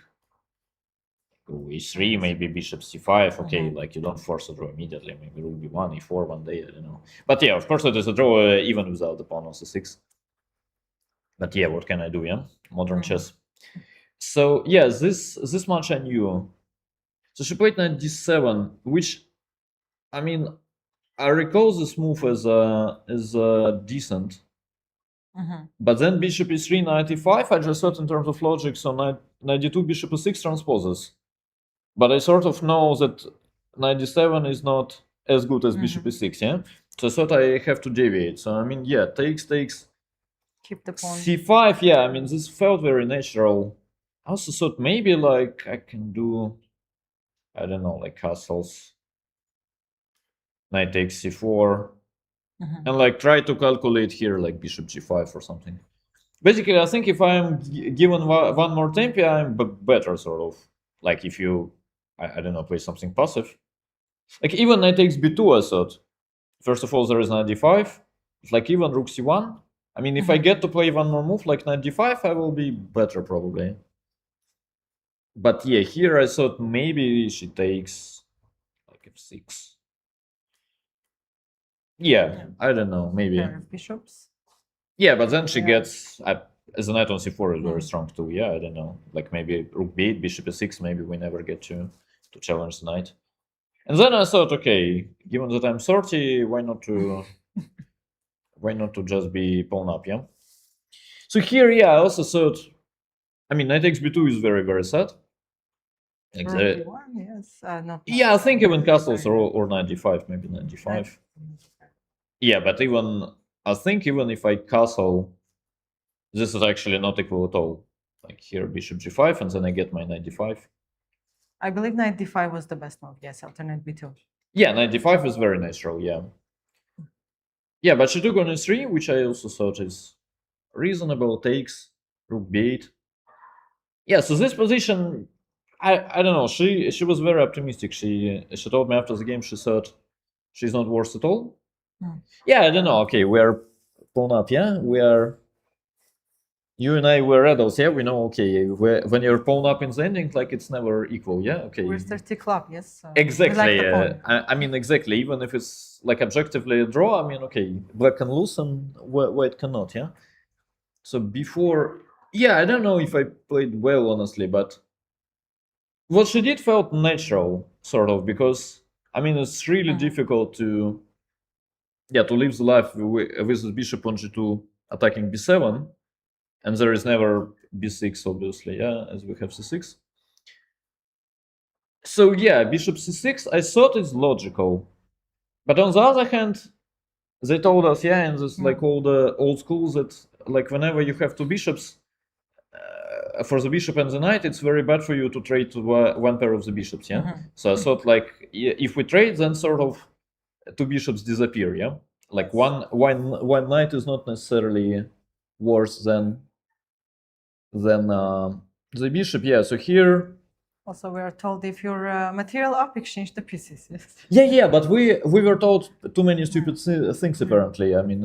S3: go e3, maybe bishop c5. Okay, like you don't force a draw immediately. Maybe rook b1, e4 one day, I don't know. But yeah, of course it is a draw even without the pawn on c6. But yeah, what can I do? Yeah, modern chess. So yeah, this much I knew. So she played knight d7, which, I mean, I recall this move as decent. But then bishop e3, knight e5, I just thought in terms of logic, so knight d2, bishop e6 transposes. But I sort of know that knight d7 is not as good as bishop e6, yeah? So I thought I have to deviate. So I mean, yeah, takes.
S1: Keep the pawn.
S3: c5, yeah, I mean, this felt very natural. I also thought maybe like I can do, I don't know, like castles, knight takes c4, and like try to calculate here like bishop g5 or something. Basically, I think if I'm given one more tempi, I'm better, sort of. Like if you, I don't know, play something passive. Like even knight takes b2, I thought. First of all, there is knight d5. It's like even rook c1. I mean, if I get to play one more move like knight d5, I will be better probably. But yeah, here I thought maybe she takes like f6. Yeah, I don't know, maybe.
S1: Pair of bishops.
S3: Yeah, but then she gets, as a knight on c4 is very strong too. Yeah, I don't know. Like maybe rook b8, bishop e6, maybe we never get to challenge the knight. And then I thought, okay, given that I'm 30, why not to just be pawn up, yeah? So here, yeah, I also thought, I mean, knight takes b2 is very, very sad. Like
S1: Rook b1, yes. Not
S3: yeah, I think even castles or knight d5, maybe knight d5. Yeah, but even, I think even if I castle, this is actually not equal at all. like here bishop g5, and then I get my knight d5.
S1: I believe knight d5 was the best move. Yes, alternate b2.
S3: Yeah, knight d5 is very natural, yeah. Yeah, but she took on e3, which I also thought is reasonable. Takes, rook b8. Yeah, so this position, I don't know. She was very optimistic. She told me after the game she thought she's not worse at all. Yeah, I don't know. Okay, we're pawn up. Yeah, we are. You and I were adults. Yeah, we know. Okay, when you're pawn up in the ending, like it's never equal. Yeah, okay.
S1: We're 30 club, yes.
S3: Exactly.
S1: We like the pawn.
S3: I mean, exactly. Even if it's like objectively a draw, I mean, okay, black can lose and white cannot. Yeah. So before, yeah, I don't know if I played well, honestly, but what she did felt natural, sort of, because I mean, it's really difficult to live the life with the bishop on g2 attacking b7, and there is never b6, obviously, yeah, as we have c6. So yeah, bishop c6, I thought it's logical, but on the other hand, they told us, yeah, in this like all the old schools that like whenever you have two bishops, for the bishop and the knight, it's very bad for you to trade to one pair of the bishops, yeah. So I thought like if we trade, then sort of two bishops disappear, yeah. Like one knight is not necessarily worse than the bishop, yeah. So here.
S1: Also, we are told if you're material up, exchange the pieces. Yes.
S3: Yeah, but we were told too many stupid things apparently. I mean,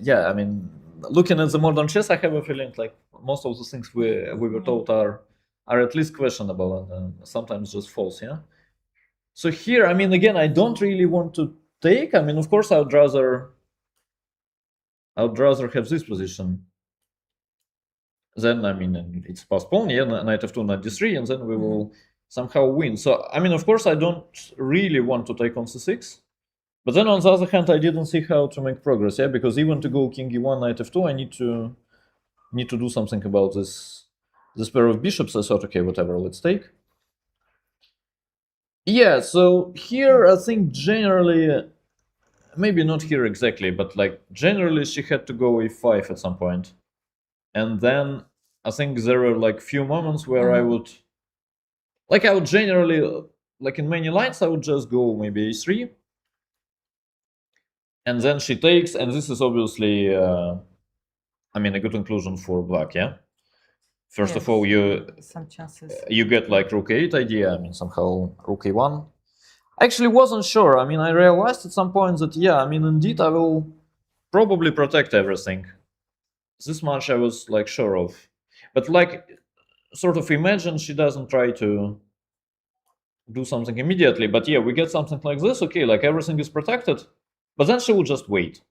S3: yeah, I mean, looking at the modern chess, I have a feeling like most of the things we were told are at least questionable and sometimes just false. Yeah. So here, I mean, again, I don't really want to take. I mean, of course, I would rather have this position. Then, I mean, it's postponed, yeah, knight f2, knight d3, and then we will somehow win. So, I mean, of course, I don't really want to take on c6. But then, on the other hand, I didn't see how to make progress, yeah, because even to go king e1, knight f2, I need to do something about this pair of bishops. I thought, okay, whatever, let's take. Yeah, so here, I think generally, maybe not here exactly, but like generally she had to go e5 at some point. And then I think there were like few moments where I would generally, like in many lines, I would just go maybe e3. And then she takes, and this is obviously, I mean, a good inclusion for black, yeah? First of all,
S1: some chances.
S3: You get like rook 8 idea, I mean, somehow rook e1. I actually wasn't sure. I mean, I realized at some point that, yeah, I mean, indeed, I will probably protect everything. This much I was like sure of, but like sort of imagine she doesn't try to do something immediately, but yeah, we get something like this, okay, like everything is protected, but then she will just wait.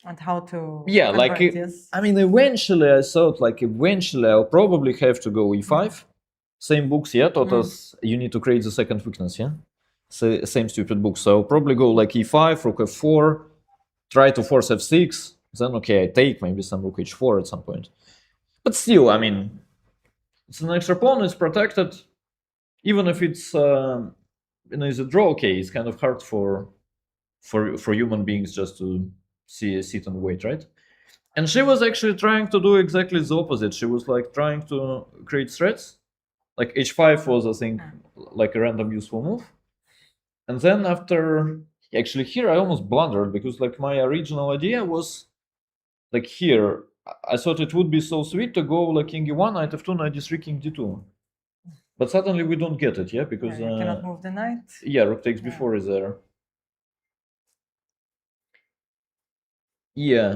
S1: And how to
S3: like
S1: yes.
S3: I mean, eventually I thought like I'll probably have to go e5. Same books, yeah, taught us you need to create the second weakness, yeah, so, same stupid book. So I'll probably go like e5, rook f4, try to force f6. Then, okay, I take maybe some rook h4 at some point. But still, I mean, it's an extra pawn, it's protected. Even if it's it's a draw, okay, it's kind of hard for human beings just to sit and wait, right? And she was actually trying to do exactly the opposite. She was like trying to create threats. Like h5 was, I think, like a random useful move. And then after, actually here I almost blundered because like my original idea was like here, I thought it would be so sweet to go like king e1, knight f2, knight d3, king d2. But suddenly we don't get it, yeah? Because
S1: you cannot move the knight.
S3: Yeah, rook takes b4 is there. Yeah.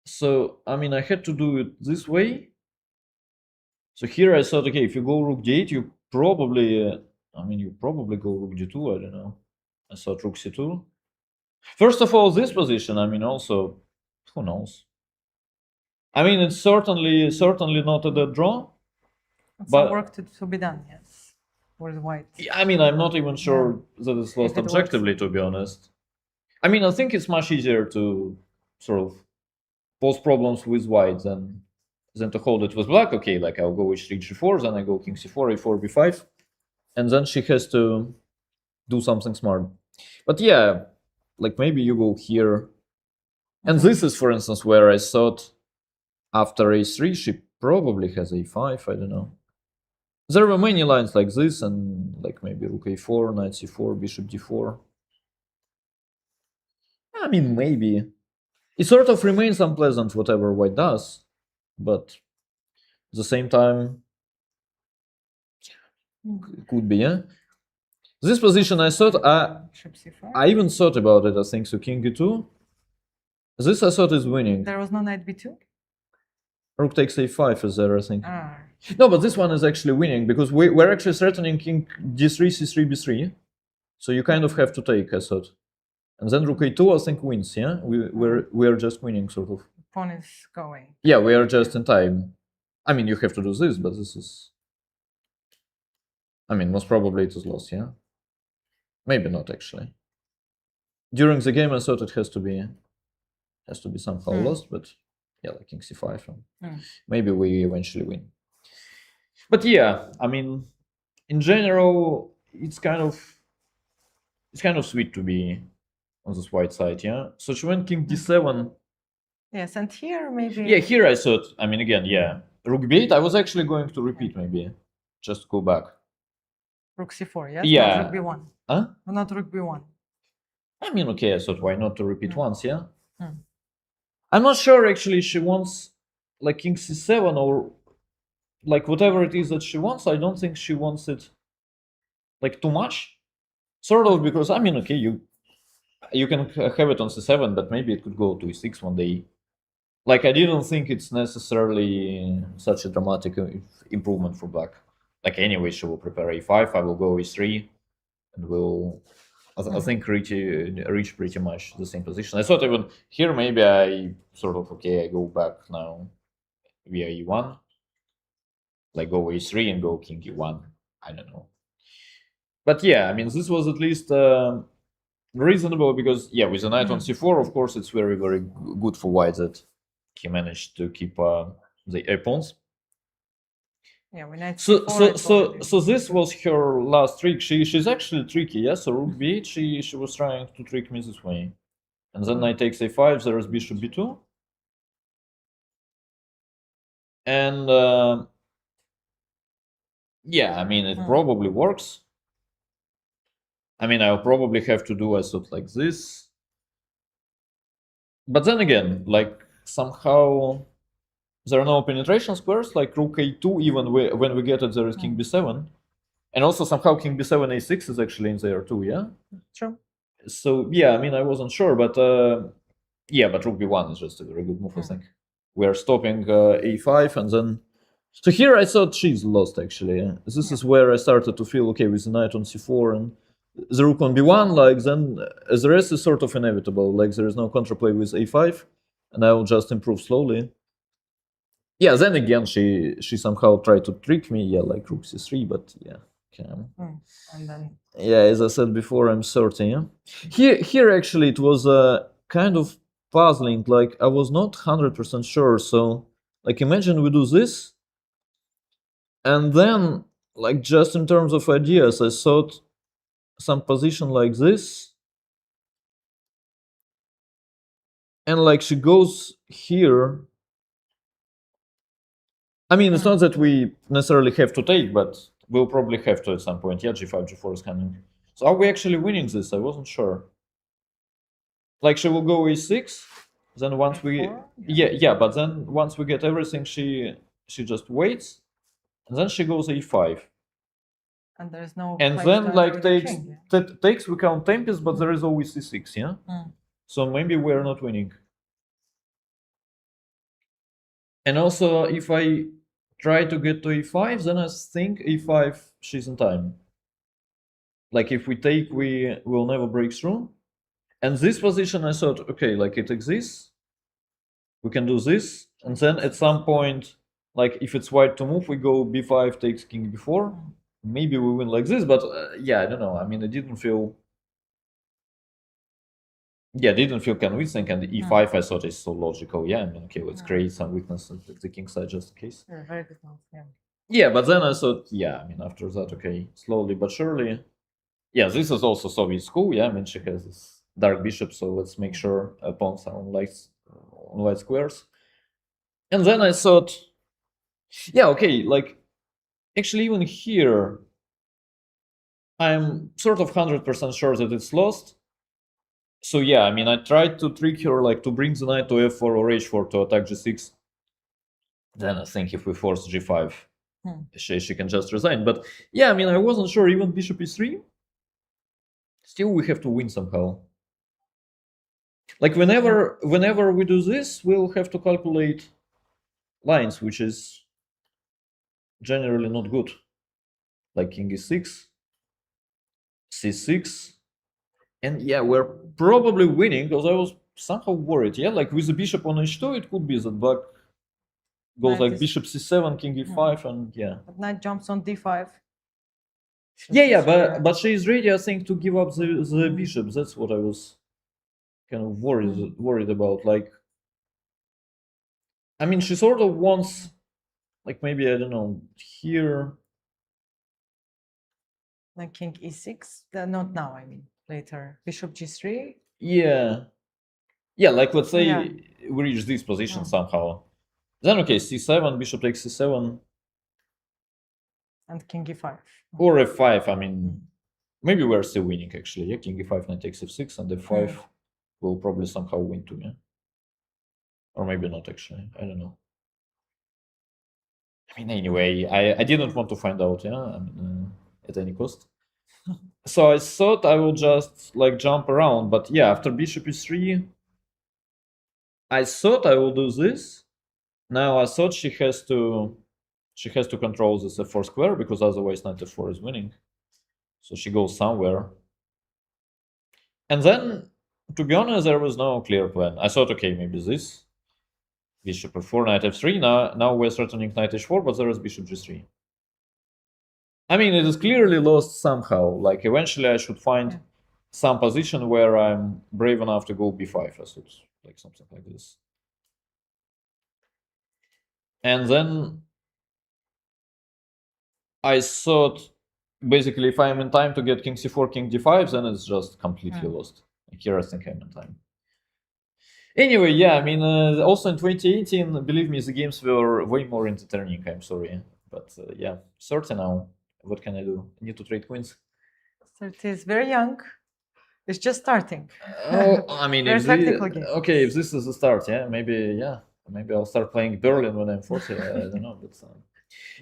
S3: So, I mean, I had to do it this way. So here I thought, okay, if you go rook d8, you probably, you probably go rook d2, I don't know. I thought rook c2. First of all, this position, I mean, also, who knows? I mean, it's certainly not a dead draw.
S1: But some work to be done, yes. With white.
S3: I mean, I'm not even sure that it's lost objectively, to be honest. I mean, I think it's much easier to sort of pose problems with white than to hold it with black. Okay, like I'll go h3, g4, then I go king c4, a4, b5, and then she has to do something smart. But yeah, like maybe you go here. And this is, for instance, where I thought after a3, she probably has a5, I don't know. There were many lines like this, and like maybe rook a4, knight c4, bishop d4. I mean, maybe. It sort of remains unpleasant whatever white does, but at the same time, could be, yeah? This position I thought,
S1: Bishop c5.
S3: I even thought about it, I think, so king e2. This I thought is winning.
S1: There was no knight b2?
S3: Rook takes a5 is there, I think.
S1: Ah.
S3: No, but this one is actually winning, because we're actually threatening king d3, c3, b3. So you kind of have to take, I thought. And then rook a2, I think, wins, yeah? We're just winning, sort of.
S1: Pawn is going.
S3: Yeah, we are just in time. I mean, you have to do this, but this is... I mean, most probably it is lost, yeah? Maybe not, actually. During the game, I thought it has to be somehow lost, but yeah, like king c5. Maybe we eventually win. But yeah, I mean, in general, it's kind of sweet to be on this white side, yeah? So she went king d7.
S1: Yes, and here maybe...
S3: Yeah, here I thought, I mean, again, yeah. Rook b8, I was actually going to repeat, maybe. Just go back.
S1: Rook c4, yes?
S3: Yeah.
S1: Not rook b1.
S3: Huh?
S1: Not rook b1.
S3: I mean, okay, I thought, why not to repeat once, yeah? I'm not sure, actually, she wants, like, king c7 or, like, whatever it is that she wants. I don't think she wants it, like, too much. Sort of, because, I mean, okay, you can have it on c7, but maybe it could go to e6 one day. Like, I didn't think it's necessarily such a dramatic improvement for black. Like, anyway, she will prepare a5, I will go e3, and we'll, I think, reach pretty much the same position. I thought even here, maybe I sort of, okay, I go back now via e1, like go e3 and go king e1, I don't know. But yeah, I mean, this was at least reasonable, because, yeah, with the knight on c4, of course, it's very, very good for white that he managed to keep the pawns.
S1: Yeah, we knight
S3: So
S1: c4,
S3: this was her last trick. She's actually tricky, yeah? So rook b8, she was trying to trick me this way. And then knight takes a5, there is bishop b2. And yeah, I mean, it probably works. I mean, I'll probably have to do a sort like this. But then again, like, somehow there are no penetration squares, like rook a2, even when we get it, there is king b7. And also somehow king b7, a6 is actually in there too, yeah?
S1: True.
S3: So, yeah, I mean, I wasn't sure, but yeah, but rook b1 is just a very good move, I think. We are stopping a5, and then... So here I thought she's lost, actually. This is where I started to feel, okay, with the knight on c4 and the rook on b1, like, then the rest is sort of inevitable. Like, there is no counterplay with a5, and I will just improve slowly. Yeah, then again, she somehow tried to trick me, yeah, like rook c3, but yeah. Okay.
S1: And then...
S3: Yeah, as I said before, I'm 30, yeah? Here actually, it was kind of puzzling, like, I was not 100% sure, so, like, imagine we do this, and then, like, just in terms of ideas, I thought some position like this, and, like, she goes here. I mean, it's not that we necessarily have to take, but we'll probably have to at some point. Yeah, g5, g4 is coming. So are we actually winning this? I wasn't sure. Like, she will go e6, then once we... Yeah, but then once we get everything, she just waits, and then she goes e5.
S1: And there's no...
S3: And then, like, takes, we count tempest, but there is always e6, yeah? So maybe we're not winning. And also, if I try to get to e5, then I think e5, she's in time. Like, if we take, we will never break through. And this position, I thought, okay, like, it exists. We can do this. And then at some point, like, if it's white to move, we go b5 takes king b4. Maybe we win like this, but yeah, I don't know. I mean, it didn't feel... Yeah, didn't feel convincing, and e5 I thought is so logical. Yeah, I mean, okay, let's create some weakness at the king side just in case.
S1: Yeah, very good move, yeah.
S3: Yeah, but then I thought, yeah, I mean, after that, okay, slowly but surely. Yeah, this is also Soviet school, yeah, I mean, she has this dark bishop, so let's make sure pawns are on white squares. And then I thought, Yeah, okay, like actually even here I'm sort of 100% sure that it's lost. So yeah, I mean I tried to trick her like to bring the knight to f4 or h4 to attack g6. Then I think if we force g5, she can just resign. But yeah, I mean I wasn't sure, even bishop e3. Still we have to win somehow. Like whenever we do this, we'll have to calculate lines, which is generally not good. Like king e6, c6, and yeah, we're probably winning because I was somehow worried. Yeah, like with the bishop on h2, it could be that black goes
S1: Knight
S3: like
S1: is-
S3: bishop c7, king e5, and yeah.
S1: But knight jumps on d5.
S3: Yeah,
S1: Bishop
S3: but she's ready, I think, to give up the
S1: Mhm.
S3: bishop. That's what I was kind of worried about. Like, I mean, she sort of wants, like maybe I don't know here.
S1: Like king e6. Not now, I mean later. Bishop g3.
S3: Yeah, yeah. Like let's say
S1: Yeah.
S3: we reach this position somehow. Then okay, c7, bishop takes c7,
S1: And king e5.
S3: or f5. I mean, maybe we're still winning actually. Yeah, king e5, knight takes f6, and f5 will probably somehow win too. Yeah, or maybe not actually. I don't know. I mean, anyway, I didn't want to find out. Yeah, I mean, at any cost. So I thought I will just like jump around, but yeah, after bishop e3, I thought I will do this. Now I thought she has to control this f4 square because otherwise knight f4 is winning. So she goes somewhere. And then, to be honest, there was no clear plan. I thought, okay, maybe this. Bishop f4, knight f3. Now we're threatening knight h4, but there is bishop g3. I mean, it is clearly lost somehow. Like, eventually I should find some position where I'm brave enough to go b5. I thought, like something like this. And then I thought, basically, if I'm in time to get king c4, king d5, then it's just completely lost. Like here, I think I'm in time. Anyway, yeah, I mean, also in 2018, believe me, the games were way more entertaining. I'm sorry, but yeah, 30 now. What can I do? I need to trade queens.
S1: So it is very young. It's just starting.
S3: Oh, I mean,
S1: Very
S3: if
S1: technical game.
S3: okay, if this is the start, yeah, maybe I'll start playing Berlin when I'm 40. I don't know, but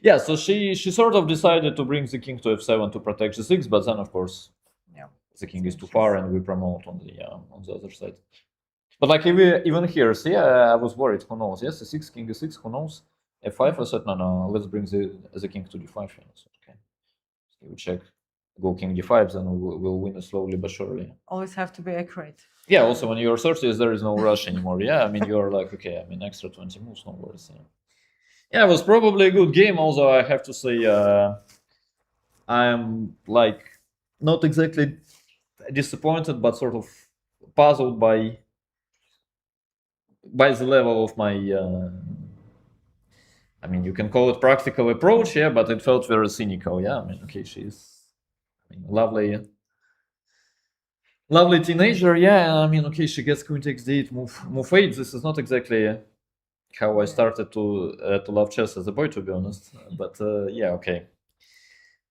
S3: yeah. So she sort of decided to bring the king to f7 to protect g6, but then of course,
S1: Yeah.
S3: the king is too far, and we promote on the other side. But like even here, see, I was worried. Who knows? Yes, c6, king e6. Who knows? f5. I said no. Let's bring the king to d5. So, okay, so we check. Go king d5, then we'll win it slowly but surely.
S1: Always have to be accurate.
S3: Yeah, also when you're 30s, there is no rush anymore. Yeah, I mean, you're like, okay, I mean, extra 20 moves, no worries. Yeah, it was probably a good game, although I have to say, I'm like not exactly disappointed, but sort of puzzled by the level of my, I mean, you can call it practical approach, yeah, but it felt very cynical. Yeah, I mean, okay, she's lovely teenager. Yeah, I mean, okay, she gets queen takes d8, move 8. This is not exactly how I started to love chess as a boy, to be honest. But yeah, okay.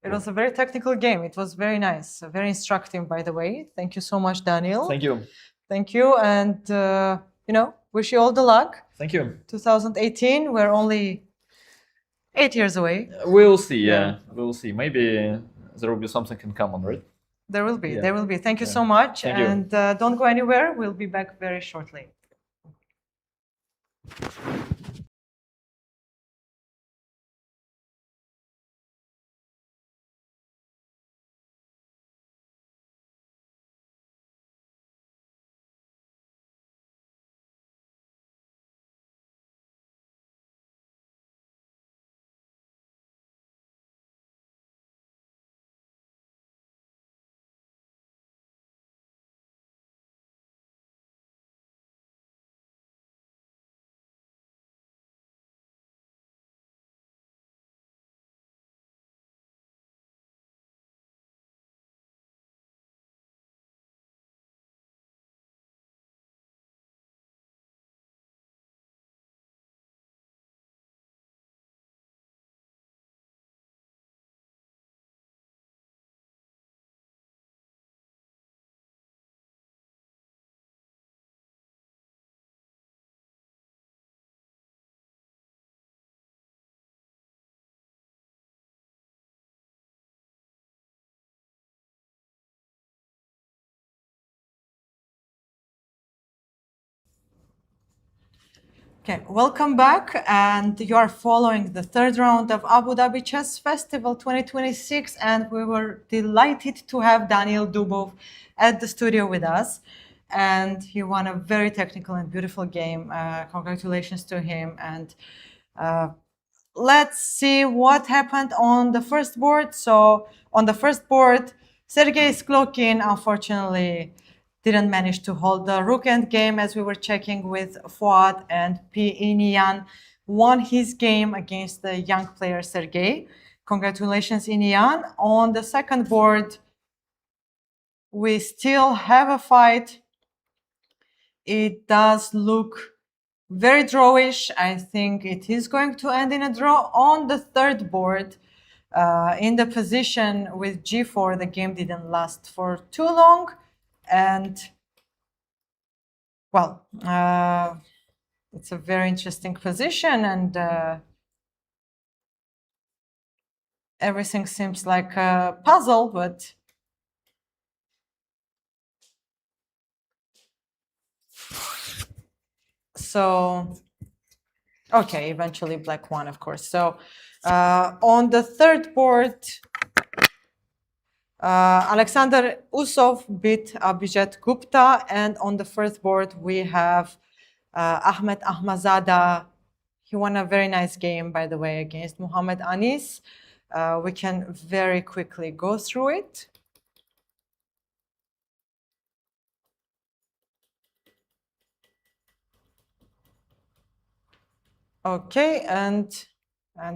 S1: It was a very technical game. It was very nice, very instructive, by the way. Thank you so much, Daniel.
S3: Thank you.
S1: Thank you, and wish you all the luck.
S3: Thank you.
S1: 2018. We're only 8 years away.
S3: We'll see. Yeah, we'll see. Maybe there will be something in common, right?
S1: There will be.
S3: Yeah.
S1: There will be. Thank you
S3: Yeah.
S1: so much,
S3: Thank you.
S1: and don't go anywhere. We'll be back very shortly. Okay, welcome back, and you are following the third round of Abu Dhabi Chess Festival 2026, and we were delighted to have Daniel Dubov at the studio with us, and he won a very technical and beautiful game. Congratulations to him, and let's see what happened on the first board. So on the first board, Sergei Sklokin unfortunately didn't manage to hold the rook endgame, as we were checking with Fuad, and P. Inian won his game against the young player Sergei. Congratulations, Inian. On the second board, we still have a fight. It does look very drawish. I think it is going to end in a draw. On the third board, in the position with g4, the game didn't last for too long, and well, it's a very interesting position, and everything seems like a puzzle, but so okay, eventually black won, of course. So on the third board, Alexander Usov beat Abhijit Gupta, and on the first board we have Ahmed Ahmadzada. He won a very nice game, by the way, against Muhammad Anis. We can very quickly go through it. Okay, and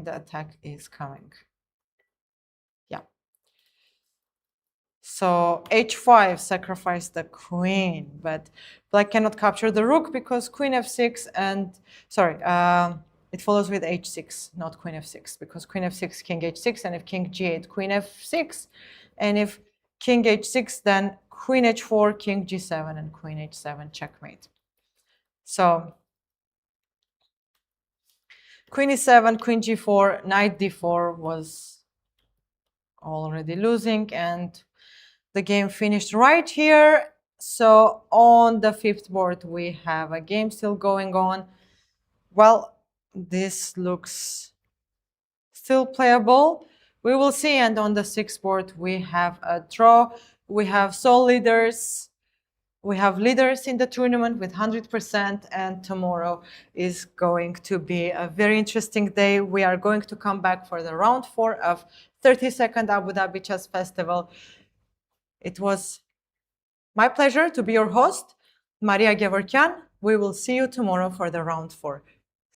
S1: the attack is coming. Yeah. So h5 sacrificed the queen, but black cannot capture the rook because queen f6 and, sorry, it follows with h6, not queen f6, because queen f6, king h6, and if king g8, queen f6, and if king h6, then queen h4, king g7, and queen h7, checkmate. So queen e7, queen g4, knight d4 was already losing, and the game finished right here. So on the fifth board, we have a game still going on. Well, this looks still playable. We will see. And on the sixth board, we have a draw. We have sole leaders. We have leaders in the tournament with 100%, and tomorrow is going to be a very interesting day. We are going to come back for the round 4 of 32nd Abu Dhabi Chess Festival. It was my pleasure to be your host, Maria Gevorgyan. We will see you tomorrow for the round 4.